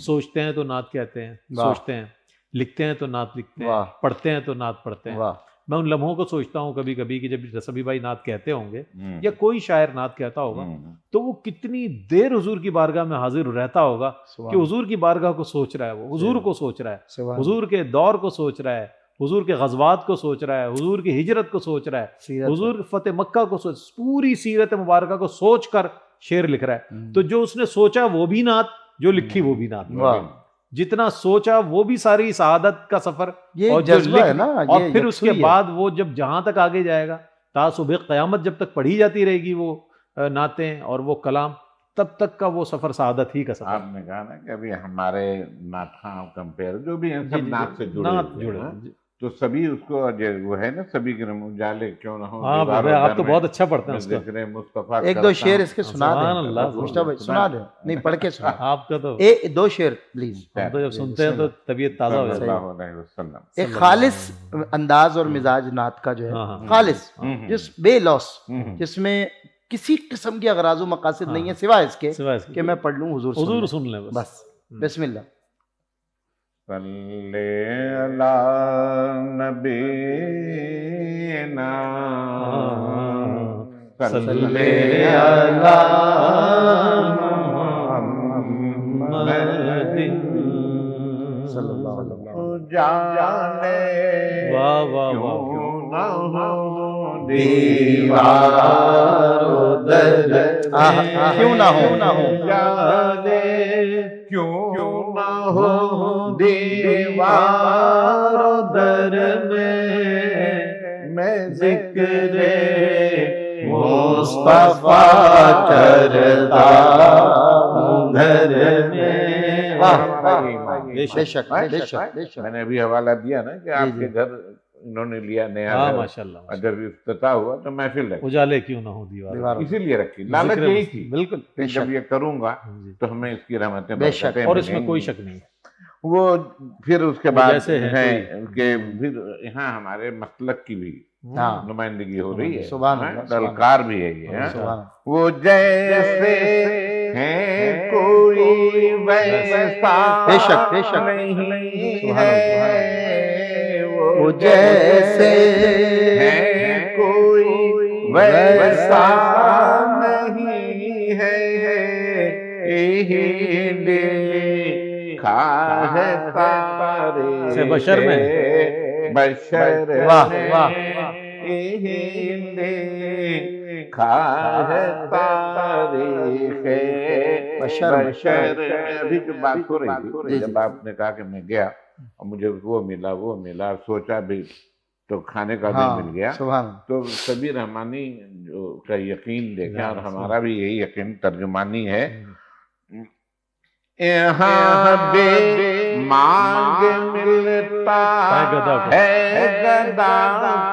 سوچتے ہیں تو نعت کہتے ہیں، سوچتے ہیں، لکھتے ہیں تو نعت لکھتے ہیں، پڑھتے ہیں تو نعت پڑھتے ہیں۔ میں ان لمحوں کو سوچتا ہوں کبھی کبھی کہ جب رسبی بھائی نعت کہتے ہوں گے یا کوئی شاعر نعت کہتا ہوگا تو وہ کتنی دیر حضور کی بارگاہ میں حاضر رہتا ہوگا کہ حضور کی بارگاہ کو سوچ رہا ہے، وہ حضور کو سوچ رہا ہے، حضور کے دور کو سوچ رہا ہے، حضور کے غزوات کو سوچ رہا ہے، حضور کی ہجرت کو سوچ رہا ہے، حضور فتح مکہ کو سوچ، پوری سیرت مبارکہ کو سوچ کر شعر لکھ رہا ہے، تو جو اس نے سوچا وہ بھی نعت، جو لکھی وہ بھی نعت، واہ، جتنا سوچا وہ بھی ساری سعادت کا سفر، یہ اور ایک جو جذبہ ہے نا، اور یہ پھر اس کے یکسوئی ہے۔ بعد وہ جب جہاں تک آگے جائے گا، تا صبح قیامت جب تک پڑھی جاتی رہے گی وہ نعتیں اور وہ کلام، تب تک کا وہ سفر سعادت ہی کا سفر۔ آپ نے کہا نا کہ ابھی ہمارے نعت خواں کمپیئر جو بھی ہیں جی سب جی نعت سے جڑے نعت ہوئے جڑے ہیں، جی۔ تو سبھی اس کو وہ ہے نا، سبھی کے اجالے کیوں نہ ہو ہاں دیوار و آپ در تو میں، بہت اچھا پڑھتے ہیں میں اس کا، ذکر مصطفیٰ ایک دو کرتا شعر ہوں۔ اس کے سنا سبحان دیں اللہ، مشتاق بھائی، سنا دیں، نہیں پڑھ کے سنا، آپ کا تو دو شعر پلیز۔ ہم تو جب سنتے ہیں تو طبیعت تازہ ہو صلی جاتی ہے۔ اللہ علیہ وسلم۔ ایک خالص انداز اور مزاج نعت کا جو ہاں، ہے، ہاں، خالص، جس بے لوس، ہوں۔ جس میں کسی قسم کے اغراض و مقاصد ہاں، نہیں ہے سوائے اس کے سوائے اس کے کہ میں پڑھ لوں، حضور حضور سن سن لیں لیں، بس۔ بس بسم اللہ۔ صلی علی نبینا صلی علی محمد صلی اللہ علیہ وسلم۔ جانے واہ واہ واہ، کیوں نہ ہو دیوار و در میں، کیوں نہ ہو، جانے کیوں نہ ہو دیوار و در میں ذکر مصطفیٰ کرتا ہوں گھر میں۔ بے شک بے شک بے شک۔ میں نے ابھی حوالہ دیا نا کہ آپ کے گھر انہوں نے لیا نیا ہاں گھر، ماشاء اللہ، اور جب افتتاح ہوا تو محفل رکھی، اجالے کیوں نہ ہو دیوار، اسی لیے رکھی، لالچ یہی تھی بالکل، کہ جب یہ کروں گا جی، تو ہمیں اس کی رحمتیں بے شک، برکتیں اور اس میں ملیں کوئی گی۔ شک نہیں۔ وہ پھر اس کے وہ بعد جیسے ہیں ہیں کہ پھر یہاں ہمارے مسلک کی بھی ہاں، نمائندگی ہو رہی ہے، سبحان اللہ، سبحان دلکار بھی ہے یہ، ہاں۔ سبحان اللہ۔ وہ جیسے ہیں کوئی ویسا بے شک بے شک، نہیں سبحان اللہ، ہے، وہ جیسے ہیں کوئی ویسا نہیں ہے، یہی لکھا ہے تاریخ سے بشر میں، بشر واہ میں، واہ، یہی لکھا ہے تاریخ بشر میں۔ بشر میں۔ ابھی جو بات ہو رہی تھی، جی، جب آپ نے کہا کہ میں گیا اور مجھے وہ ملا، سوچا بھی تو کھانے کا بھی مل گیا، سبحان اللہ۔ تو سبھی رحمانی جو کا یقین دیکھیں، اور ہمارا بھی یہی یقین ترجمانی ہے، یہاں بے مانگ ملتا ہے گدا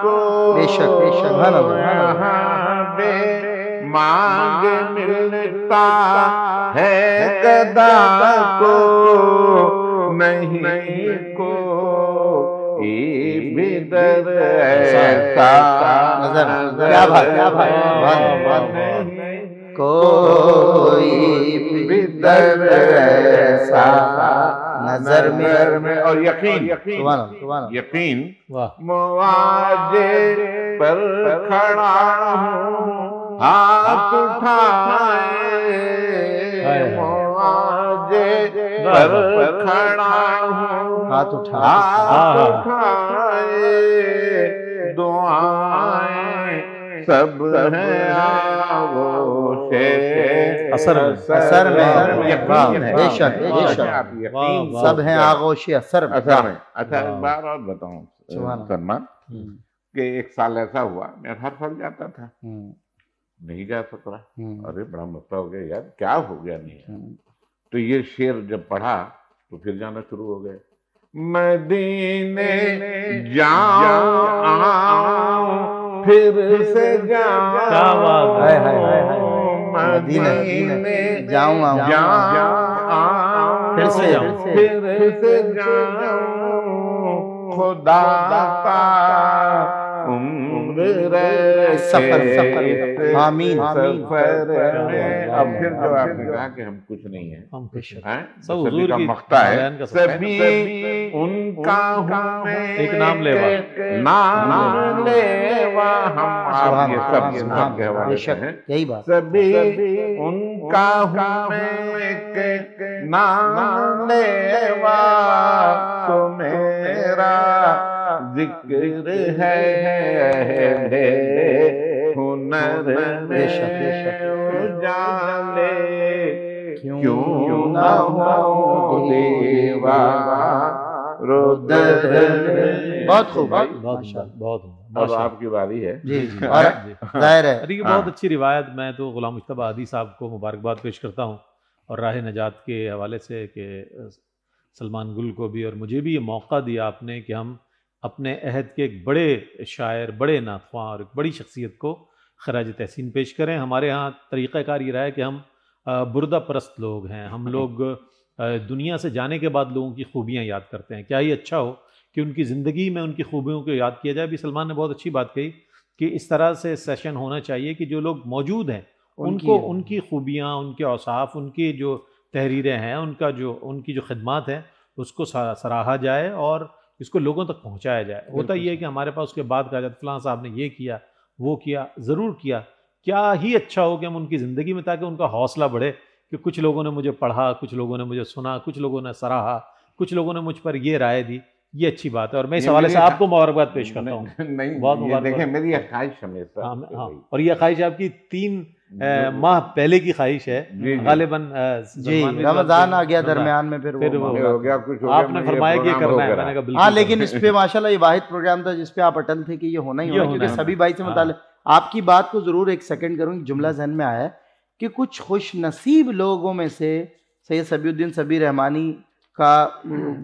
کو، بے شک بے شک، سبحان اللہ۔ یہاں بے مانگ ملتا ہے گدا کو، نہیں کو بدر ایسا نظر، کیا بات، کیا بات، کوئی بدر ایسا نظر میں، اور یقین، سبحان اللہ، سبحان اللہ۔ یقین واہ، مواجہ پر کھڑا ہوں، ہاتھ اٹھائے، مواجہ پر کھڑا ہوں، ہاتھ اٹھائے، ہاتھ اٹھائے، دعائیں سب ہیں آغوش اثر میں، اثر میں، یقین ہے، بے شک بے شک، آپ یقین سب ہیں آغوش اثر میں۔ اثر میں۔ اچھا ایک بار اور بتاؤں سبحان اللہ۔ سلمان، کہ ایک سال ایسا ہوا میں ہر سال جاتا تھا، نہیں جا سک رہا، ارے بڑا مسئلہ ہو گیا یار، کیا ہو گیا نہیں، تو یہ شعر جب پڑھا تو پھر جانا شروع ہو گئے، مدینے جاؤں آؤں پھر سے جاؤں، کیا بات ہے، مدینے جاؤں آؤں پھر سے جاؤں، پھر سے جاؤں، خدا کا عمر سفر آمین سفر میں۔ اب پھر جو آپ نے آمین۔ کہا کہ ہم کچھ نہیں ہیں، ہم خوش ہیں، ہیں؟ سب سبھی حضور کا کی مختہ ہے، نالین کا سفر۔ سبھی ان کا ہوں میں، ایک نام لیوا، نام لیوا، ہم آپ یہ سب سنت کے حوالے سے ہیں، یہی بات، سبھی ان کا ہوں میں، ایک نام لیوا، تو میرا ذکر ہے اہل ہنر بے شک، بے شک۔ اجالے کیوں کیوں نہ ہو دیوار و در میں۔ بہت خوب بھائی، بہت ماشاء عمدہ، اللہ۔ بہت عمدہ، اب ماشاء آپ کی باری ہے۔ جی جی، اور جی۔ ظاہر ہے ارے یہ ہاں۔ بہت اچھی روایت، میں تو غلام مجتبی ہادی صاحب کو مبارکباد پیش کرتا ہوں اور راہ نجات کے حوالے سے کہ سلمان گل کو بھی اور مجھے بھی یہ موقع دیا آپ نے کہ ہم اپنے عہد کے ایک بڑے شاعر، بڑے نعت خواں اور ایک بڑی شخصیت کو خراج تحسین پیش کریں۔ ہمارے ہاں طریقہ کار یہ رہا ہے کہ ہم بردہ پرست لوگ ہیں، ہم لوگ دنیا سے جانے کے بعد لوگوں کی خوبیاں یاد کرتے ہیں۔ کیا ہی اچھا ہو کہ ان کی زندگی میں ان کی خوبیوں کو یاد کیا جائے۔ بھی سلمان نے بہت اچھی بات کہی کہ اس طرح سے سیشن ہونا چاہیے کہ جو لوگ موجود ہیں ان کی خوبیاں، ان کے اوصاف، ان کی جو تحریریں ہیں، ان کی جو خدمات ہیں اس کو سراہا جائے اور اس کو لوگوں تک پہنچایا جائے۔ ہوتا یہ ہے کہ ہمارے پاس اس کے بعد کہا جاتا فلاں صاحب نے یہ کیا، وہ کیا، ضرور کیا، کیا ہی اچھا ہو کہ ہم ان کی زندگی میں، تاکہ ان کا حوصلہ بڑھے کہ کچھ لوگوں نے مجھے پڑھا، کچھ لوگوں نے مجھے سنا، کچھ لوگوں نے سراہا، کچھ لوگوں نے مجھ پر یہ رائے دی۔ یہ اچھی بات ہے اور میں اس حوالے سے آپ کو مبارکباد پیش کرتا ہوں۔ نہیں، بہت یہ مبارکباد۔ دیکھیں میری یہ خواہش ہمیشہ ہاں، اور یہ خواہش آپ کی 3 ماہ پہلے کی خواہش ہے جی، غالباً۔ جی رمضان آ گیا درمیان میں، پھر پھر وہ ہو گیا کچھ ہو گیا، آپ نے فرمایا کہ یہ کرنا ہے، میں نے کہا بالکل۔ ہاں لیکن اس پہ ماشاءاللہ یہ واحد پروگرام تھا جس پہ آپ اٹل تھے کہ یہ ہونا ہی ہونا، کیونکہ سبھی بھائی سے متعلق آپ کی بات کو ضرور ایک سیکنڈ کروں، جملہ ذہن میں آیا ہے کہ کچھ خوش نصیب لوگوں میں سے سید صبی الدین صبی رحمانی کا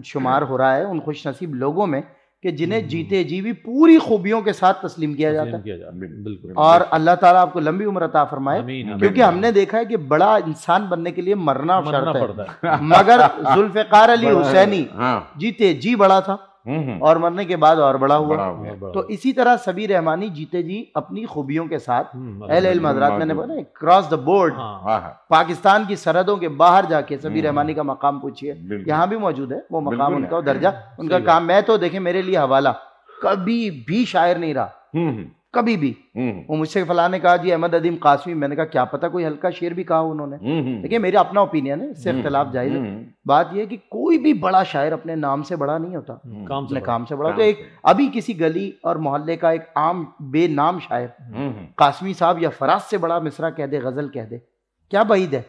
شمار ہو رہا ہے، ان خوش نصیب لوگوں میں کہ جنہیں جیتے جی بھی پوری خوبیوں کے ساتھ تسلیم کیا جاتا ہے، بالکل۔ اور اللہ تعالیٰ آپ کو لمبی عمر عطا فرمائے، آمین، کیونکہ ہم نے دیکھا ہے کہ بڑا انسان بننے کے لیے مرنا شرط پڑتا ہے، مگر ذوالفقار علی حسینی ہاں، جیتے جی بڑا تھا اور مرنے کے بعد اور بڑا ہوا۔ ہوا۔ تو اسی طرح صبی رحمانی جیتے جی اپنی خوبیوں کے ساتھ اہل علم حضرات، میں نے بولا کراس دا بورڈ پاکستان کی سرحدوں کے باہر جا کے صبی رحمانی کا مقام پوچھیے، یہاں بھی موجود ہے وہ مقام ان کا، درجہ ان کا کام۔ میں تو دیکھیں میرے لیے حوالہ کبھی بھی شاعر نہیں رہا، کبھی بھی۔ وہ مجھ سے فلاں نے کہا جی احمد ادیم قاسمی، میں نے کہا کیا پتہ کوئی ہلکا شعر بھی کہا انہوں نے، دیکھیے میرا اپنا اوپینین ہے، اس سے اختلاف جائز ہے۔ بات یہ ہے کہ کوئی بھی بڑا شاعر اپنے نام سے بڑا نہیں ہوتا، اپنے کام سے بڑا ہوتا۔ ایک ابھی کسی گلی اور محلے کا ایک عام بے نام شاعر قاسمی صاحب یا فراز سے بڑا مصرع کہہ دے، غزل کہہ دے، کیا بعید ہے؟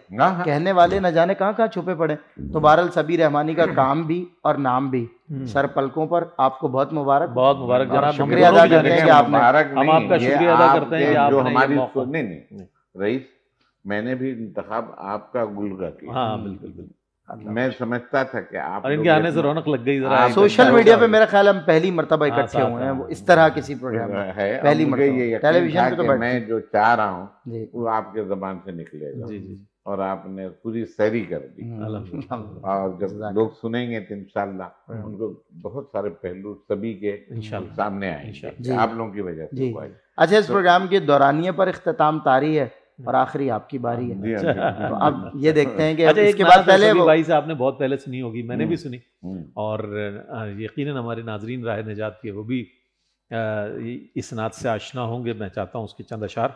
کہنے والے نہ جانے کہاں کہاں چھپے پڑے۔ تو بہرحال صبی رحمانی کا کام بھی اور نام بھی سر پلکوں پر، آپ کو بہت مبارک، بہت مبارک جناب، شکریہ ادا کرتے ہیں کہ آپ نے، ہم آپ کا شکریہ ادا کرتے ہیں کہ آپ جو نے ہماری یہ موقع۔ نہیں رئیس، میں نے بھی انتخاب آپ کا گل کا کیا۔ ہاں بالکل بالکل، میں سمجھتا تھا کہ آپ اور ان کے آنے سے رونق لگ گئی ذرا۔ سوشل میڈیا پہ میرا خیال ہم پہلی مرتبہ اکٹھے ہوئے ہیں وہ اس طرح کسی پروگرام میں، ہے، پہلی مجھے یہ مرتبہ یقین ٹیلی ویژن تھا پہ تو کہ بیٹھتے میں ہیں۔ جو چاہ رہا ہوں جی وہ آپ کے زبان سے نکلے گا، جی جی، اور آپ نے پوری سیری کر دی۔ اور جب لوگ سنیں گے تو انشاءاللہ ان کو بہت سارے پہلو سبھی کے سامنے آئیں گے، آپ لوگوں کی وجہ سے ہوا ہے۔ اچھا، اس پروگرام کے دورانیے پر اختتام طاری ہے اور آخری آپ کی باری ہے، تو اب یہ دیکھتے ہیں کہ اس کے بعد پہلے بھائی سے آپ نے بہت پہلے سنی ہوگی، میں نے بھی سنی، اور یقیناً ہمارے ناظرین راہ نجات کے وہ بھی اس نعت سے آشنا ہوں گے۔ میں چاہتا ہوں اس کے چند اشعار۔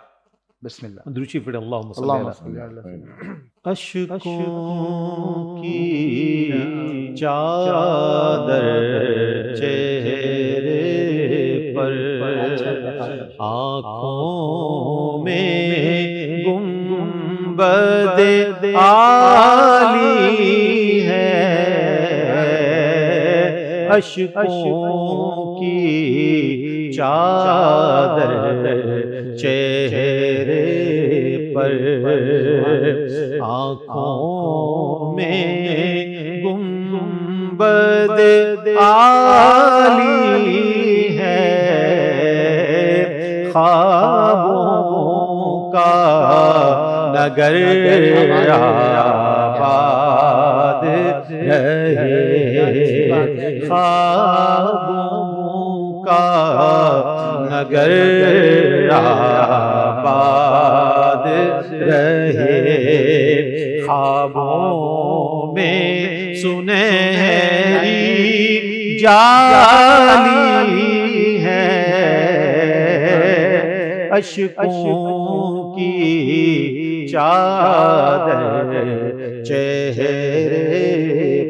بسم اللہ، درود شریف پڑھیں، اللہم صلی اللہم اللہ صلی اللہ علیہ وسلم۔ اشکوں کی چادر چہرے پر، آنکھوں میں گنبد عالی ہے، اشکوں کی چادر چہرے پر، آنکھوں میں گنبد عالی ہے، خوابوں کا نگر آباد رہے، خوابوں کا نگر آباد رہے، خوابوں میں سنہری جالی ہے، اشکوں کی چادر چہرے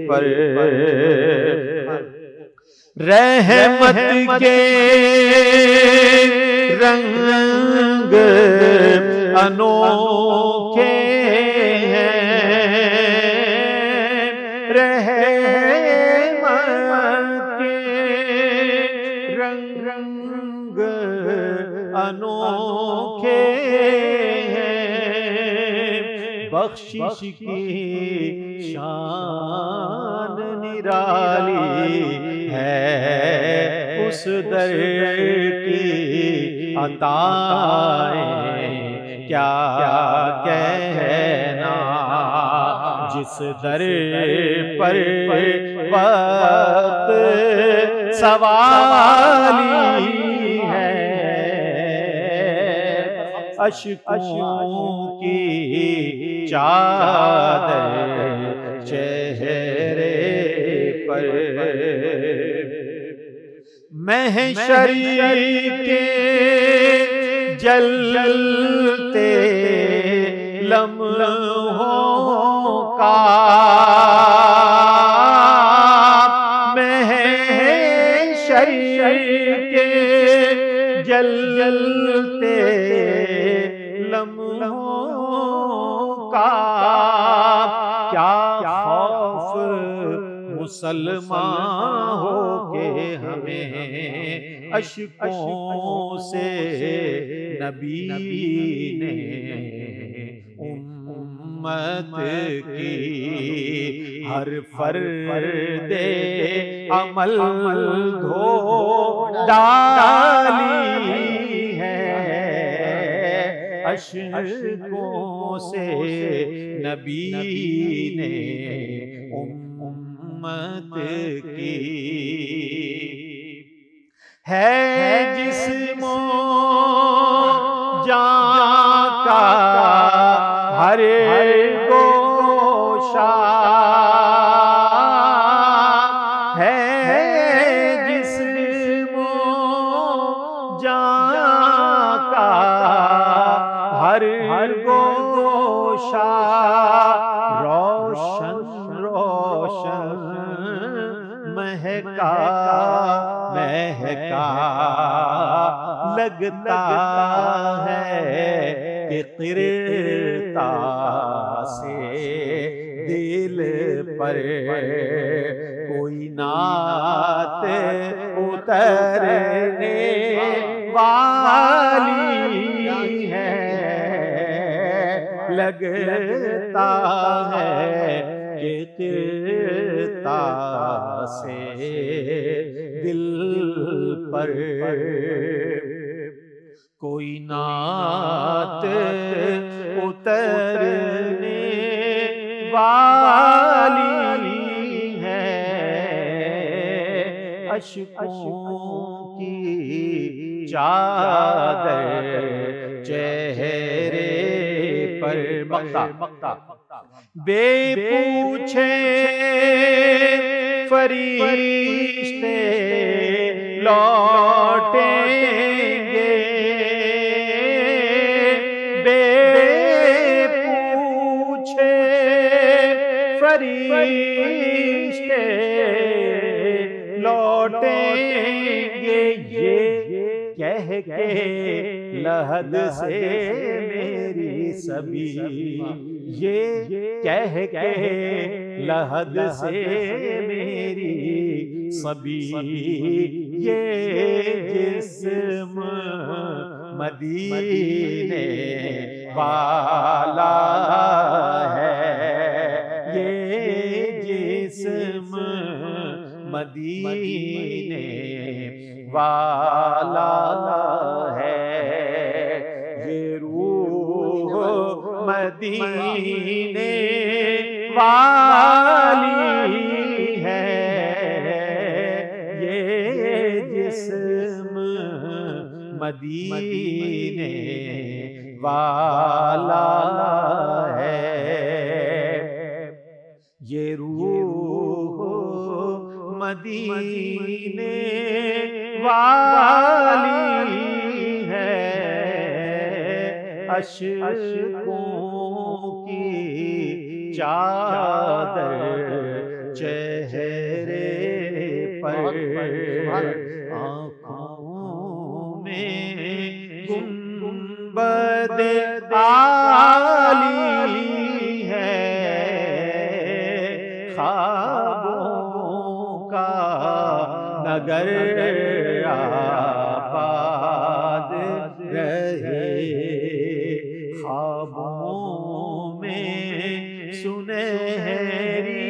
پر، رحمت کے رنگ انوکھے ہیں، رحمت کے رنگ انوکھے ہیں، بخشش کی شان نرالی ہے، اس در کی عطائیں کیا کہنا، جس در پر وقت سوالی ہے، اشکوں کی چادر چہرے پر، محشر کے جلتے لمحوں کا، محشر کے جلتے لمحوں کا، کیا خوف مسلمان ہو کے ہمیں اشکوں سے نبی نے امت کی ہر فرد عمل دھو ڈالی ہے، اشکوں سے نبی نے امت کی، ہے جسم و جان کا ہر گوشہ، ہے جسم و جان کا ہر گوشہ، روشن روشن مہکا مہکا لگتا ہے کہ قرطاس سے دل پر کوئی نعت اترنے والی ہے، لگتا ہے کہ قرطاس سے دل پر کوئی نعت اترنے والی ہے، اشکوں کی چادر چہرے پر، مقطع بے پوچھے فرشتے لوٹیں گے، بے پوچھے فرشتے لوٹیں گے، یہ کہہ کے لحد سے میری سبھی، یہ کہہ کے لحد سے میری سبھی، یہ جسم مدینے والا ہے، یہ جسم مدینے والا ہے، یہ روح مدینے والی ہے، یہ جسم مدینے والا ہے، یہ روح مدینے والی ہے، اشکوں کی چادر چہرے پر، آنکھوں میں گنبد عالی ہے، خوابوں کا نگر آباد رہے، خوابوں میں سنہری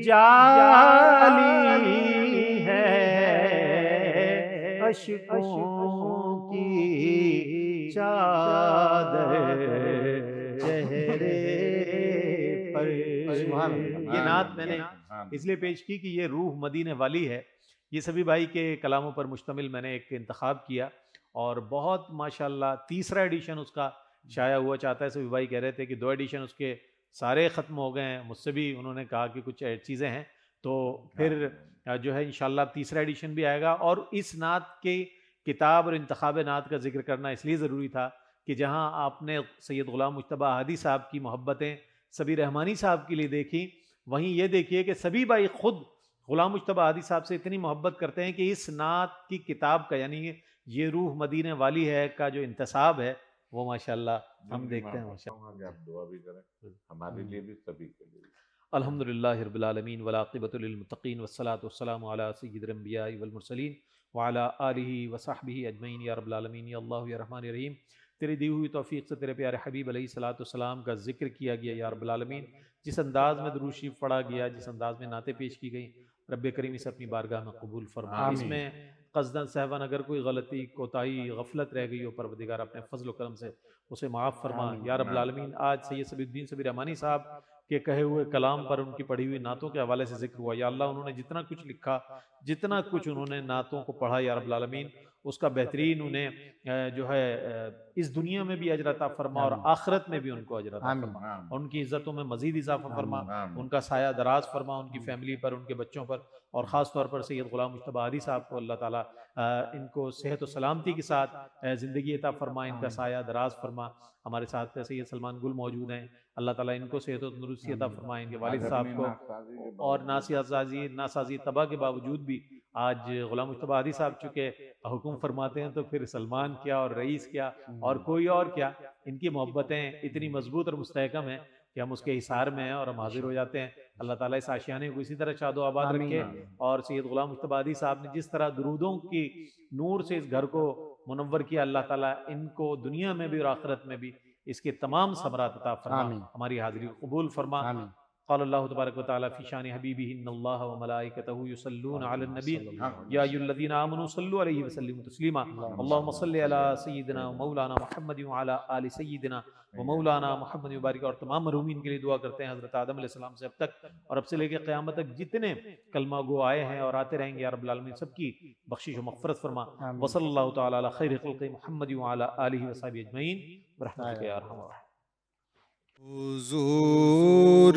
جالی ہے، اشکوں کی چادر چہرے پر۔ یہ نعت میں نے اس لیے پیش کی کہ یہ روح مدینے والی ہے۔ یہ سبھی بھائی کے کلاموں پر مشتمل میں نے ایک انتخاب کیا، اور بہت ماشاءاللہ تیسرا ایڈیشن اس کا شائع ہوا چاہتا ہے۔ سبھی بھائی کہہ رہے تھے کہ 2 ایڈیشن اس کے سارے ختم ہو گئے ہیں، مجھ سے بھی انہوں نے کہا کہ کچھ چیزیں ہیں، تو پھر جو ہے انشاءاللہ تیسرا ایڈیشن بھی آئے گا۔ اور اس نعت کی کتاب اور انتخاب نعت کا ذکر کرنا اس لیے ضروری تھا کہ جہاں آپ نے سید غلام مجتبی ہادی صاحب کی محبتیں سبی رحمانی صاحب کے لیے دیکھی، وہیں یہ دیکھیے کہ سبھی بھائی خود غلام مجتبی ہادی صاحب سے اتنی محبت کرتے ہیں کہ اس نعت کی کتاب کا، یعنی یہ روح مدینے والی ہے کا جو انتصاب ہے وہ ماشاءاللہ ہم دیکھتے ہیں۔ ماشاءاللہ آپ دعا بھی کریں ہمارے لیے بھی، سبھی کے لیے۔ الحمدللہ رب العالمین والعاقبۃ للمتقین والصلاۃ والسلام علی سید الانبیاء والمرسلین وعلی آلہ وصحبہ اجمعین۔ یا رب العالمین، یا اللہ یا رحمن الرحیم، تیری دی ہوئی توفیق سے تیرے پیارے حبیب علیہ الصلوۃ والسلام کا ذکر کیا گیا یا رب العالمین، جس انداز میں درود شریف پڑھا گیا، جس انداز میں نعتیں پیش کی گئیں، رب کریم اسے اپنی بارگاہ میں قبول فرما۔ اس میں قصداً سہواً اگر کوئی غلطی، کوتاہی، غفلت رہ گئی ہو، پروردگار اپنے فضل و کرم سے اسے معاف فرما یا رب العالمین۔ آج سید صبی الدین صبی رحمانی صاحب کے کہے ہوئے کلام پر ان کی پڑھی ہوئی نعتوں کے حوالے سے ذکر ہوا، یا اللہ انہوں نے جتنا کچھ لکھا، جتنا کچھ انہوں نے نعتوں کو پڑھا یا رب العالمین، اس کا بہترین انہیں جو ہے اس دنیا میں بھی اجر عطا فرما اور آخرت میں بھی ان کو اجر عطا فرما، اور ان کی عزتوں میں مزید اضافہ فرما، ان کا سایہ دراز فرما ان کی فیملی پر، ان کے بچوں پر، اور خاص طور پر سید غلام مجتبی ہادی صاحب کو اللہ تعالیٰ ان کو صحت و سلامتی کے ساتھ زندگی عطا فرما، ان کا سایہ دراز فرما۔ ہمارے ساتھ سید سلمان گل موجود ہیں، اللہ تعالیٰ ان کو صحت و تندرستی عطا فرمائے، ان کے والد صاحب کو، اور ناسازی تباہ کے باوجود بھی آج غلام مجتبی ہادی صاحب چونکہ حکم فرماتے ہیں تو پھر سلمان کیا اور رئیس کیا اور کوئی اور کیا، ان کی محبتیں اتنی مضبوط اور مستحکم ہیں کہ ہم اس کے حصار میں ہیں اور ہم حاضر ہو جاتے ہیں۔ اللہ تعالیٰ اس آشیانے کو اسی طرح شاد و آباد رکھے، اور سید غلام مجتبی ہادی صاحب نے جس طرح درودوں کی نور سے اس گھر کو منور کیا، اللہ تعالیٰ ان کو دنیا میں بھی اور آخرت میں بھی اس کے تمام ثمرات عطا فرما، ہماری حاضری قبول فرما۔ قال اللہ تبارک و تعالی فی شان حبیبہ ان اللہ وملائکتہ یصلون علی النبی یا ایھا الذین آمنوا صلوا علیہ وسلموا تسلیما اللهم صل علی سیدنا مولانا محمد وعلی آل سیدنا ومولانا محمد وبارک۔ اور تمام مرحومین کے لیے دعا کرتے ہیں، حضرت آدم علیہ السلام سے اب تک اور اب سے لے کے قیامت تک جتنے کلمہ گو آئے ہیں اور آتے رہیں گے یا رب العالمین، سب کی بخشش و مغفرت فرما۔ وصلی اللہ تعالی علی خیر خلق محمد وعلی آلہ وصحبہ اجمعین برحمتک یا ارحم الراحمین۔ حضور